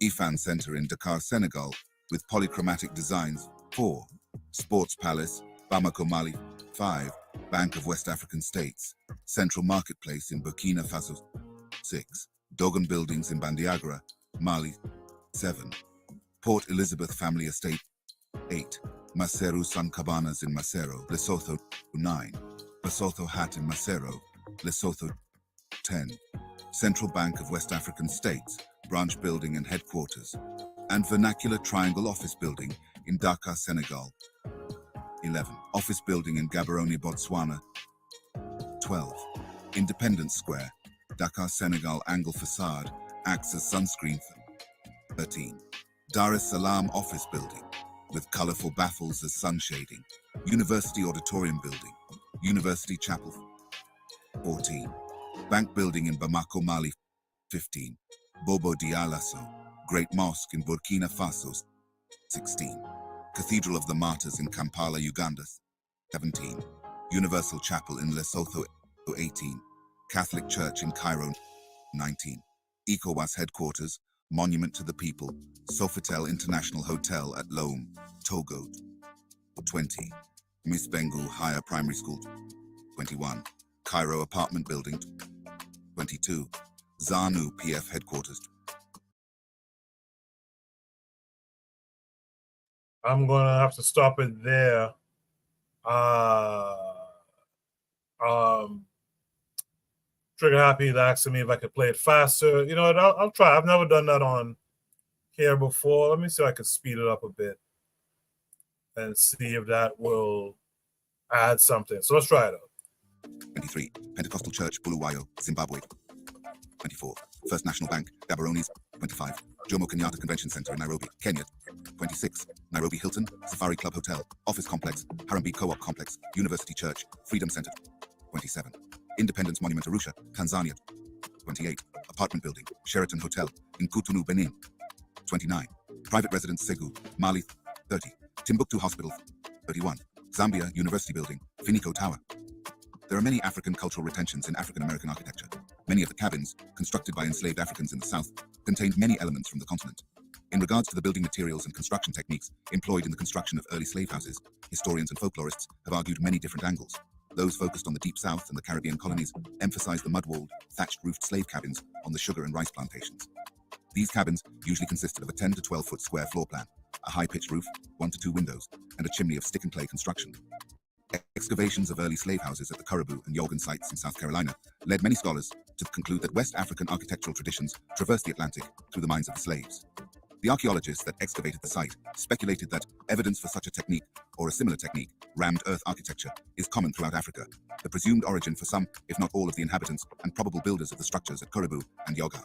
Ifan Center in Dakar, Senegal, with polychromatic designs. 4. Sports Palace, Bamako, Mali. 5. Bank of West African States, Central Marketplace in Burkina Faso. 6. Dogon Buildings in Bandiagara, Mali. 7. Port Elizabeth Family Estate. 8. Maseru Sun Cabanas in Maseru, Lesotho. 9. Basotho Hat in Maseru, Lesotho. 10. Central Bank of West African States, branch building and headquarters, and Vernacular Triangle Office Building in Dakar, Senegal. 11. Office building in Gaborone, Botswana. 12. Independence Square, Dakar, Senegal angle facade acts as sunscreen. 13. Dar es Salaam office building with colorful baffles as sun shading. University Auditorium building, University Chapel. 14. Bank building in Bamako, Mali. 15. Bobo Dialasso, Great Mosque in Burkina Faso. 16. Cathedral of the Martyrs in Kampala, Uganda. 17. Universal Chapel in Lesotho. 18. Catholic Church in Cairo. 19. KWAZ headquarters, Monument to the People, Sofitel International Hotel at Lome, Togo. 20. Miss Bengu Higher Primary School. 21. Cairo Apartment Building. 22. ZANU PF headquarters. I'm gonna have to stop it there. Trigger Happy is asking me if I could play it faster. You know what? I'll try. I've never done that on here before. Let me see if I can speed it up a bit and see if that will add something. So let's try it out. 23. Pentecostal Church, Bulawayo, Zimbabwe. 24. First National Bank, Gaborone. 25. Jomo Kenyatta Convention Center in Nairobi, Kenya. 26. Nairobi Hilton, Safari Club Hotel, Office Complex, Harambee Co-op Complex, University Church, Freedom Center. 27. Independence Monument, Arusha, Tanzania. 28. Apartment Building, Sheraton Hotel, in Cotonou, Benin. 29. Private Residence, Segu, Mali. 30. Timbuktu Hospital. 31. Zambia University Building, Finiko Tower. There are many African cultural retentions in African American architecture. Many of the cabins, constructed by enslaved Africans in the South, contained many elements from the continent. In regards to the building materials and construction techniques employed in the construction of early slave houses, historians and folklorists have argued many different angles. Those focused on the Deep South and the Caribbean colonies emphasize the mud-walled, thatched-roofed slave cabins on the sugar and rice plantations. These cabins usually consisted of a 10 to 12-foot square floor plan, a high-pitched roof, 1 to 2 windows, and a chimney of stick and clay construction. Excavations of early slave houses at the Caribou and Yorgan sites in South Carolina led many scholars to conclude that West African architectural traditions traversed the Atlantic through the minds of the slaves. The archaeologists that excavated the site speculated that evidence for such a technique, or a similar technique, rammed earth architecture, is common throughout Africa, the presumed origin for some, if not all, of the inhabitants and probable builders of the structures at Caribou and Yorgan.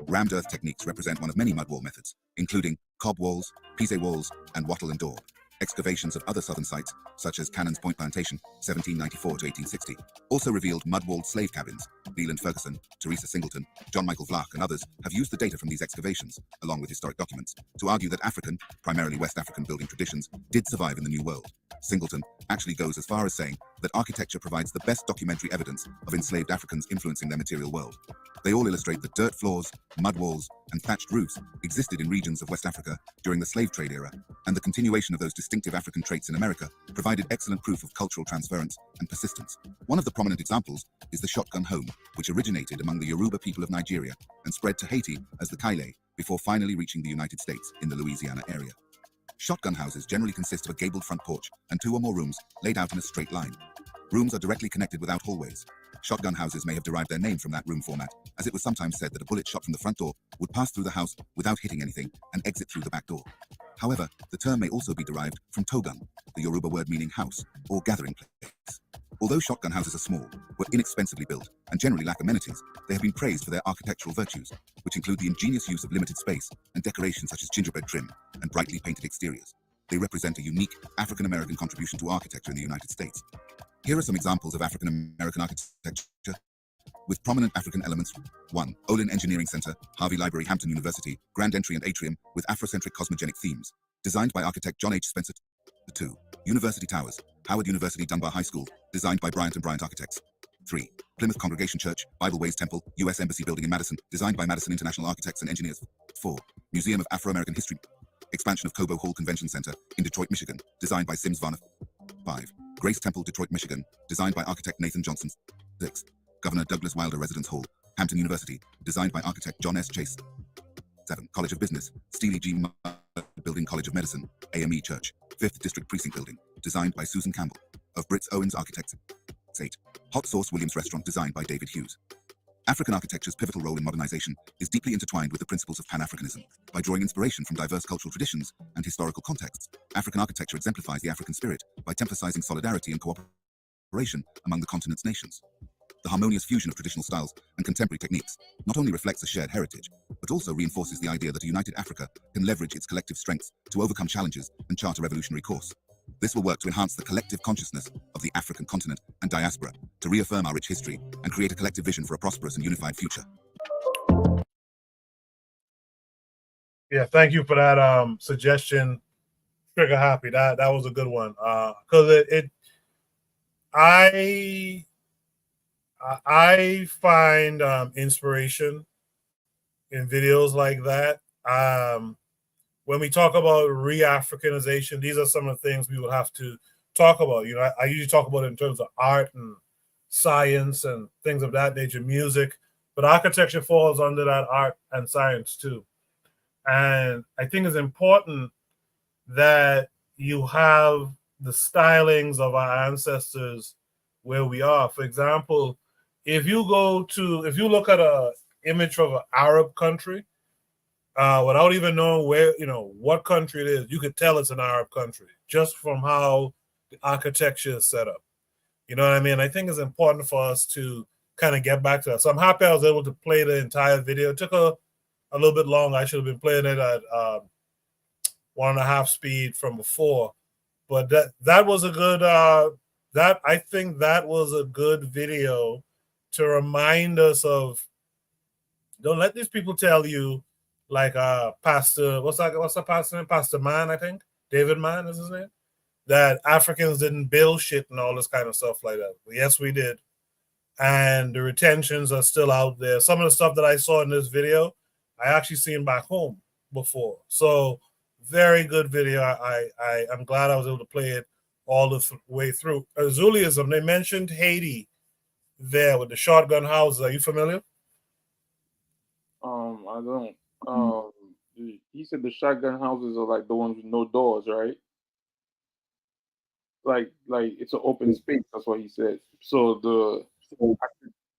Rammed earth techniques represent one of many mud wall methods, including cob walls, pise walls, and wattle and daub. Excavations of other southern sites, such as Cannon's Point Plantation, 1794 to 1860, also revealed mud-walled slave cabins. Leland Ferguson, Teresa Singleton, John Michael Vlach, and others have used the data from these excavations, along with historic documents, to argue that African, primarily West African building traditions, did survive in the New World. Singleton actually goes as far as saying that architecture provides the best documentary evidence of enslaved Africans influencing their material world. They all illustrate that dirt floors, mud walls, and thatched roofs existed in regions of West Africa during the slave trade era, and the continuation of those distinctive African traits in America provided excellent proof of cultural transference and persistence. One of the prominent examples is the shotgun home, which originated among the Yoruba people of Nigeria and spread to Haiti as the Kaile before finally reaching the United States in the Louisiana area. Shotgun houses generally consist of a gabled front porch and 2 or more rooms laid out in a straight line. Rooms are directly connected without hallways. Shotgun houses may have derived their name from that room format, as it was sometimes said that a bullet shot from the front door would pass through the house without hitting anything and exit through the back door. However, the term may also be derived from togun, the Yoruba word meaning house or gathering place. Although shotgun houses are small, were inexpensively built, and generally lack amenities, they have been praised for their architectural virtues, which include the ingenious use of limited space and decoration such as gingerbread trim and brightly painted exteriors. They represent a unique African-American contribution to architecture in the United States. Here are some examples of African-American architecture with prominent African elements. 1. Olin Engineering Center, Harvey Library, Hampton University, grand entry and atrium with Afrocentric cosmogenic themes, designed by architect John H. Spencer. 2. University Towers, Howard University Dunbar High School, designed by Bryant & Bryant Architects. 3. Plymouth Congregation Church, Bible Ways Temple, U.S. Embassy Building in Madison, designed by Madison International Architects and Engineers. 4. Museum of Afro-American History, expansion of Cobo Hall Convention Center in Detroit, Michigan, designed by Sims Varner. 5. Grace Temple, Detroit, Michigan, designed by architect Nathan Johnson. 6. Governor Douglas Wilder Residence Hall, Hampton University, designed by architect John S. Chase. 7. College of Business, Steely G. Building College of Medicine, AME Church, 5th District Precinct Building, designed by Susan Campbell, of Brits Owens Architects. 8. Hot Sauce Williams Restaurant, designed by David Hughes. African architecture's pivotal role in modernization is deeply intertwined with the principles of Pan-Africanism. By drawing inspiration from diverse cultural traditions and historical contexts, African architecture exemplifies the African spirit by emphasizing solidarity and cooperation among the continent's nations. The harmonious fusion of traditional styles and contemporary techniques not only reflects a shared heritage, but also reinforces the idea that a united Africa can leverage its collective strengths to overcome challenges and chart a revolutionary course. This will work to enhance the collective consciousness of the African continent and diaspora, to reaffirm our rich history and create a collective vision for a prosperous and unified future. Yeah, thank you for that suggestion, Trigger Happy. That was a good one. Because I find inspiration in videos like that. When we talk about re-Africanization, these are some of the things we will have to talk about. You know, I usually talk about it in terms of art and science and things of that nature, music. but architecture falls under that art and science too. And I think it's important that you have the stylings of our ancestors where we are. For example, if you look at a image of an Arab country, without even knowing what country it is, you could tell it's an Arab country just from how the architecture is set up. You know what I mean? I think it's important for us to kind of get back to that. So I'm happy I was able to play the entire video. It took a little bit long. I should have been playing it at 1.5 speed from before, but that was a good I think that was a good video to remind us of, don't let these people tell you, like Pastor, what's the pastor name? Pastor Mann, I think. David Mann is his name. That Africans didn't build shit and all this kind of stuff like that. Yes, we did. And the retentions are still out there. Some of the stuff that I saw in this video, I actually seen back home before. So very good video. I'm glad I was able to play it all the way through. Azulism, they mentioned Haiti there with the shotgun houses. Are you familiar? I don't. He said the shotgun houses are like the ones with no doors, right? Like it's an open space. That's what he said. So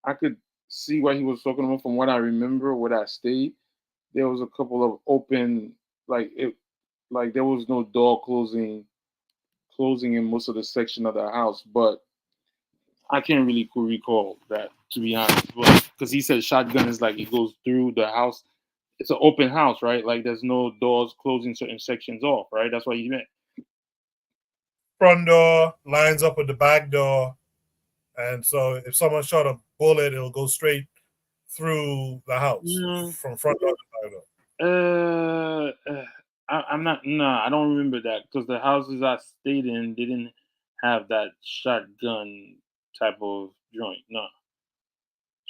I could see what he was talking about. From what I remember, what I stayed, there was a couple of open, like there was no door closing in most of the section of the house, but I can't really recall that, to be honest. But because he said shotgun is like it goes through the house. It's an open house, right? Like there's no doors closing certain sections off, right? That's what he meant. Front door lines up with the back door, and so if someone shot a bullet, it'll go straight through the house from front door to back door. I'm not. Nah, I don't remember that because the houses I stayed in didn't have that shotgun type of joint. No.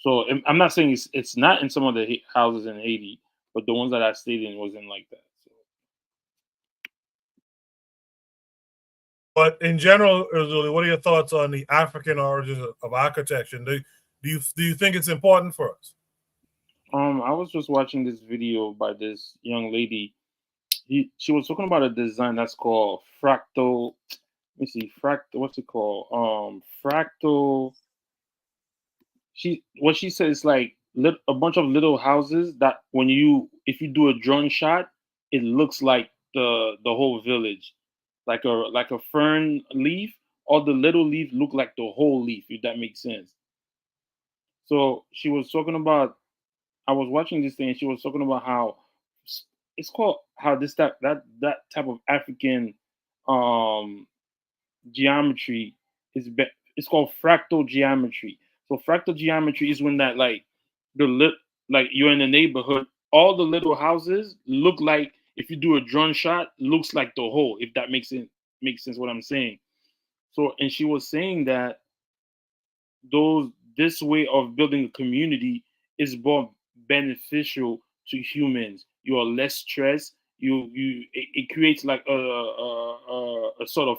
So I'm not saying it's not in some of the houses in Haiti, but the ones that I stayed in wasn't like that. So. But in general, Urzuli, what are your thoughts on the African origins of architecture? Do you think it's important for us? I was just watching this video by this young lady. She was talking about a design that's called fractal. Let me see, fractal. What's it called? Fractal. What she said is like a bunch of little houses that if you do a drone shot, it looks like the whole village, like a fern leaf. All the little leaf look like the whole leaf, if that makes sense. So she was talking about. I was watching this thing, and she was talking about how it's called that type of African geometry it's called fractal geometry. So fractal geometry is when that like you're in a neighborhood, all the little houses look like, if you do a drone shot, looks like the whole, if that makes sense what I'm saying. So, and she was saying that this way of building a community is more beneficial to humans. You are less stressed. It creates like a sort of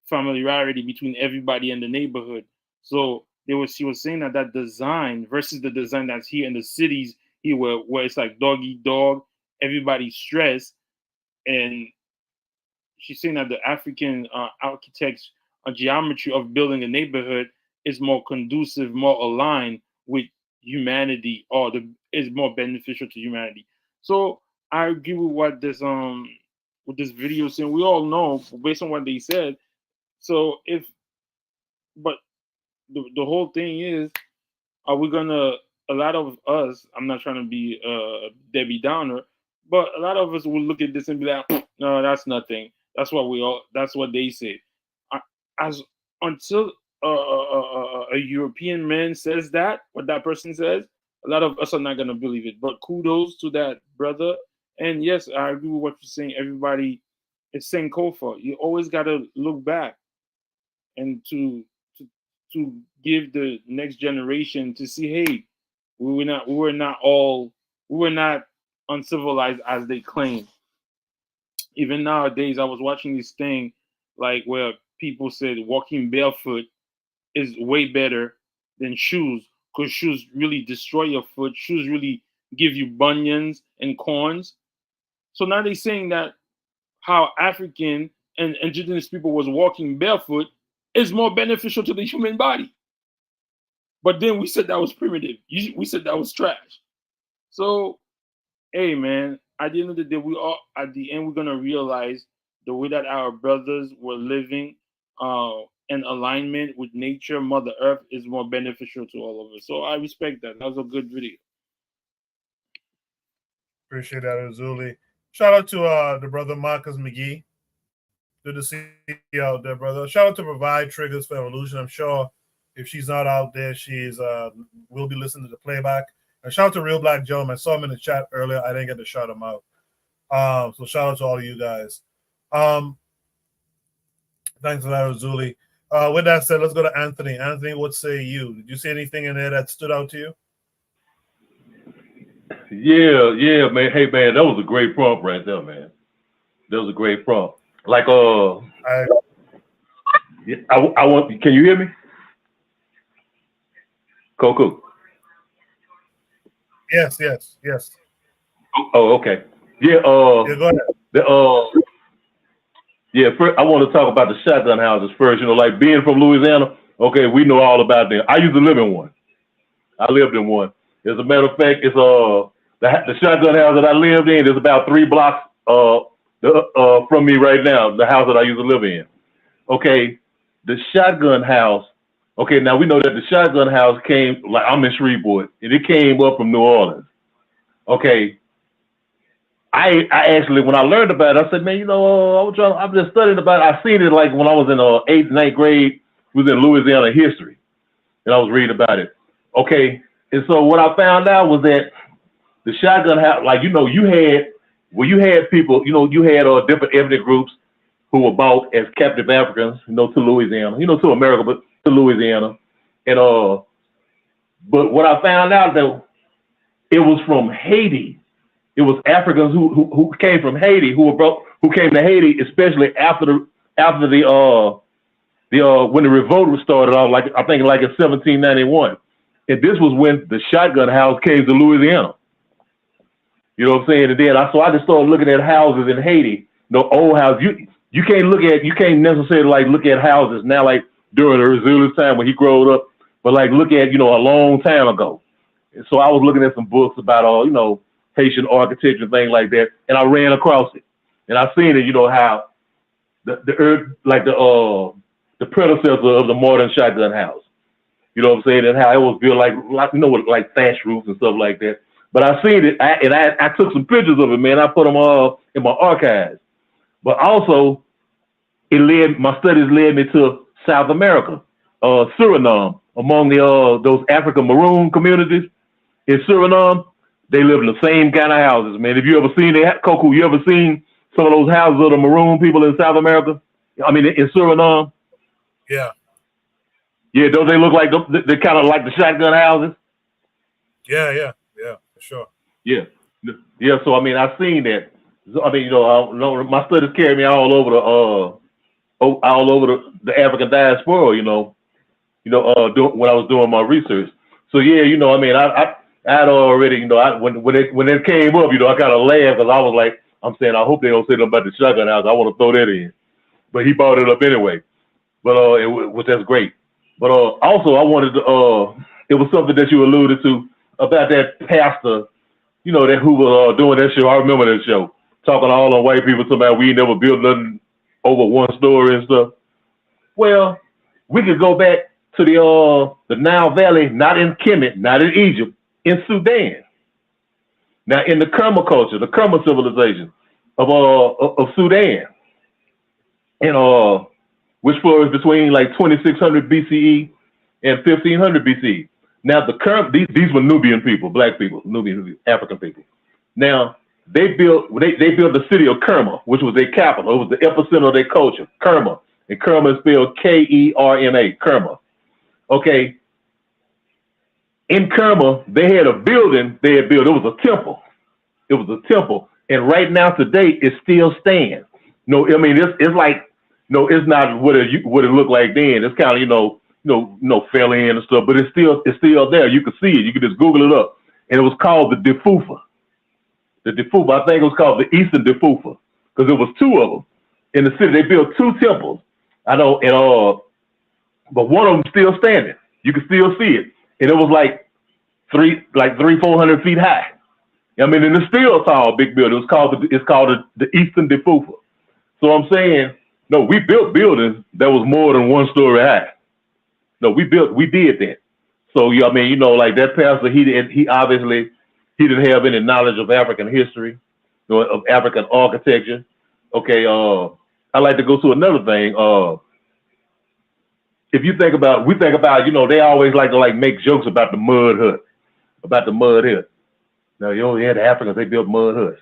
familiarity between everybody in the neighborhood. So she was saying that design versus the design that's here in the cities here where it's like dog eat dog, everybody's stressed. And she's saying that the African architects geometry of building a neighborhood is more conducive, more aligned with humanity, or is more beneficial to humanity. So I agree with what this video is saying. We all know based on what they said. So but the whole thing is, are we gonna? A lot of us, I'm not trying to be Debbie Downer, but a lot of us will look at this and be like, no, that's nothing. That's what they say. As until a European man says what that person says, a lot of us are not gonna believe it. But kudos to that brother. And yes, I agree with what you're saying. Everybody is saying Kofa. You always gotta look back and to give the next generation to see, hey, we were not uncivilized as they claim. Even nowadays, I was watching this thing like where people said walking barefoot is way better than shoes, because shoes really destroy your foot. Shoes really give you bunions and corns. So now they're saying that how African and indigenous people was walking barefoot is more beneficial to the human body. But then we said that was primitive. We said that was trash. So, hey man, at the end of the day, we're gonna realize the way that our brothers were living in alignment with nature, Mother Earth, is more beneficial to all of us. So I respect that. That was a good video. Appreciate that, Azuli. Shout out to the brother Marcus McGee. Good to see you out there, brother. Shout out to Provide Triggers for Evolution. I'm sure if she's not out there, she's will be listening to the playback. And shout out to Real Black Gentleman. I saw him in the chat earlier. I didn't get to shout him out. So shout out to all of you guys. Thanks for that, Azuli. With that said, let's go to Anthony. Anthony, what say you? Did you see anything in there that stood out to you? Yeah, man. Hey, man, that was a great prompt right there, man. That was a great prompt. Like, I want. Can you hear me? Coco. Yes. Oh, okay. Yeah. Go ahead. First, I want to talk about the shotgun houses first. You know, like being from Louisiana. Okay, we know all about them. I used to live in one. I lived in one. As a matter of fact, it's the shotgun house that I lived in is about 3 blocks from me right now. The house that I used to live in. Okay, the shotgun house. Okay, now we know that the shotgun house came, like I'm in Shreveport, and it came up from New Orleans. Okay, I actually, when I learned about it, I said, man, you know, I'm just studying about it. I seen it like when I was in 8th, 9th grade, was in Louisiana history, and I was reading about it. Okay, and so what I found out was that the shotgun house, like, you know, you had people, you know, you had different ethnic groups who were bought as captive Africans, you know, to Louisiana, you know, to America, but to Louisiana. And but what I found out that it was from Haiti. It was Africans who came from Haiti, who came to Haiti, especially after the when the revolt was started off, like I think like in 1791. And this was when the shotgun house came to Louisiana. You know what I'm saying? And then so I just started looking at houses in Haiti, no old houses. You can't necessarily like look at houses now like during Azuli's time when he grew up, but like look at, you know, a long time ago. And so I was looking at some books about you know, Haitian architecture and things like that, and I ran across it, and I seen it. You know how the predecessor of the modern shotgun house. You know what I'm saying, and how it was built like you know, with like thatch roofs and stuff like that. But I seen it, and I took some pictures of it, man. I put them all in my archives. But also, my studies led me to South America, Suriname, among those African maroon communities in Suriname. They live in the same kind of houses, man. Have you ever seen that, Coco? You ever seen some of those houses of the maroon people in South America? I mean, in Suriname. Yeah. Yeah, don't they look like they're kind of like the shotgun houses? Yeah, for sure. Yeah. So I mean, I've seen that. I mean, you know, my studies carry me all over the African diaspora. You know, when I was doing my research. So yeah, you know, I mean, I'd already, you know, when it came up, you know, I kind of laughed because I was like, I'm saying, I hope they don't say nothing about the shotgun house. I want to throw that in, but he brought it up anyway. But which that's great. But also I wanted to it was something that you alluded to about that pastor, you know, that who was doing that show. I remember that show, talking to all the white people talking about we ain't never built nothing over one story and stuff. Well, we could go back to the Nile Valley, not in Kemet, not in Egypt, in Sudan. Now, in the Kerma culture, the Kerma civilization of Sudan, and which flourished between like 2600 BCE and 1500 BCE. Now, these were Nubian people, black people, Nubian African people. Now, they built the city of Kerma, which was their capital. It was the epicenter of their culture, Kerma. And Kerma is spelled Kerma, Kerma. Okay. In Kerma, they had a building they had built. It was a temple. It was a temple. And right now, today, it still stands. No, I mean, it's like, no, it's not what it looked like then. It's kind of, you know, fell in and stuff, but it's still there. You can see it. You can just Google it up. And it was called the Defufa. The Defufa, I think it was called the Eastern Defufa, because there was two of them in the city. They built two temples. I know, and but one of them still standing. You can still see it, and it was like 400 feet high. I mean, and it's still a tall, big building. It's called the Eastern Defufa. So I'm saying, no, we built buildings that was more than 1 story high. No, we did that. So yeah, I mean, like that pastor, he obviously didn't have any knowledge of African history, of African architecture. Okay, I like to go to another thing. If you think about, they always like to make jokes about the mud hut. Now, the Africans, they built mud huts.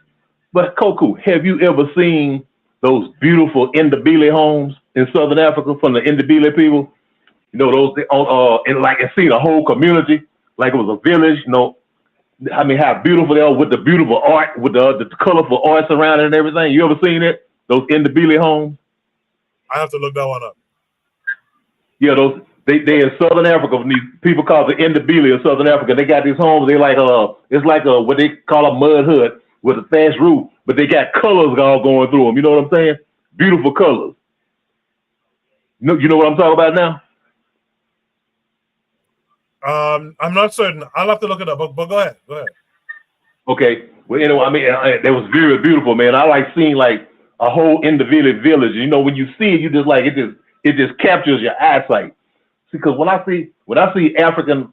But Koku, have you ever seen those beautiful Ndebele homes in Southern Africa from the Ndebele people? Those and seen a whole community, like it was a village. I mean, how beautiful they are with the beautiful art, with the colorful arts around it and everything. You ever seen it? Those Ndebele homes? I have to look that one up. Yeah, they in Southern Africa. People call it the Ndebele in Southern Africa. They got these homes. They it's like what they call a mud hut with a thatched roof, but they got colors all going through them. You know what I'm saying? Beautiful colors. You know what I'm talking about now? I'm not certain. I'll have to look it up. But go ahead. Okay. Well, I mean, that was very beautiful, man. I like seeing like a whole Ndebele village. When you see it, you just like it just captures your eyesight. Because when I see African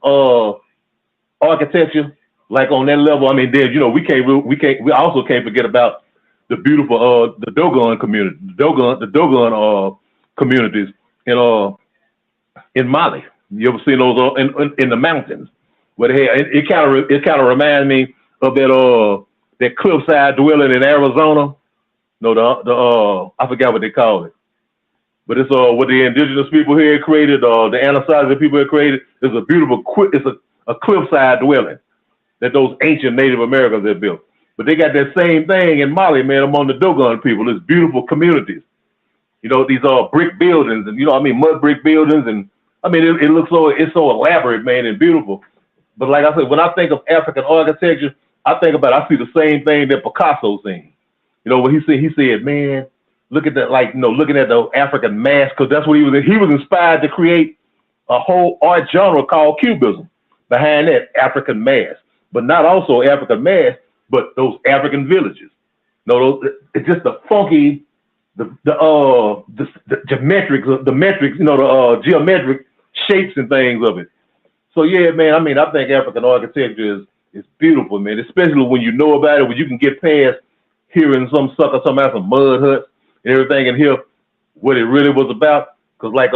architecture like on that level, I mean, then we also can't forget about the beautiful the Dogon community, the Dogon communities in Mali. You ever seen those in the mountains where they have, it kind of reminds me of that cliffside dwelling in Arizona. No, I forgot what they call it. But it's what the indigenous people here created, the Anasazi people here created. It's a beautiful, it's a cliffside dwelling that those ancient Native Americans had built. But they got that same thing in Mali, man, among the Dogon people. It's beautiful communities. These brick buildings and mud brick buildings, and I mean it looks it's so elaborate, man, and beautiful. But like I said, when I think of African architecture, I see the same thing that Picasso seen. What he said, man, look at that, looking at the African mask, because that's what he was inspired to create a whole art genre called Cubism behind that African mask, but not also African mask, but those African villages. It's just the funky, the geometrics, the geometric shapes and things of it. So yeah, man, I mean, I think African architecture is beautiful, man, especially when you know about it, when you can get past hearing some sucker talking about some mud huts and everything and hear what it really was about. Because like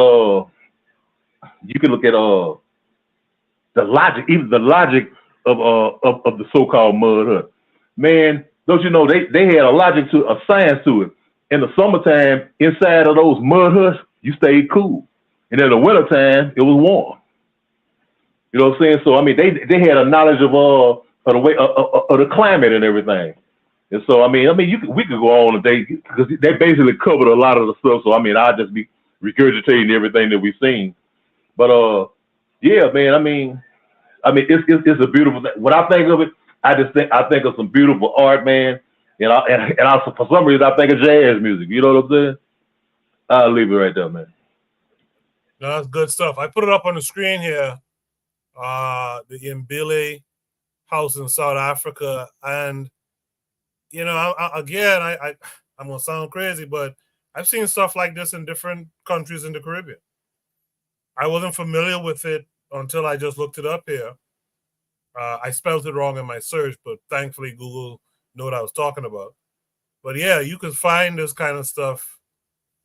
you can look at the logic, even the logic of the so-called mud hut. Man, don't you know they had a science to it. In the summertime, inside of those mud huts, you stayed cool. And in the wintertime, it was warm. You know what I'm saying? So I mean, they had a knowledge of the way of the climate and everything. And so I mean, we could go on today because they basically covered a lot of the stuff. So I mean, I'll just be regurgitating everything that we've seen. But yeah, man, I mean, it's a beautiful thing. When I think of it, I think of some beautiful art, man. And for some reason, I think of jazz music. You know what I'm saying? I'll leave it right there, man. No, that's good stuff. I put it up on the screen here. The Mbele house in South Africa, and I'm gonna sound crazy, but I've seen stuff like this in different countries in the Caribbean. I wasn't familiar with it until I just looked it up here. I spelled it wrong in my search, but thankfully Google knew what I was talking about. But yeah, you can find this kind of stuff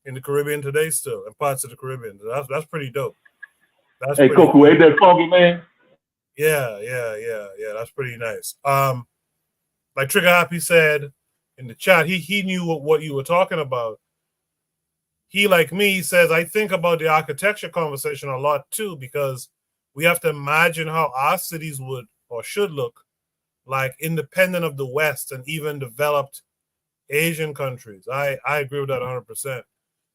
in the Caribbean today still, in parts of the Caribbean. That's pretty dope. Hey, Koku, ain't that funky, man? Yeah. That's pretty nice. Like Trigger Happy said in the chat, he knew what you were talking about. He, like me, says, I think about the architecture conversation a lot too, because we have to imagine how our cities would or should look like independent of the West and even developed Asian countries. I agree with that 100%.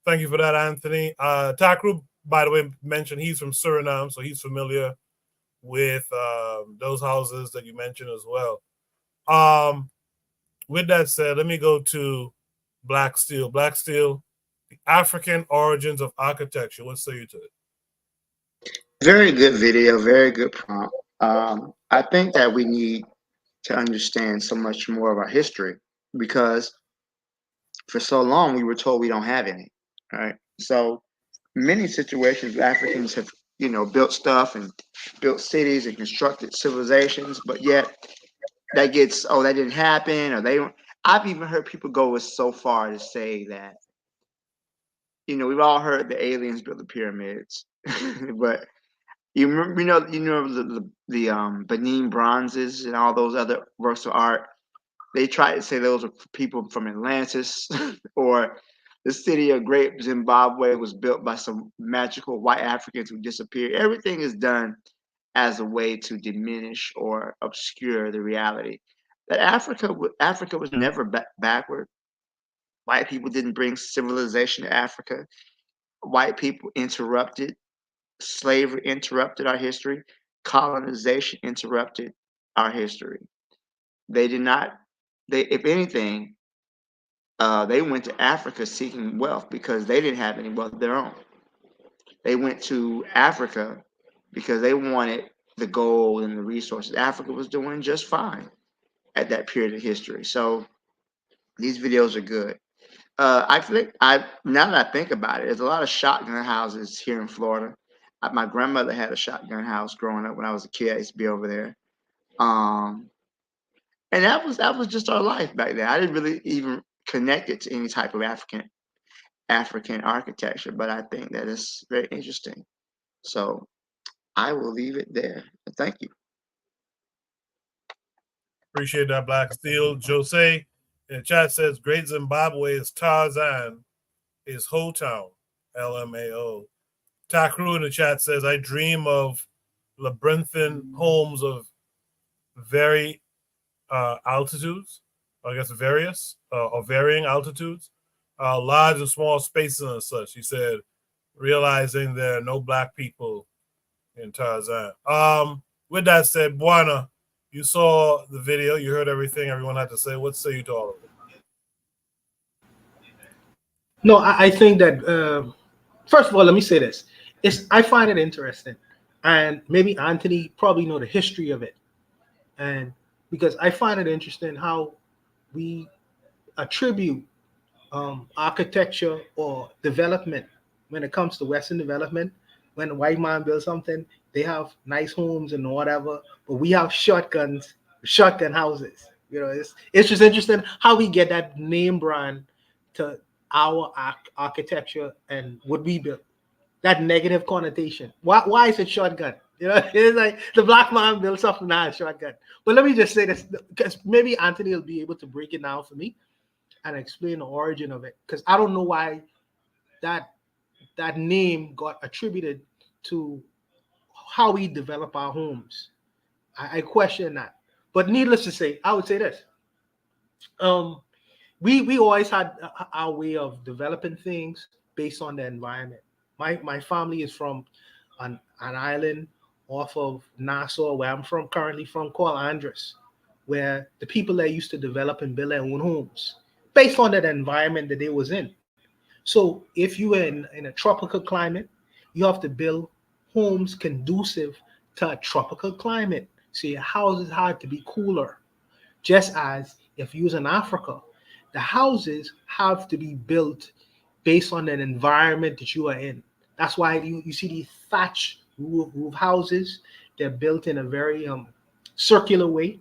Thank you for that, Anthony. Takrub, by the way, mentioned he's from Suriname, so he's familiar with those houses that you mentioned as well. With that said, let me go to Black Steel. Black Steel, the African origins of architecture. What say you to it? Very good video, very good prompt. I think that we need to understand so much more of our history because for so long we were told we don't have any. Right. So many situations Africans have, built stuff and built cities and constructed civilizations, but yet that gets, oh, that didn't happen, or they don't. I've even heard people go as so far to say that, we've all heard the aliens built the pyramids, but you remember, the Benin bronzes and all those other works of art. They try to say those are people from Atlantis, or the city of Great Zimbabwe was built by some magical white Africans who disappeared. Everything is done as a way to diminish or obscure the reality that Africa was never backward. White people didn't bring civilization to Africa. White people interrupted. Slavery interrupted our history. Colonization interrupted our history. They did not. If anything, they went to Africa seeking wealth because they didn't have any wealth of their own. They went to Africa because they wanted the gold and the resources. Africa was doing just fine at that period of history. So these videos are good. I think now that I think about it, there's a lot of shotgun houses here in Florida. My grandmother had a shotgun house growing up when I was a kid. I used to be over there. And that was just our life back then. I didn't really even connect it to any type of African architecture, but I think that is very interesting. So I will leave it there. Thank you. Appreciate that, Black Steel. Jose in the chat says Great Zimbabwe is Tarzan, is Ho Town, LMAO. Takru in the chat says, I dream of labyrinthine homes of very altitudes, I guess various or varying altitudes, large and small spaces and such. He said, realizing there are no black people in Tarzan. With that said, Buana, you saw the video, you heard everything everyone had to say. What say you to all of it? No, I think that first of all, let me say this: I find it interesting, and maybe Anthony probably know the history of it, and because I find it interesting how we attribute architecture or development when it comes to Western development. When a white man builds something, they have nice homes and whatever, but we have shotgun houses. It's just interesting how we get that name brand to our architecture and what we built. That negative connotation. Why is it shotgun? It's like the black man built something now, shotgun. But let me just say this, because maybe Anthony will be able to break it down for me and explain the origin of it, because I don't know why that name got attributed to how we develop our homes. I question that. But needless to say, I would say this. We always had our way of developing things based on the environment. My family is from an island off of Nassau, where I'm currently from, called Andros, where the people there used to develop and build their own homes based on that environment that they was in. So if you are in a tropical climate, you have to build homes conducive to a tropical climate. So your houses had to be cooler. Just as if you was in Africa, the houses have to be built based on an environment that you are in. That's why you see these thatch roof houses. They're built in a very circular way,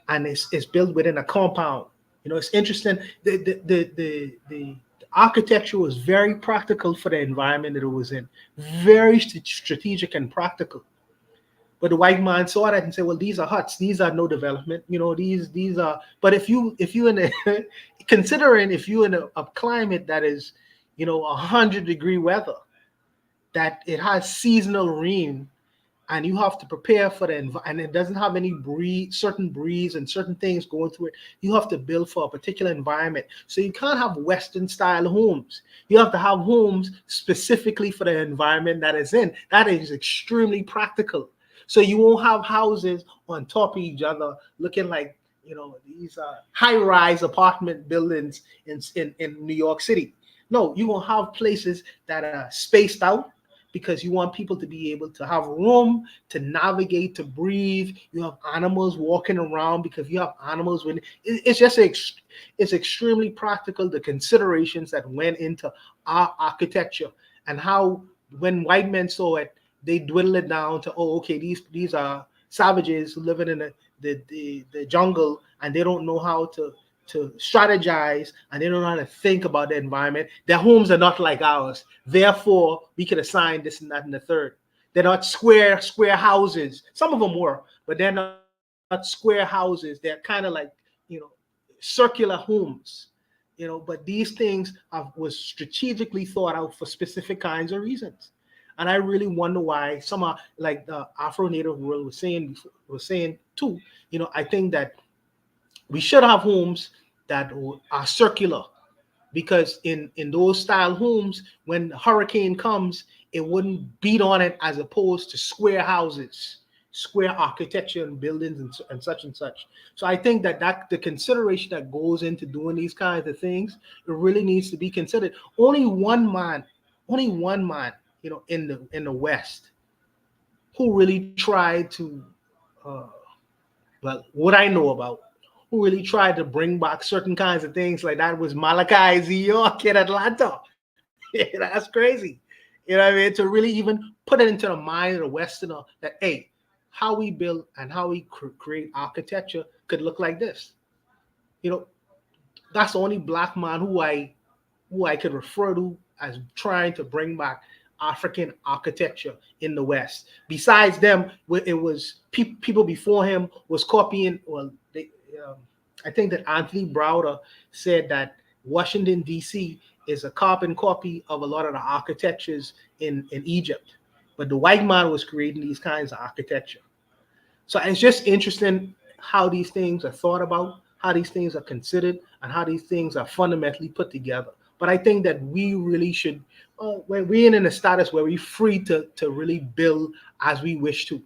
and it's built within a compound. It's interesting. The architecture was very practical for the environment that it was in, very strategic and practical. But the white man saw that and said, "Well, these are huts. These are no development. These are." But if you in a considering if you in a climate that is, 100-degree weather, that it has seasonal rain, and you have to prepare for the and it doesn't have any certain breeze and certain things going through it. You have to build for a particular environment. So you can't have Western style homes. You have to have homes specifically for the environment that is in. That is extremely practical. So you won't have houses on top of each other looking like, you know, these high-rise apartment buildings in New York City. No, you're going to have places that are spaced out, because you want people to be able to have room to navigate, to breathe. You have animals walking around, because you have animals when it's just it's extremely practical, the considerations that went into our architecture, and how when white men saw it, they dwindled it down to, oh, okay, these are savages living in the jungle, and they don't know how to strategize, and they don't know how to think about the environment. Their homes are not like ours. Therefore, we can assign this and that and the third. They're not square houses. Some of them were, but they're not square houses. They're kind of like, you know, circular homes, you know, but these things was strategically thought out for specific kinds of reasons. And I really wonder why some are, like the Afro-Native world was saying too, you know, I think that we should have homes that are circular, because in those style homes, when a hurricane comes, it wouldn't beat on it, as opposed to square houses, square architecture and buildings and such and such. So I think that the consideration that goes into doing these kinds of things, it really needs to be considered. Only one man, you know, in the West, who really tried to, well, what I know about, who really tried to bring back certain kinds of things like that was Malachi Z. York in Atlanta. That's crazy. You know what I mean? To really even put it into the mind of the Westerner that, hey, how we build and how we create architecture could look like this. You know, that's the only black man who I could refer to as trying to bring back African architecture in the West. Besides them, it was people before him was copying. Well, I think that Anthony Browder said that Washington, D.C. is a carbon copy of a lot of the architectures in Egypt. But the white man was creating these kinds of architecture. So it's just interesting how these things are thought about, how these things are considered, and how these things are fundamentally put together. But I think that we really should, we're in a status where we're free to really build as we wish to.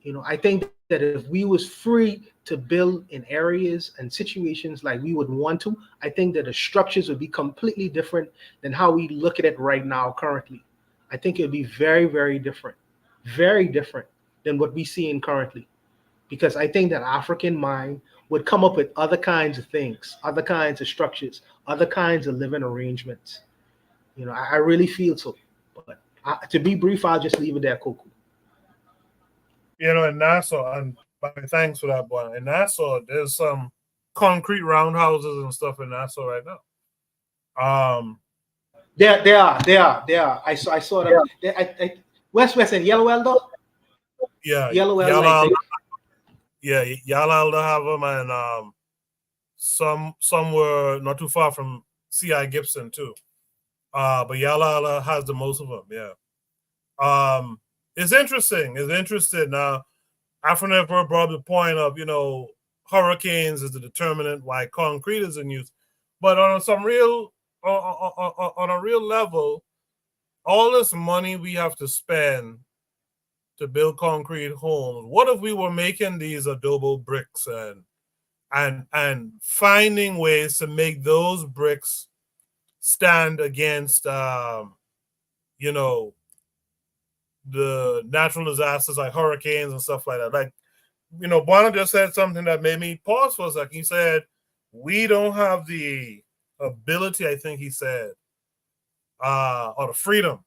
You know, I think that if we was free to build in areas and situations like we would want to, I think that the structures would be completely different than how we look at it right now currently. I think it would be very, very different than what we see in currently. Because I think that African mind would come up with other kinds of things, other kinds of structures, other kinds of living arrangements. You know, I really feel so. But to be brief, I'll just leave it there, Coco. You know, in Nassau, and thanks for that, boy. In Nassau, there's some concrete roundhouses and stuff in Nassau right now. They are. I saw them. Yeah. West and Yellowell, though. Yeah, Yellowell, I think. Yeah, Yallowell have them, and some were not too far from C.I. Gibson too. But Yallowell has the most of them. Yeah. It's interesting. Now, African brought up the point of, you know, hurricanes is the determinant why concrete is in use. But on a real level, all this money we have to spend to build concrete homes, what if we were making these adobe bricks and finding ways to make those bricks stand against you know, the natural disasters like hurricanes and stuff like that. Like, you know, Bonner just said something that made me pause for a second. He said, we don't have the ability, I think he said, or the freedom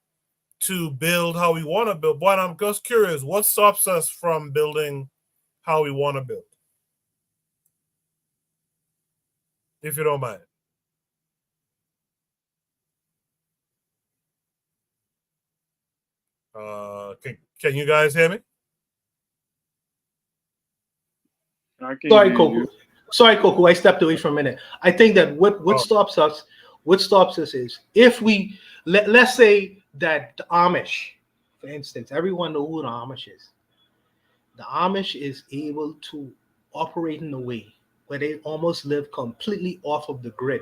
to build how we want to build. But I'm just curious, what stops us from building how we want to build? If you don't mind. Can you guys hear me? Sorry, Coco. I stepped away for a minute. I think that what stops us is if we let's say that the Amish, For instance, everyone knows who the Amish is. The Amish is able to operate in a way where they almost live completely off of the grid.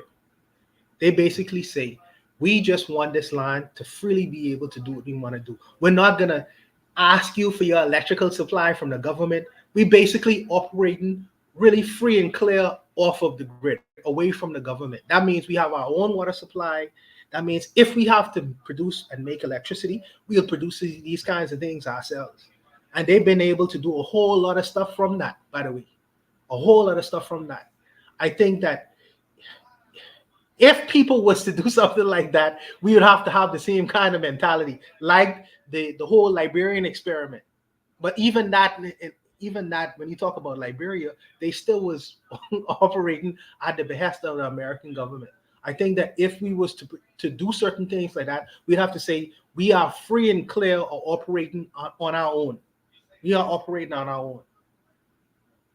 They basically say, we just want this land to freely be able to do what we want to do. We're not going to ask you for your electrical supply from the government. We basically operating really free and clear off of the grid, away from the government. That means we have our own water supply. That means if we have to produce and make electricity, we'll produce these kinds of things ourselves. And they've been able to do a whole lot of stuff from that, by the way. A whole lot of stuff from that. I think that if people was to do something like that, we would have to have the same kind of mentality, like the whole Liberian experiment. But even that, when you talk about Liberia, they still was operating at the behest of the American government. I think that if we was to do certain things like that, we'd have to say we are free and clear of operating on our own. We are operating on our own.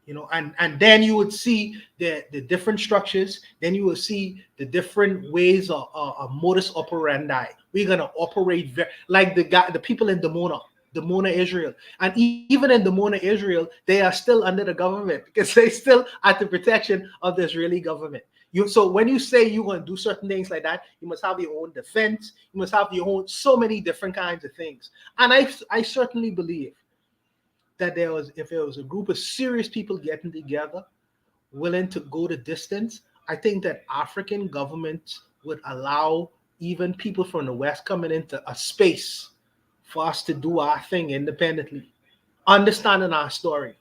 You know, and then you would see the different structures. Then you will see the different ways of modus operandi. We're gonna operate like the people in Dimona, Israel, and even in Dimona, Israel, they are still under the government because they still at the protection of the Israeli government. So when you say you're going to do certain things like that, you must have your own defense. You must have your own so many different kinds of things. And I certainly believe that if there was a group of serious people getting together, willing to go the distance, I think that African governments would allow even people from the West coming into a space for us to do our thing independently, understanding our story.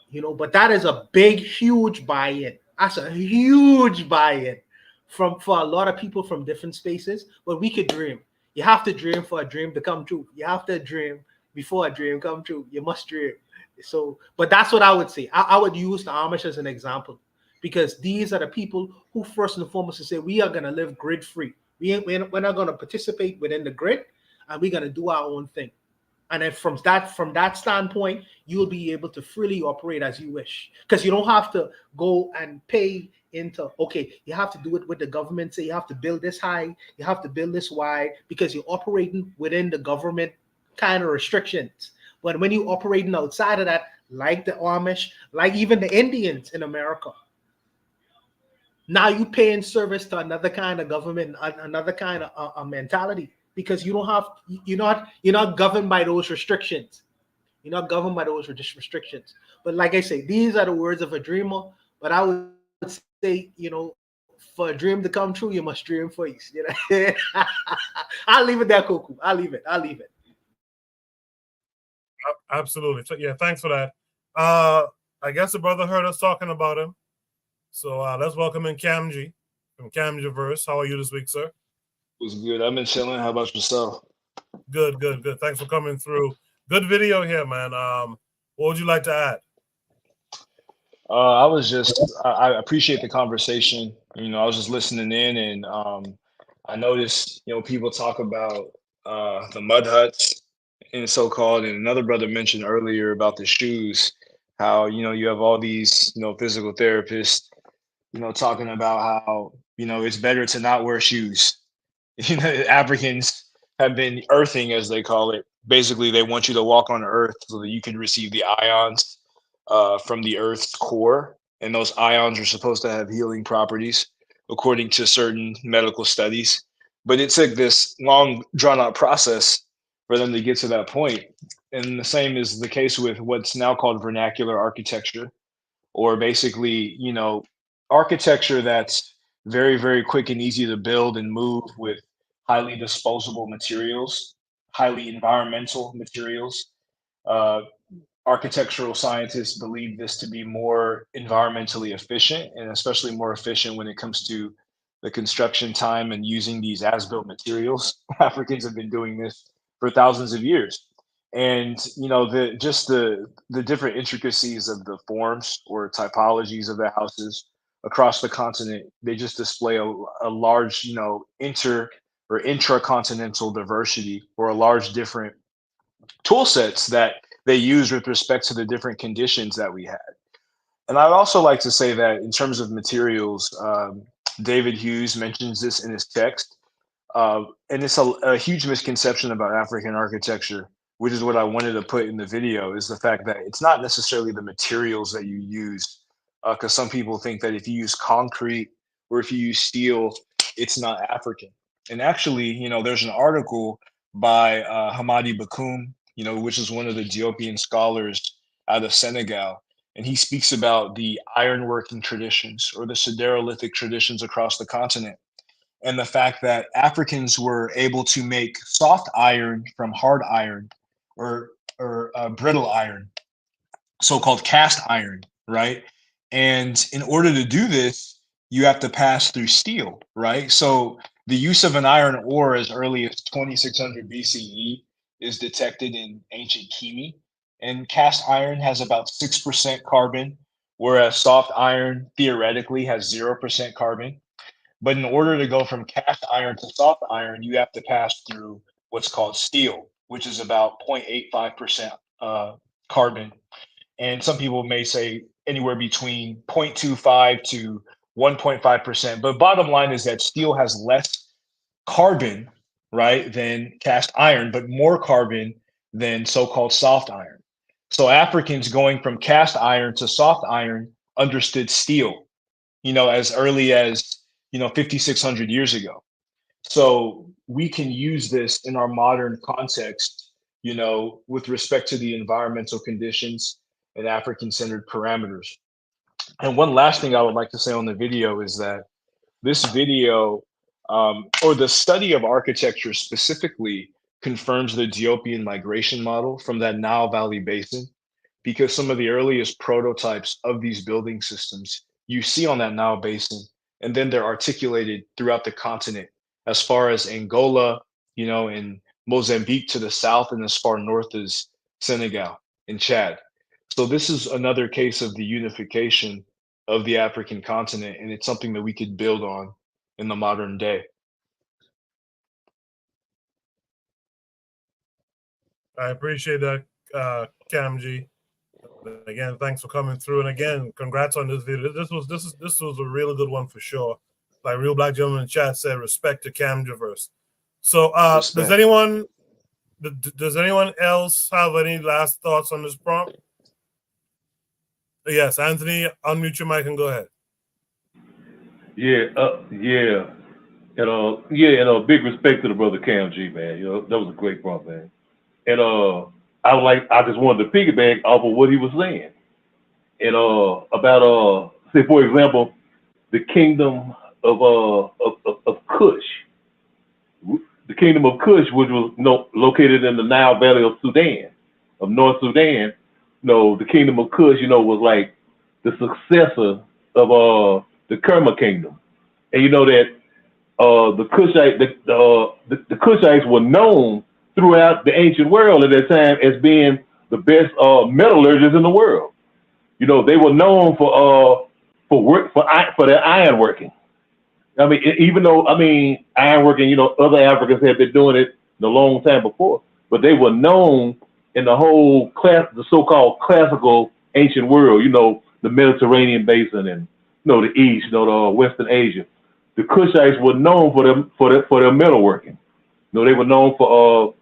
You know, but that is a big, huge buy-in. That's a huge buy-in for a lot of people from different spaces. But we could dream. You have to dream for a dream to come true. You have to dream before a dream come true. You must dream. So, but that's what I would say. I would use the Amish as an example because these are the people who first and foremost say we are going to live grid free. We're not going to participate within the grid, and we're going to do our own thing. And then from that standpoint, you'll be able to freely operate as you wish because you don't have to go and pay into, okay, you have to do it with the government. Say you have to build this high, you have to build this wide because you're operating within the government kind of restrictions. But when you're operating outside of that, like the Amish, like even the Indians in America, now you pay in service to another kind of government, another kind of mentality. Because you're not governed by those restrictions. You're not governed by those restrictions. But like I say, these are the words of a dreamer. But I would say, you know, for a dream to come true, you must dream first. You know, I'll leave it there, Koku. I'll leave it. Absolutely. So, yeah, thanks for that. I guess the brother heard us talking about him. So let's welcome in Camji from Camjiverse. How are you this week, sir? Was good. I've been chilling. How about yourself? Good. Thanks for coming through. Good video here, man. What would you like to add? I appreciate the conversation. You know, I was just listening in, and I noticed, you know, people talk about the mud huts and so-called, and another brother mentioned earlier about the shoes, how, you know, you have all these, you know, physical therapists, you know, talking about how, you know, it's better to not wear shoes. You know, Africans have been earthing, as they call it. Basically, they want you to walk on the earth so that you can receive the ions from the earth's core. And those ions are supposed to have healing properties, according to certain medical studies. But it took this long, drawn-out process for them to get to that point. And the same is the case with what's now called vernacular architecture, or basically, you know, architecture that's very, very quick and easy to build and move with highly disposable materials, highly environmental materials. Architectural scientists believe this to be more environmentally efficient, and especially more efficient when it comes to the construction time and using these as-built materials. Africans have been doing this for thousands of years. And, you know, the different intricacies of the forms or typologies of the houses across the continent, they just display a large, you know, intracontinental diversity, or a large different tool sets that they use with respect to the different conditions that we had. And I'd also like to say that in terms of materials, David Hughes mentions this in his text. And it's a huge misconception about African architecture, which is what I wanted to put in the video, is the fact that it's not necessarily the materials that you use, because some people think that if you use concrete or if you use steel, it's not African. And actually, there's an article by Hamadi Bakoum, which is one of the Ethiopian scholars out of Senegal, and he speaks about the ironworking traditions or the Siderolithic traditions across the continent, and the fact that Africans were able to make soft iron from hard iron or brittle iron, so-called cast iron, right? And in order to do this, you have to pass through steel, right? So the use of an iron ore as early as 2600 BCE is detected in ancient Kimi, and cast iron has about 6% carbon, whereas soft iron theoretically has 0% carbon. But in order to go from cast iron to soft iron, you have to pass through what's called steel, which is about 0.85% carbon. And some people may say anywhere between 0.25 to 1.5%. But bottom line is that steel has less carbon, right, than cast iron, but more carbon than so-called soft iron. So Africans going from cast iron to soft iron understood steel, as early as 5,600 years ago. So we can use this in our modern context, with respect to the environmental conditions and African-centered parameters. And one last thing I would like to say on the video is that this video, or the study of architecture specifically, confirms the Ethiopian migration model from that Nile Valley basin, because some of the earliest prototypes of these building systems you see on that Nile basin, and then they're articulated throughout the continent, as far as Angola, and Mozambique to the south, and as far north as Senegal and Chad. So this is another case of the unification of the African continent, and it's something that we could build on in the modern day. I appreciate that, Kamji. Again, thanks for coming through, and again, congrats on this video. This was a really good one for sure. Like Real Black Gentleman in chat said, respect to Camjiverse. So, does anyone else have any last thoughts on this prompt? Yes, Anthony, unmute your mic and go ahead. Yeah. And big respect to the brother Cam G, man. That was a great prompt, man. And I just wanted to piggyback off of what he was saying. And about say for example, the kingdom of Kush. The kingdom of Kush, which was located in the Nile Valley of Sudan, of North Sudan. The kingdom of Kush, was like the successor of the Kerma kingdom. And you know that the Kushites were known throughout the ancient world at that time as being the best metallurgists in the world. They were known for their ironworking. I mean, even though ironworking, other Africans had been doing it a long time before, but they were known in the whole the so-called classical ancient world. The Mediterranean basin and the East, the Western Asia. The Kushites were known for their metalworking. They were known for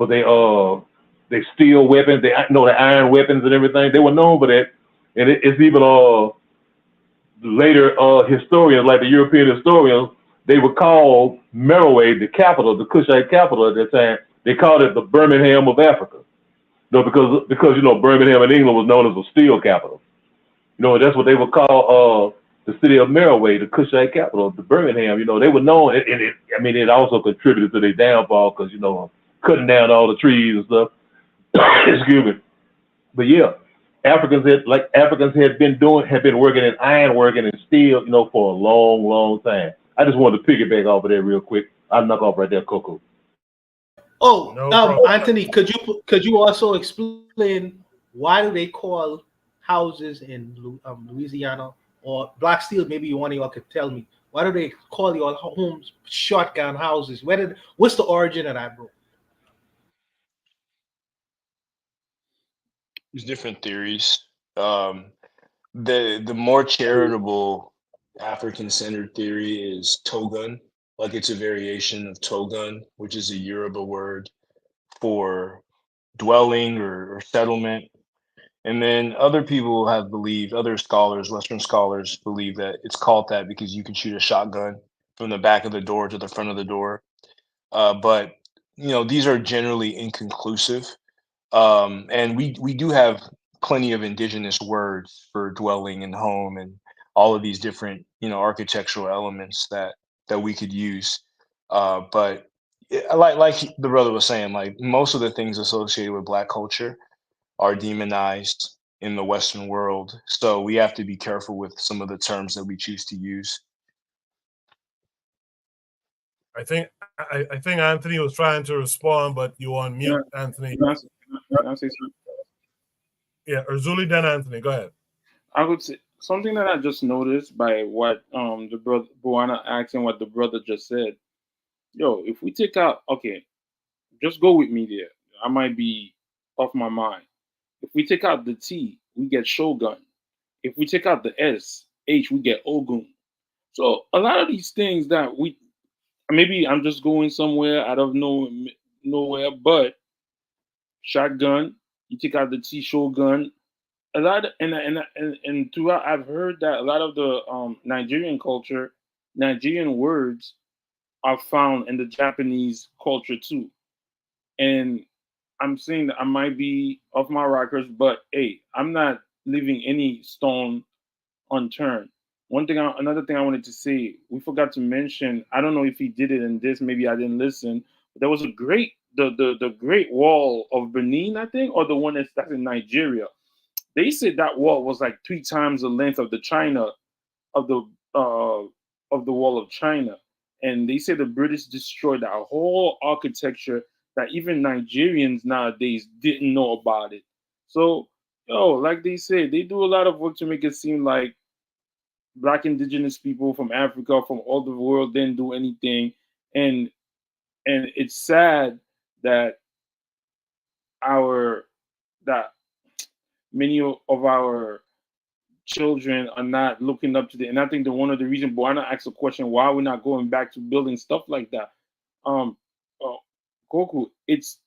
their steel weapons, the iron weapons and everything. They were known for that, and it's even later historians, like the European historians, they would call Meroe, the capital, the Kushite capital at that time. They called it the Birmingham of Africa, because Birmingham in England was known as a steel capital. That's what they would call the city of Meroe, the Kushite capital, the Birmingham. They were known, and it also contributed to their downfall because cutting down all the trees and stuff. Excuse me, but yeah, Africans had been working in ironworking and steel, for a long, long time. I just wanted to piggyback off of that real quick. I'll knock off right there, Coco. Oh, Anthony, could you also explain why do they call houses in Louisiana or Black Steel? Maybe one of y'all could tell me, why do they call your homes shotgun houses? What's the origin of that, bro? There's different theories. The more charitable African-centered theory is Togun, like it's a variation of Togun, which is a Yoruba word for dwelling or settlement. And then other people have believed, other scholars, Western scholars believe that it's called that because you can shoot a shotgun from the back of the door to the front of the door. But you know, these are generally inconclusive. And we do have plenty of indigenous words for dwelling and home and all of these different, you know, architectural elements that we could use. But like the brother was saying, like most of the things associated with Black culture are demonized in the Western world. So we have to be careful with some of the terms that we choose to use. I think Anthony was trying to respond, but you on mute, Anthony. Can I say something? Yeah, Urzuli, then Anthony. Go ahead. I would say something that I just noticed by what the brother Buana asked and what the brother just said. Yo, if we take out, okay, just go with me there. I might be off my mind. If we take out the T, we get Shogun. If we take out the H, we get Ogun. So a lot of these things that we, maybe I'm just going somewhere out of nowhere, but shotgun, you take out the T, Shogun. A lot of, and throughout, I've heard that a lot of the Nigerian culture, Nigerian words are found in the Japanese culture too. And I'm saying that I might be off my rockers, but hey, I'm not leaving any stone unturned. Another thing I wanted to say, we forgot to mention. I don't know if he did it in this. Maybe I didn't listen. But there was a the Great Wall of Benin, I think, or the one that's in Nigeria. They said that wall was like 3 times the length of the China of the Wall of China, and they say the British destroyed that whole architecture that even Nigerians nowadays didn't know about it. So, like they say, they do a lot of work to make it seem like Black indigenous people from Africa, from all the world, didn't do anything, and it's sad that our that many of our children are not looking up to the. And I think that one of the reasons Buana asked a question, why we're not going back to building stuff like that. Goku, it's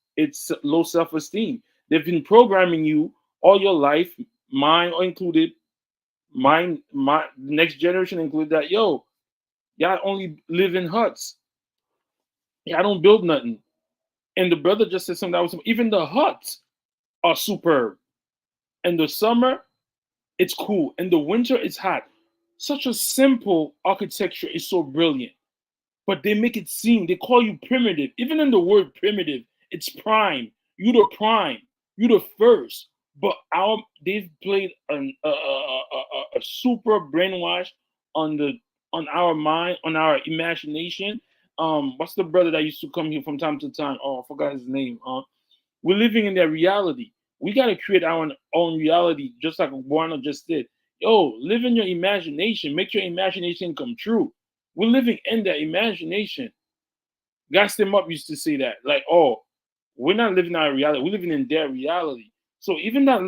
low self-esteem. They've been programming you all your life, mine included, my next generation included, that y'all only live in huts. I don't build nothing. And the brother just said something that was, even the huts are superb. In the summer, it's cool. In the winter, it's hot. Such a simple architecture is so brilliant. But they make it seem, they call you primitive. Even in the word primitive, it's prime. You the prime. You the first. But they've played a super brainwash on our mind, on our imagination. What's the brother that used to come here from time to time? Oh, I forgot his name. We're living in their reality. We got to create our own reality, just like Buana just did. Live in your imagination. Make your imagination come true. We're living in their imagination. Gas them up used to say that. Like, we're not living our reality. We're living in their reality. So even though,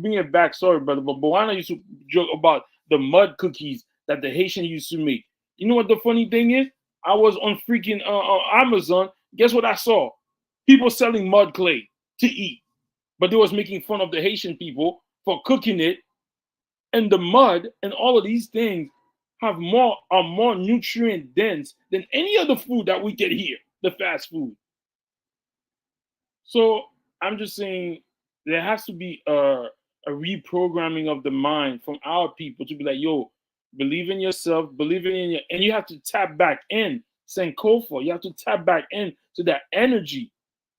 bring it back, sorry, brother, but Buana used to joke about the mud cookies that the Haitian used to make. You know what the funny thing is? I was on freaking Amazon. Guess what I saw? People selling mud clay to eat. But they was making fun of the Haitian people for cooking it. And the mud and all of these things are more nutrient dense than any other food that we get here, the fast food. So I'm just saying there has to be a reprogramming of the mind from our people to be like, believe in yourself, believe in your, and you have to tap back in Sankofa. You have to tap back in to that energy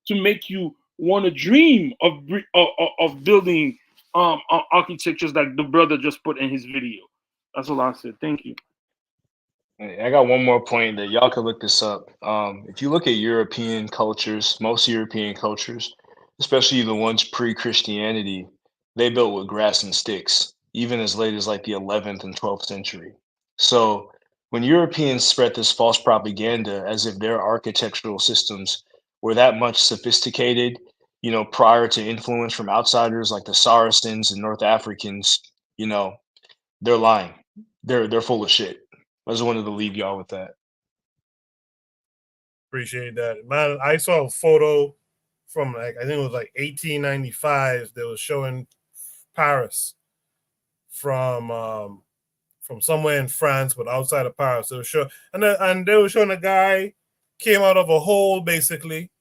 to make you want to dream of building architectures like the brother just put in his video. That's all I said. Thank you. I got one more point that y'all can look this up. If you look at European cultures, most European cultures, especially the ones pre-Christianity, they built with grass and sticks, even as late as like the 11th and 12th century. So when Europeans spread this false propaganda as if their architectural systems were that much sophisticated, prior to influence from outsiders like the Saracens and North Africans, they're lying. They're full of shit. I just wanted to leave y'all with that. Appreciate that, man. I saw a photo from like I think it was like 1895 that was showing Paris from somewhere in France, but outside of Paris. They were showing, and they were showing a guy came out of a hole basically,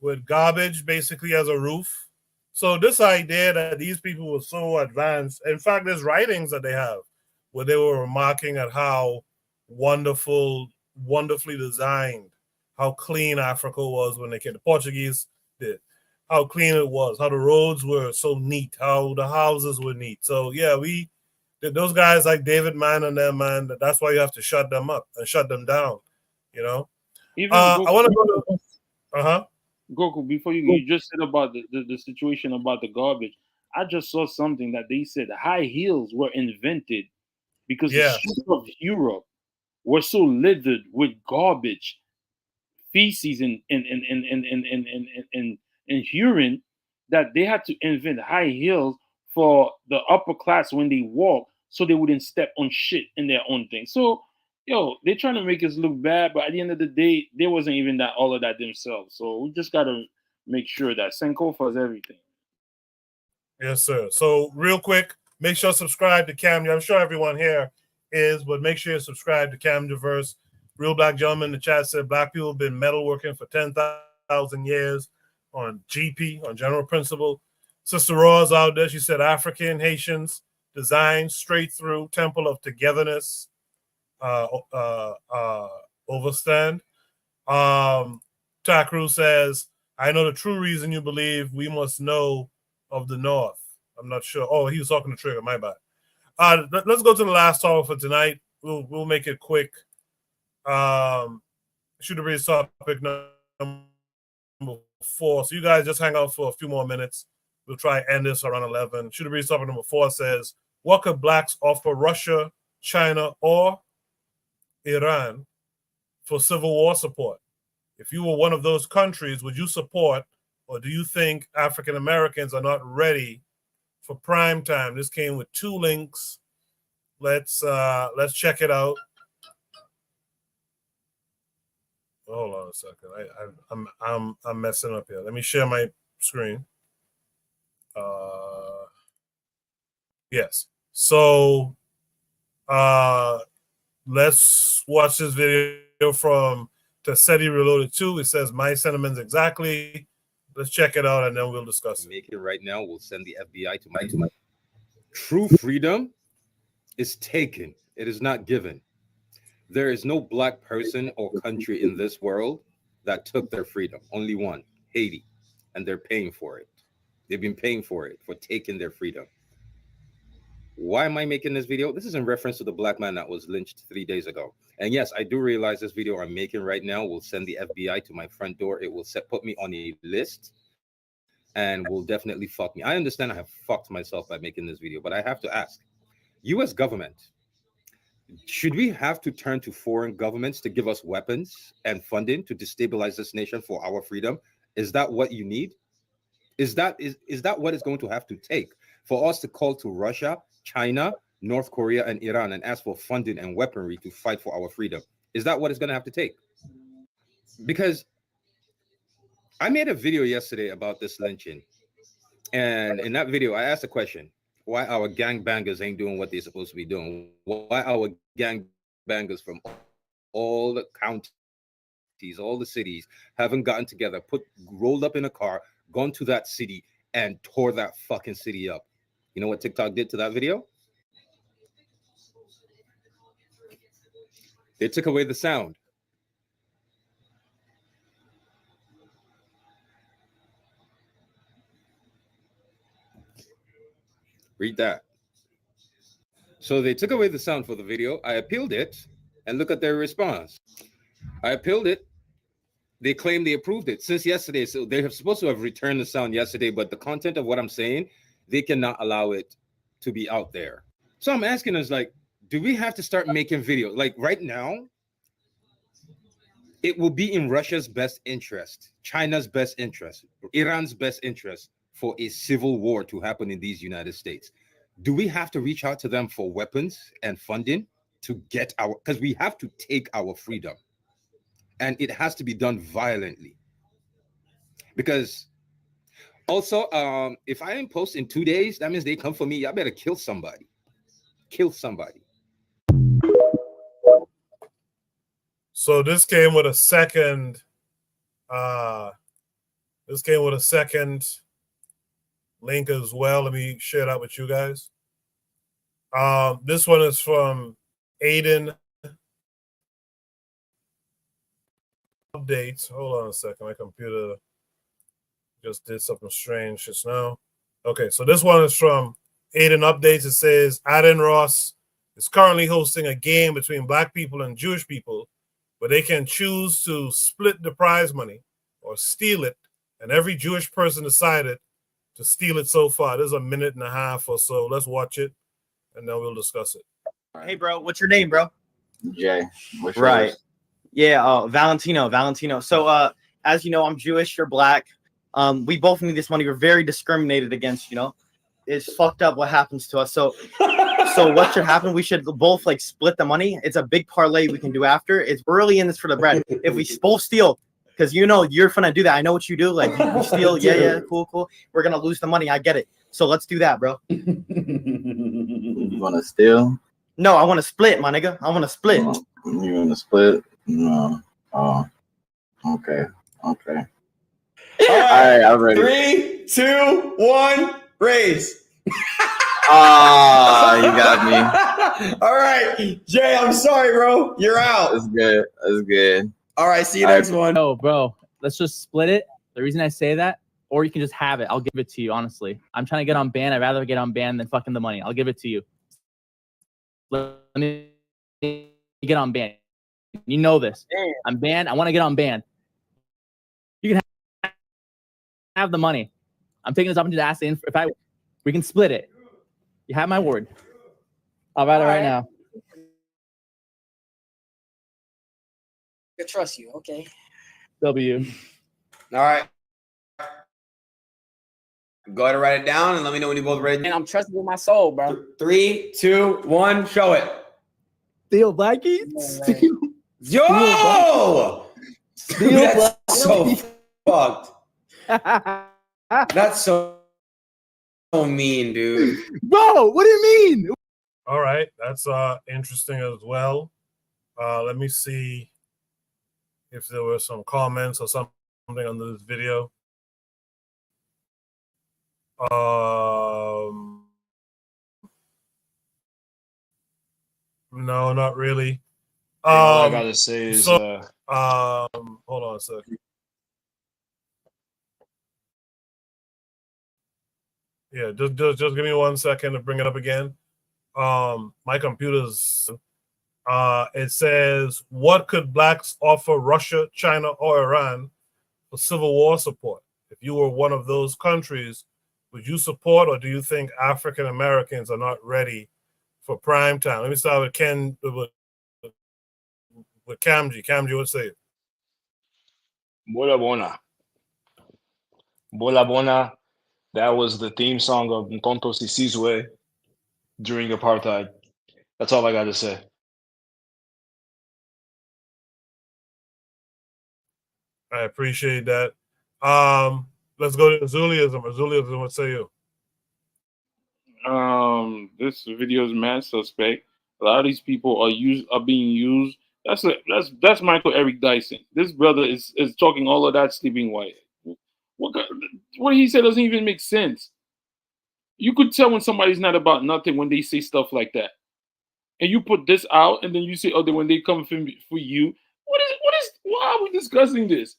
with garbage basically as a roof. So this idea that these people were so advanced, in fact, there's writings that they have where they were remarking at how wonderfully designed, how clean Africa was when they came. The Portuguese did, how clean it was, how the roads were so neat, how the houses were neat. So yeah, those guys like David Mann and them, man, that's why you have to shut them up and shut them down, you know. Even I want to go to Goku, before you just said about the situation about the garbage, I just saw something that they said high heels were invented because the streets of Europe were so littered with garbage, feces, and urine that they had to invent high heels for the upper class when they walk, so they wouldn't step on shit in their own thing. So, yo, they're trying to make us look bad, but at the end of the day, they wasn't even that all of that themselves. So we just gotta make sure that Sankofa is everything. Yes, sir. So real quick, make sure subscribe to Cam. I'm sure everyone here is, but make sure you subscribe to Cam Diverse. Real Black Gentleman in the chat said Black people have been metalworking for 10,000 years on GP, on general principle. Sister Raw's out there. She said African Haitians design straight through temple of togetherness overstand. Takru says, I know the true reason you believe we must know of the North. I'm not sure. Oh, he was talking to Trigger. My bad. Let's go to the last topic for tonight. We'll make it quick. Shoot the breeze topic number 4. So you guys just hang out for a few more minutes. We'll try and end this around 11. Shoot the breeze topic number 4 says, what could blacks offer Russia, China, or Iran for civil war support? If you were one of those countries, would you support, or do you think African Americans are not ready for prime time? This came with 2 links. Let's check it out. Hold on a second. I'm messing up here. Let me share my screen. Yes. So let's watch this video from Tassetti Reloaded 2. It says my sentiments exactly. Let's check it out and then we'll discuss it. Make it right now. We'll send the FBI to my true freedom is taken. It is not given. There is no black person or country in this world that took their freedom. Only one, Haiti. And they're paying for it. They've been paying for it, for taking their freedom. Why am I making this video? This is in reference to the black man that was lynched 3 days ago. And yes, I do realize this video I'm making right now will send the FBI to my front door. It will put me on a list and will definitely fuck me. I understand I have fucked myself by making this video, but I have to ask, U.S. government, should we have to turn to foreign governments to give us weapons and funding to destabilize this nation for our freedom? Is that what you need? Is that what it's going to have to take for us to call to Russia, China, North Korea, and Iran and ask for funding and weaponry to fight for our freedom? Is that what it's going to have to take? Because I made a video yesterday about this lynching. And in that video, I asked a question: why our gangbangers ain't doing what they're supposed to be doing? Why our gangbangers from all the counties, all the cities haven't gotten together, rolled up in a car, gone to that city and tore that fucking city up? You know what TikTok did to that video? They took away the sound. Read that. So they took away the sound for the video. I appealed it, and look at their response. I appealed it. They claim they approved it since yesterday. So they have supposed to have returned the sound yesterday, but the content of what I'm saying, they cannot allow it to be out there. So I'm asking us, like, do we have to start making videos? Like right now, it will be in Russia's best interest, China's best interest, Iran's best interest for a civil war to happen in these United States. Do we have to reach out to them for weapons and funding? to get our, because we have to take our freedom, and it has to be done violently. Because also, if I am post in 2 days, that means they come for me. I better kill somebody. Kill somebody. So this came with a second. This came with a second link as well. Let me share that with you guys. This one is from Aiden Updates. Hold on a second. My computer just did something strange just now. Okay, so this one is from Aiden Updates. It says Aden Ross is currently hosting a game between Black people and Jewish people where they can choose to split the prize money or steal it. And every Jewish person decided to steal it so far. There's a minute and a half or so. Let's watch it, and then we'll discuss it. Hey, bro, what's your name, bro? Jay. What's Right. yours? Yeah, Valentino. So, as you know, I'm Jewish, you're Black. We both need this money. We're very discriminated against, you know. It's fucked up what happens to us. So what should happen? We should both like split the money. It's a big parlay we can do after. It's we're really in this for the bread. If we both steal, because you know you're gonna do that. I know what you do. Like you steal, yeah, cool. We're gonna lose the money. I get it. So let's do that, bro. You wanna steal? No, I want to split, my nigga. I want to split. You wanna split? No. Oh. Okay. All right, I'm ready. 3, 2, 1, raise. Ah, you got me. All right, Jay, I'm sorry, bro. You're out. That's good. All right, see you next one. No, bro, let's just split it. The reason I say that, or you can just have it. I'll give it to you, honestly. I'm trying to get on ban. I'd rather get on ban than fucking the money. I'll give it to you. Let me get on ban. You know this. I'm banned. I want to get on ban. You can have the money. I'm taking this opportunity to ask we can split it. You have my word. I'll write it right now. I trust you, okay? W. All right. Go ahead and write it down and let me know when you both ready. And I'm trusting with my soul, bro. 3, 2, 1, show it. Steal Blackie? Yo! Dude, that's so fucked. That's so mean, dude. Bro, what do you mean? All right, that's interesting as well. Let me see if there were some comments or something under this video. No, not really. All I gotta say is hold on a second. Yeah, just give me 1 second to bring it up again. My computer's it says, what could Blacks offer Russia, China, or Iran for civil war support? If you were one of those countries, would you support, or do you think African Americans are not ready for prime time? Let me start with Kamji. Kamji, what say? Bola Bona. That was the theme song of Nkonto Sisizwe during apartheid. That's all I got to say. I appreciate that. Let's go to Azuliism. Azuliism, what say you? This video is mad suspect. A lot of these people are being used. That's Michael Eric Dyson. This brother is talking all of that sleeping white. What he said doesn't even make sense. You could tell when somebody's not about nothing when they say stuff like that. And you put this out, and then you say, "Oh, then when they come for you, why are we discussing this?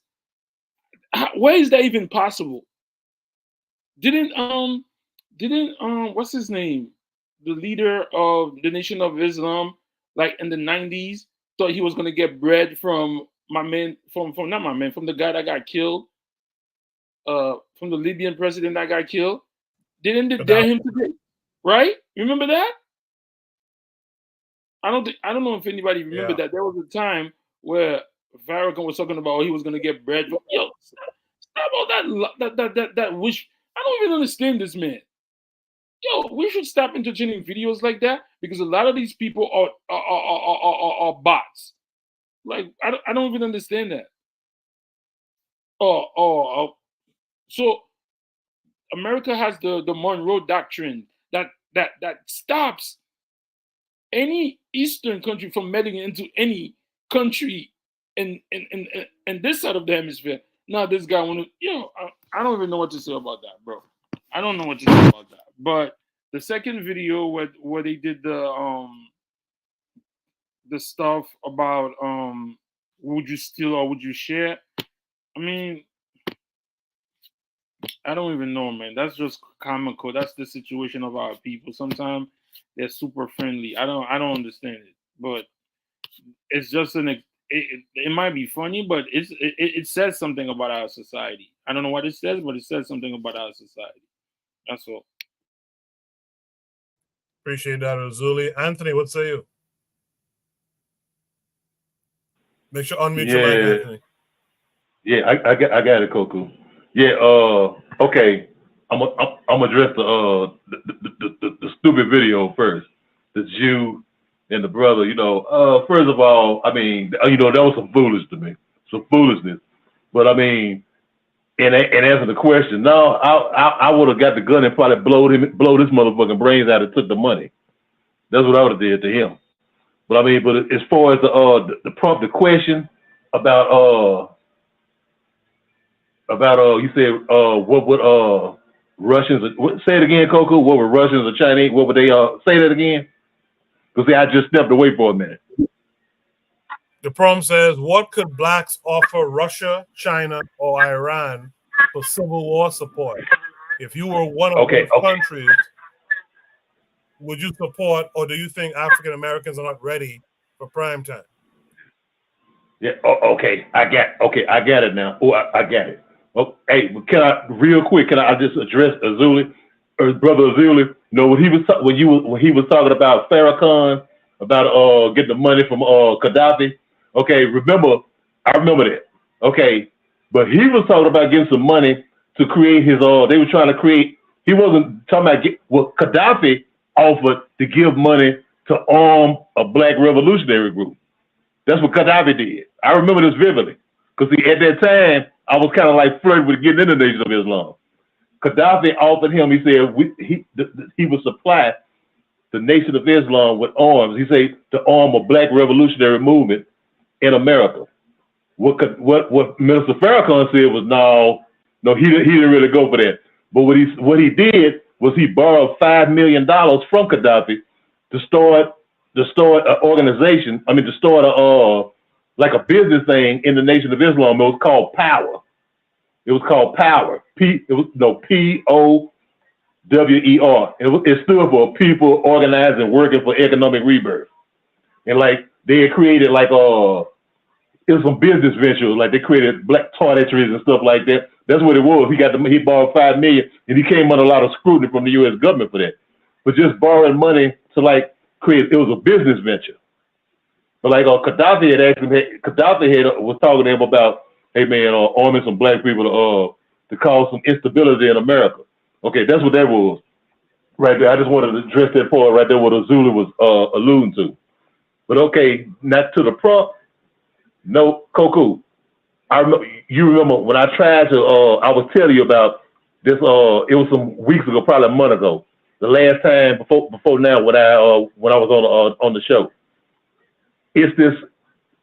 Where is that even possible? Didn't what's his name, the leader of the Nation of Islam, like in the 90s, thought he was gonna get bread from my man, from the guy that got killed, from the Libyan president that got killed? Didn't they dare him to do, right? Remember that? I don't know if anybody remember that. There was a time where Farrakhan was talking about he was gonna get bread. Yo, stop all that wish. I don't even understand this man. Yo, we should stop entertaining videos like that, because a lot of these people Like I don't even understand that. So America has the Monroe Doctrine that stops any Eastern country from meddling into any country in this side of the hemisphere. Now this guy I don't even know what to say about that, bro. I don't know what to say about that. But the second video where they did the stuff about would you steal or would you share? I mean, I don't even know, man. That's just comical. That's the situation of our people. Sometimes they're super friendly. I don't understand it, but it's just it might be funny, but it says something about our society. I don't know what it says, but it says something about our society. That's all. Appreciate that, Azuli. Anthony, what say you? Make sure unmute your mic, Anthony. Yeah, I got it, Koku. Yeah, okay. I'm address the stupid video first. The Jew and the brother, first of all, I mean, that was some foolishness. But I mean, and answer the question, no, I would have got the gun and probably blow this motherfucking brains out and took the money. That's what I would have did to him. But I mean, as far as the question about you said what would Russians say it again, Coco? What were Russians or Chinese? What would they say that again? Because I just stepped away for a minute. The prompt says, what could blacks offer Russia, China, or Iran for civil war support? If you were one of those countries, would you support, or do you think African Americans are not ready for prime time? Yeah. Okay. I got it now. Oh, I got it. Oh, hey, can I just address Azuli, or brother Azuli? When he was talking about Farrakhan, about getting the money from Gaddafi. Okay, I remember that. Okay, but he was talking about getting some money to create his. They were trying to create. He wasn't talking about Gaddafi offered to give money to arm a black revolutionary group. That's what Gaddafi did. I remember this vividly because at that time I was kind of like flirting with getting in the Nation of Islam. Gaddafi offered him. He said he would supply the Nation of Islam with arms. He said to arm a black revolutionary movement in America. What Minister Farrakhan said was no, he didn't really go for that. But what he did was he borrowed $5 million from Gaddafi to start an organization. I mean, to start like a business thing in the Nation of Islam. It was called Power. It was called Power. POWER. It stood for People Organized and Working for Economic Rebirth. And like they had created it was some business ventures, like they created black toiletries and stuff like that. That's what it was. He borrowed $5 million, and he came under a lot of scrutiny from the U.S. government for that. But just borrowing money to like create, it was a business venture. But like Gaddafi was talking to him about, hey man, arming some black people to cause some instability in America. Okay, that's what that was right there. I just wanted to address that part right there, what Azuli was alluding to. But okay, not to the prompt. No, Koku. You remember when I tried to? I was telling you about this. It was some weeks ago, probably a month ago. The last time before now, when I was on the show. It's this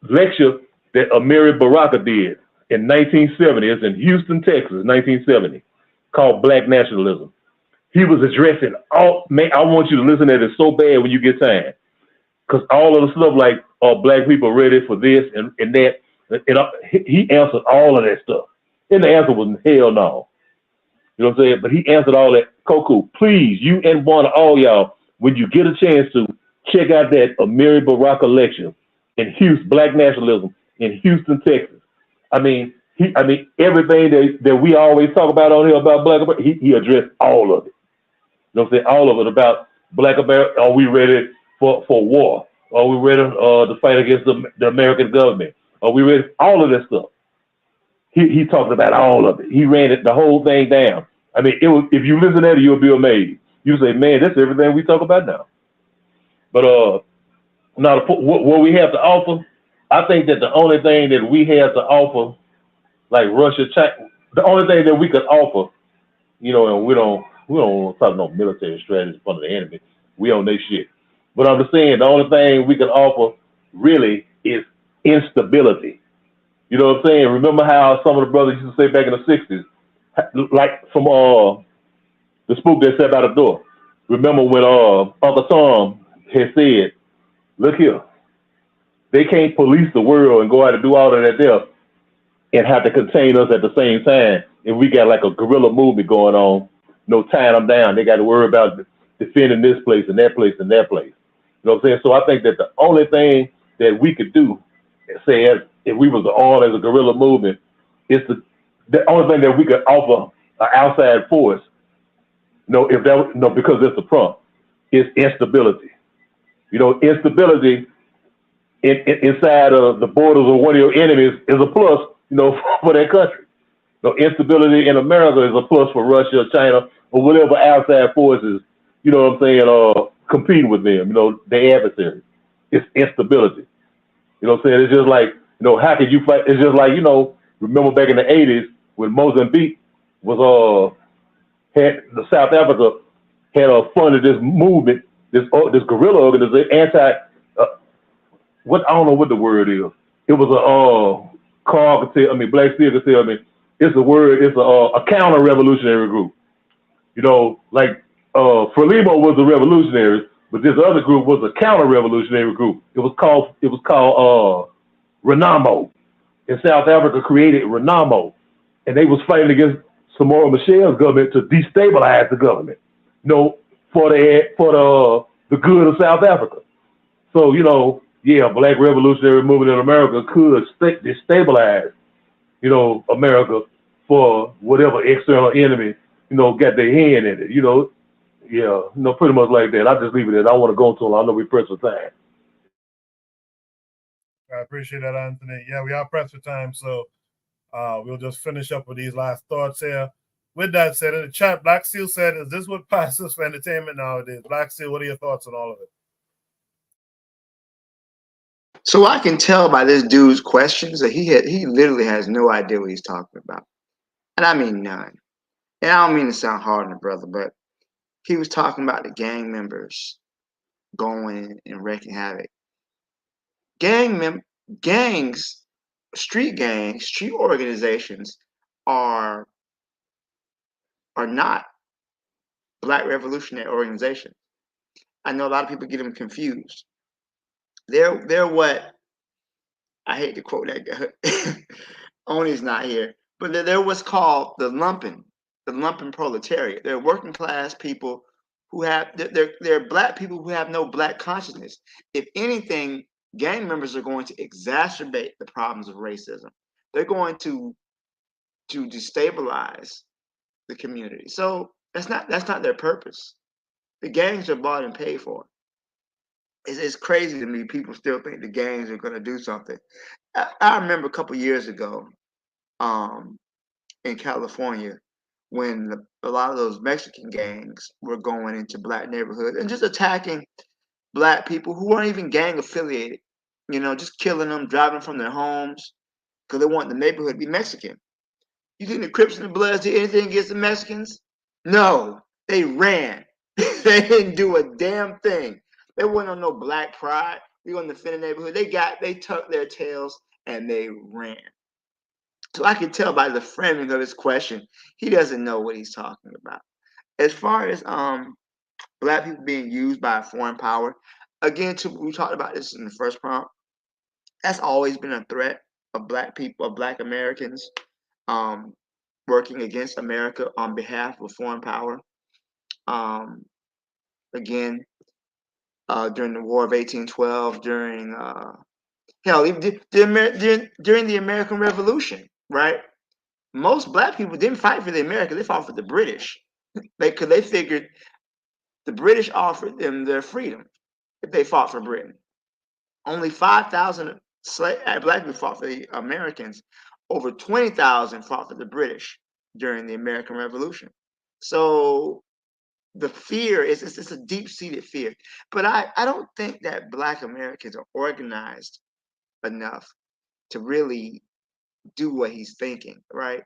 lecture that Amiri Baraka did in 1970. It's in Houston, Texas, 1970, called Black Nationalism. He was addressing man, I want you to listen to this so bad when you get time. Because all of the stuff like black people ready for this and that, he answered all of that stuff. And the answer was hell no. You know what I'm saying? But he answered all that. Koku, please, you and all y'all, when you get a chance to, check out that Amiri Baraka lecture in Houston, Black Nationalism in Houston, Texas. I mean, everything that we always talk about on here about black America, he addressed all of it. You know what I'm saying? All of it about black America. Are we ready for war? Are we ready to fight against the American government? Are we ready? All of this stuff. He talked about all of it. He ran the whole thing down. I mean, if you listen to it, you'll be amazed. You say, man, that's everything we talk about now. But now what we have to offer, I think that the only thing that we have to offer, like Russia, China, the only thing that we could offer, and we don't talk no military strategy in front of the enemy. We on their shit. But I'm just saying the only thing we can offer really is instability. You know what I'm saying? Remember how some of the brothers used to say back in the '60s, like from the spook that sat by the door. Remember when Uncle Tom had said, "Look here, they can't police the world and go out and do all of that there and have to contain us at the same time. And we got like a guerrilla movement going on, tying them down. They got to worry about defending this place and that place and that place. You know what I'm saying? So I think that the only thing that we could do, say if we was armed as a guerrilla movement, is the only thing that we could offer an outside force, if that, because it's a prompt, is instability. Instability inside of the borders of one of your enemies is a plus, for that country. Instability in America is a plus for Russia, China, or whatever outside forces, competing with them, their adversaries. It's instability. You know what I'm saying? It's just like, how could you fight? It's just like, remember back in the 80s when Mozambique was, had the South Africa had funded this movement, this guerrilla organization, I don't know what the word is. It was Carl could tell me, Black Steel could tell me, it's a counter-revolutionary group. Like Frelimo was the revolutionaries, but this other group was a counter-revolutionary group. It was called Renamo. In South Africa created Renamo. And they was fighting against Samora Michel's government to destabilize the government, for the good of South Africa. So, Black revolutionary movement in America could destabilize, America for whatever external enemy, got their hand in it, pretty much like that. I'll just leave it at I don't want to go until I know we press for time. I appreciate that, Anthony. Yeah, we are pressed for time, so we'll just finish up with these last thoughts here. With that said, in the chat, Black Steel said, is this what passes for entertainment nowadays? Black Steel, what are your thoughts on all of it? So I can tell by this dude's questions that he literally has no idea what he's talking about. And I mean none. And I don't mean to sound hard on the brother, but he was talking about the gang members going and wreaking havoc. Gangs, street organizations are not Black revolutionary organizations. I know a lot of people get them confused. They're what, I hate to quote that guy. Oni's not here, but they're what's called the lumpen proletariat. They're working class people who have they're Black people who have no Black consciousness. If anything, gang members are going to exacerbate the problems of racism. They're going to destabilize the community. So that's not their purpose. The gangs are bought and paid for. It's crazy to me. People still think the gangs are going to do something. I remember a couple years ago, in California, when a lot of those Mexican gangs were going into Black neighborhoods and just attacking Black people who weren't even gang affiliated. Just killing them, driving from their homes because they want the neighborhood to be Mexican. You think the Crips and the Bloods did anything against the Mexicans? No, they ran. They didn't do a damn thing. They wasn't on no Black pride. We on the defend the neighborhood. They tucked their tails and they ran. So I can tell by the framing of his question, he doesn't know what he's talking about. As far as Black people being used by a foreign power, again, we talked about this in the first prompt. That's always been a threat of Black people, of Black Americans, working against America on behalf of a foreign power. Again, during the War of 1812, during during the American Revolution, right? Most Black people didn't fight for the America; they fought for the British. They figured the British offered them their freedom if they fought for Britain. Only 5,000 Black people fought for the Americans. Over 20,000 fought for the British during the American Revolution. So the fear is it's a deep-seated fear. But I don't think that Black Americans are organized enough to really do what he's thinking, right?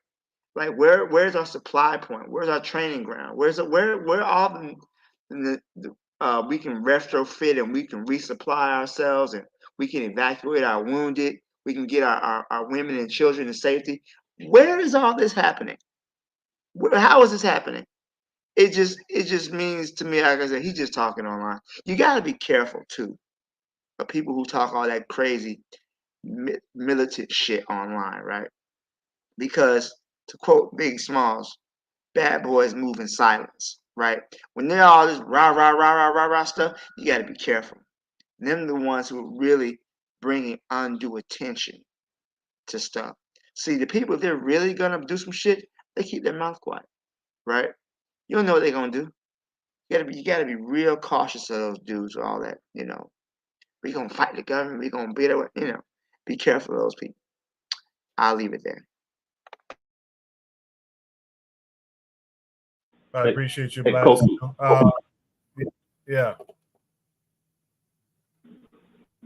Like where's our supply point? Where's our training ground? Where all the we can retrofit and we can resupply ourselves and we can evacuate our wounded. We can get our women and children to safety. Where is all this happening? How is this happening? It just means to me, like I said, he's just talking online. You got to be careful too of people who talk all that crazy militant shit online, right? Because to quote Big Smalls, bad boys move in silence, right? When they're all this rah rah rah rah rah rah stuff, you got to be careful. Them the ones who are really bringing undue attention to stuff. See, the people, if they're really gonna do some shit, they keep their mouth quiet, right? You don't know what they're gonna do. You gotta be real cautious of those dudes with all that, we gonna fight the government, we gonna beat it, be careful of those people. I'll leave it there. I appreciate you, Hey, Black. Kofi. Yeah.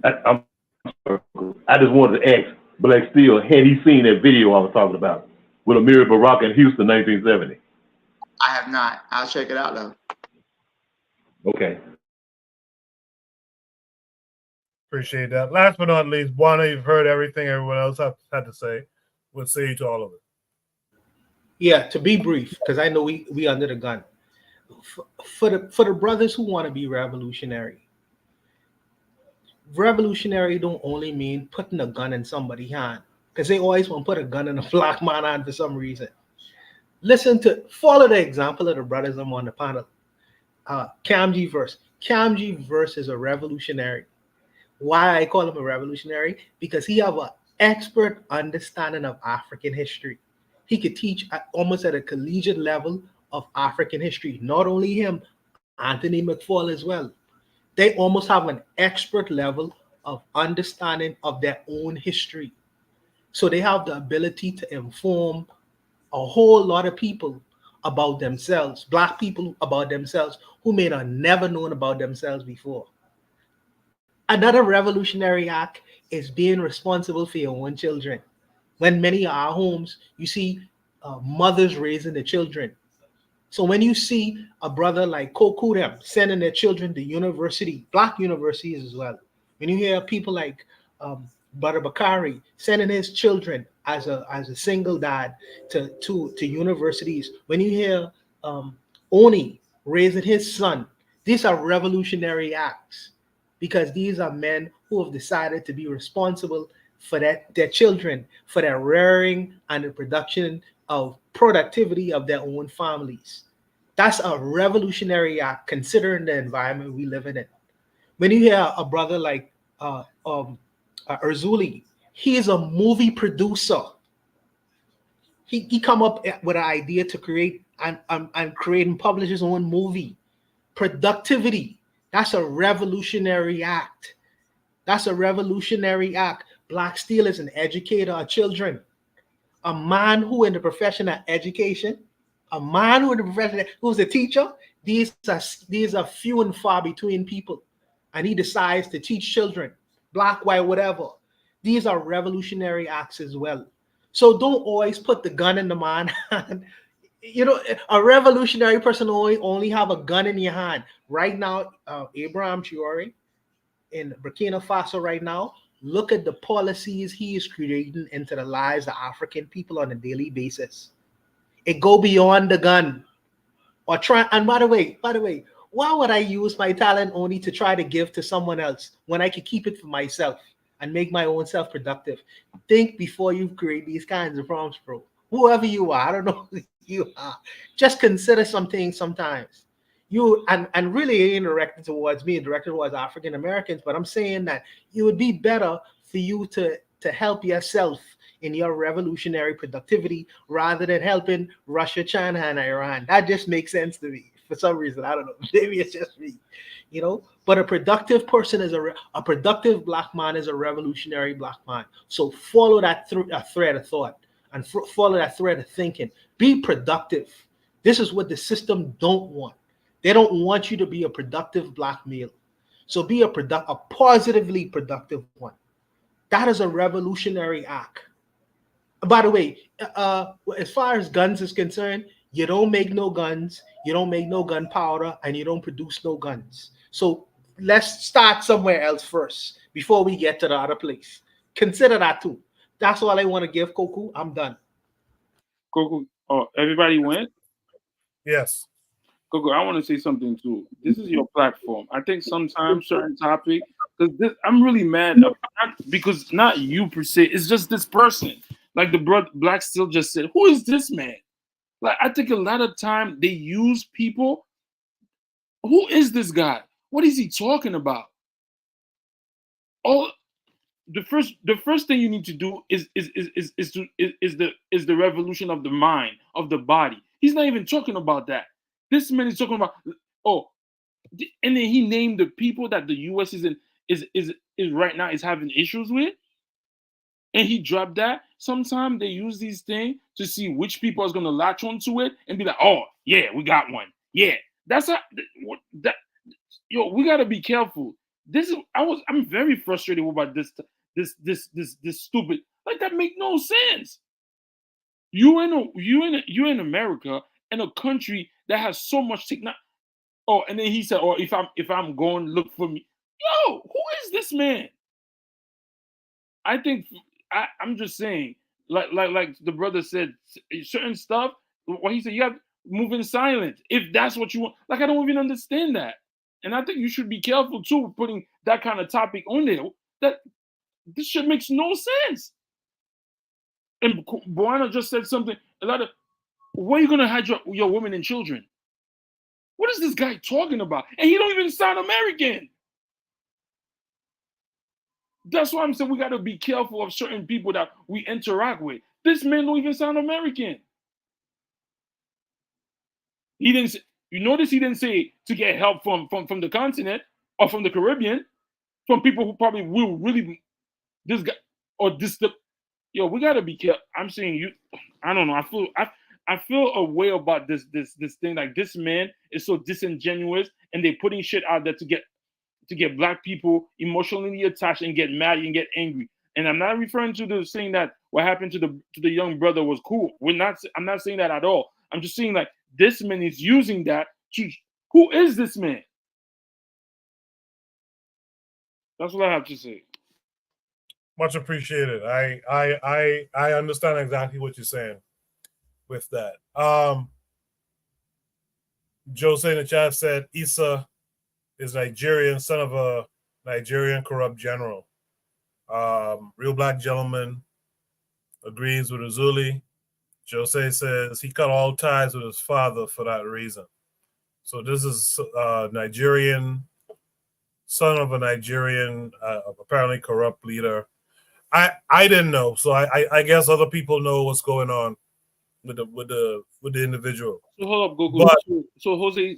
I just wanted to ask Black Steel, had he seen that video I was talking about with Amiri Baraka in Houston, 1970? I have not. I'll check it out though. Okay. Appreciate that. Last but not least, Juana, you've heard everything everyone else had to say. We'll say to all of it. Yeah, to be brief, because I know we under the gun. For the brothers who want to be revolutionary don't only mean putting a gun in somebody's hand, because they always want to put a gun in a black man's hand for some reason. Follow the example of the brothers I'm on the panel. Kamji Verse. Kamji Verse is a revolutionary. Why I call him a revolutionary? Because he have an expert understanding of African history. He could teach almost at a collegiate level of African history. Not only him, Anthony McFall as well. They almost have an expert level of understanding of their own history. So they have the ability to inform a whole lot of people about themselves, black people about themselves, who may have never known about themselves before. Another revolutionary act is being responsible for your own children. When many of our homes, you see mothers raising the children. So when you see a brother like Kokudem sending their children to university, black universities as well, when you hear people like Brother Bakari sending his children as a single dad to universities, when you hear Oni raising his son, these are revolutionary acts, because these are men who have decided to be responsible for their children, for their rearing and the production of productivity of their own families. That's a revolutionary act, considering the environment we live in. When you hear a brother like Erzuli, he is a movie producer. He come up with an idea to create and create and publish his own movie. Productivity. That's a revolutionary act. That's a revolutionary act. Black Steel is an educator of children. A man who in the profession of education, who's a teacher, these are few and far between people. And he decides to teach children, black, white, whatever. These are revolutionary acts as well. So don't always put the gun in the man's hand. A revolutionary person only have a gun in your hand. Right now, Abraham Traore in Burkina Faso right now, look at the policies he is creating into the lives of African people on a daily basis. It go beyond the gun. And by the way, why would I use my talent only to try to give to someone else when I could keep it for myself and make my own self productive? Think before you create these kinds of prompts, bro. Whoever you are, I don't know who you are. Just consider some things sometimes. And really ain't directed towards me, directed towards African Americans, but I'm saying that it would be better for you to help yourself in your revolutionary productivity rather than helping Russia, China, and Iran. That just makes sense to me for some reason. I don't know. Maybe it's just me, But a productive person is a productive black man is a revolutionary black man. So follow that thread of thought and follow that thread of thinking. Be productive. This is what the system don't want. They don't want you to be a productive black male. So be a positively productive one. That is a revolutionary act. By the way, as far as guns is concerned, you don't make no guns, you don't make no gunpowder, and you don't produce no guns. So let's start somewhere else first before we get to the other place. Consider that too. That's all I want to give, Koku. I'm done. Coco, oh, everybody went? Yes. Coco, I want to say something too. This is your platform. I think sometimes certain topic, because I'm really mad because not you per se, it's just this person. Like the brother Black still just said, who is this man? Like I think a lot of time they use people. Who is this guy? What is he talking about? Oh, the first thing you need to do is the revolution of the mind, of the body. He's not even talking about that. This man is talking about and then he named the people that the US is right now is having issues with, and he dropped that. Sometimes they use these things to see which people is gonna latch onto it and be like, oh yeah, we got one. Yeah, that's how that. Yo, we gotta be careful. I'm very frustrated about this stupid, like, that make no sense. You in America, in a country that has so much technology. Oh, and then he said, "Oh, if I'm going, look for me." Yo, who is this man? I think I'm just saying, like the brother said, certain stuff. What he said, you have to move in silence if that's what you want. Like, I don't even understand that, and I think you should be careful too putting that kind of topic on there. That this shit makes no sense. And Boana just said something. A lot of, where are you gonna hide your women and children? What is this guy talking about? And he don't even sound American. That's why I'm saying we got to be careful of certain people that we interact with. This man don't even sound American. He didn't say, you notice he didn't say to get help from the continent or from the Caribbean, from people who probably will really, this guy or this, yo, we got to be careful. I'm saying you, I don't know. I feel a way about this thing. Like, this man is so disingenuous, and they're putting shit out there to get Black people emotionally attached and get mad and get angry. And I'm not referring to the saying that what happened to the young brother was cool. I'm not saying that at all. I'm just saying, like, this man is using that to. Who is this man? That's what I have to say. Much appreciated. I understand exactly what you're saying with that. Jose in the chat said Issa is Nigerian, son of a Nigerian corrupt general. Real Black Gentleman agrees with Azuli. Jose says he cut all ties with his father for that reason. So this is Nigerian, son of a Nigerian, apparently corrupt leader. I didn't know, so I guess other people know what's going on with the individual. So hold up, Goku. So Jose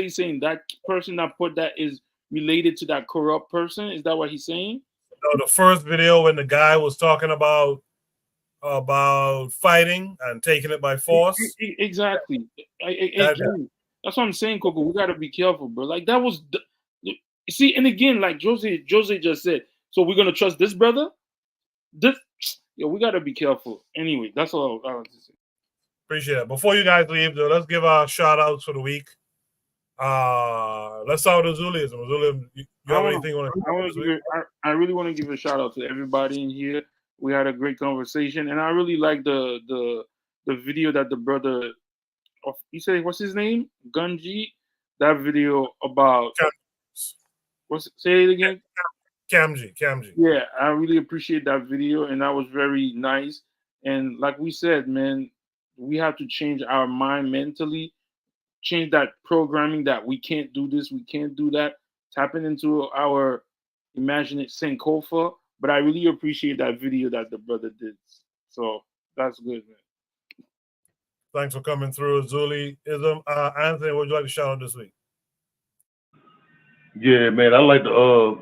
is saying that person that put that is related to that corrupt person. Is that what he's saying? No, the first video when the guy was talking about fighting and taking it by force. Exactly. That's what I'm saying, Coco. We gotta be careful, bro. Like, that was, you see, and again, like Jose just said. So we're gonna trust this brother. We gotta be careful. Anyway, that's all I want to say. Appreciate it. Before you guys leave, though, let's give our shout outs for the week. Let's start with Azuliism. Azuliism, you have anything you want to I really want to give a shout out to everybody in here. We had a great conversation, and I really like the video that the brother, you say, what's his name? Gunji. That video about say it again. Kamji. Yeah, I really appreciate that video, and that was very nice. And like we said, man, we have to change our mind mentally, change that programming that we can't do this, we can't do that, tapping into our imagination Sankofa. But I really appreciate that video that the brother did. So that's good, man. Thanks for coming through, Azuliism. Anthony, what would you like to shout out this week? Yeah, man, I like to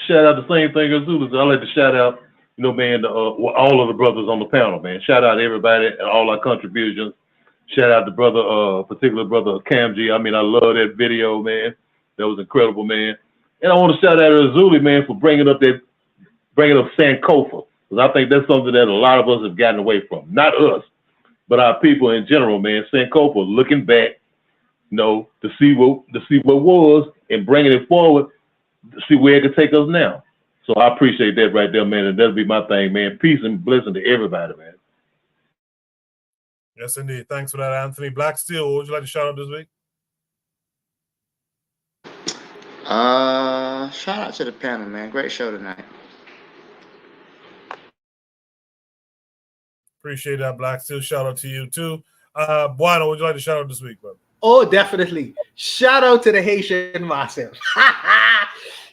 shout out the same thing as Zulu. I like to shout out, man, all of the brothers on the panel, man. Shout out everybody and all our contributions. Shout out to brother, particular brother Kamji. I mean, I love that video, man. That was incredible, man. And I want to shout out to Azuli, man, for bringing up that bringing up Sankofa, because I think that's something that a lot of us have gotten away from. Not us, but our people in general, man. Sankofa, looking back, to see what was and bringing it forward, to see where it could take us now. So I appreciate that right there, man. And that'll be my thing, man. Peace and blessing to everybody, man. Yes, indeed. Thanks for that, Anthony. Black Steel, what would you like to shout out this week? Shout out to the panel, man. Great show tonight. Appreciate that, Black Steel. Shout out to you too. Buano, what would you like to shout out this week, brother? Oh, definitely. Shout out to the Haitian Massive.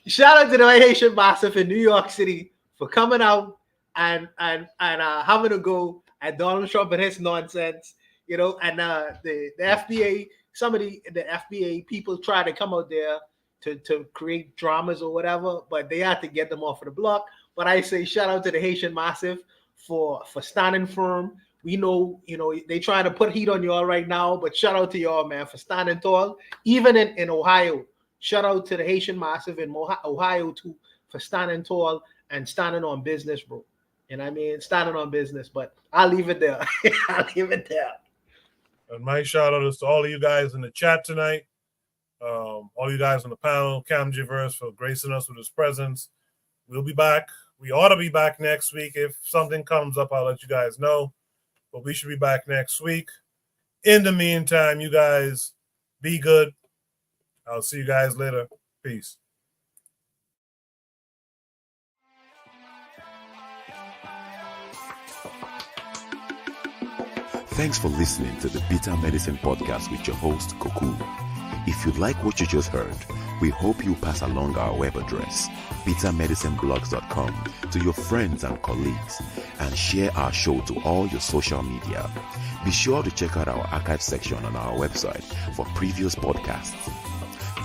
Shout out to the Haitian Massive in New York City for coming out and having a go at Donald Trump and his nonsense, and the FBA, some of the FBA people try to come out there to create dramas or whatever, but they had to get them off of the block. But I say shout out to the Haitian Massive for standing firm. We know, they trying to put heat on y'all right now, but shout out to y'all, man, for standing tall. Even in Ohio, shout out to the Haitian Massive in Ohio too for standing tall and standing on business, bro. And I mean, standing on business, but I'll leave it there. I'll leave it there. And my shout out is to all of you guys in the chat tonight. All you guys on the panel, Cam Giverse for gracing us with his presence. We'll be back. We ought to be back next week. If something comes up, I'll let you guys know. But we should be back next week. In the meantime, you guys be good. I'll see you guys later. Peace. Thanks for listening to the Bitter Medicine Podcast with your host, Koku. If you like what you just heard, we hope you pass along our web address, bittermedicineblogs.com, to your friends and colleagues, and share our show to all your social media. Be sure to check out our archive section on our website for previous podcasts.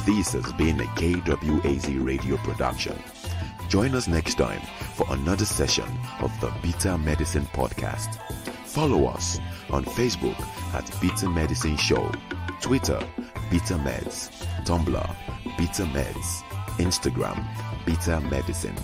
This has been a KWAZ radio production. Join us next time for another session of the Bitter Medicine Podcast. Follow us on Facebook at Bitter Medicine Show, Twitter, Bitter Meds, Tumblr, Bitter Meds, Instagram, Bitter Medicine.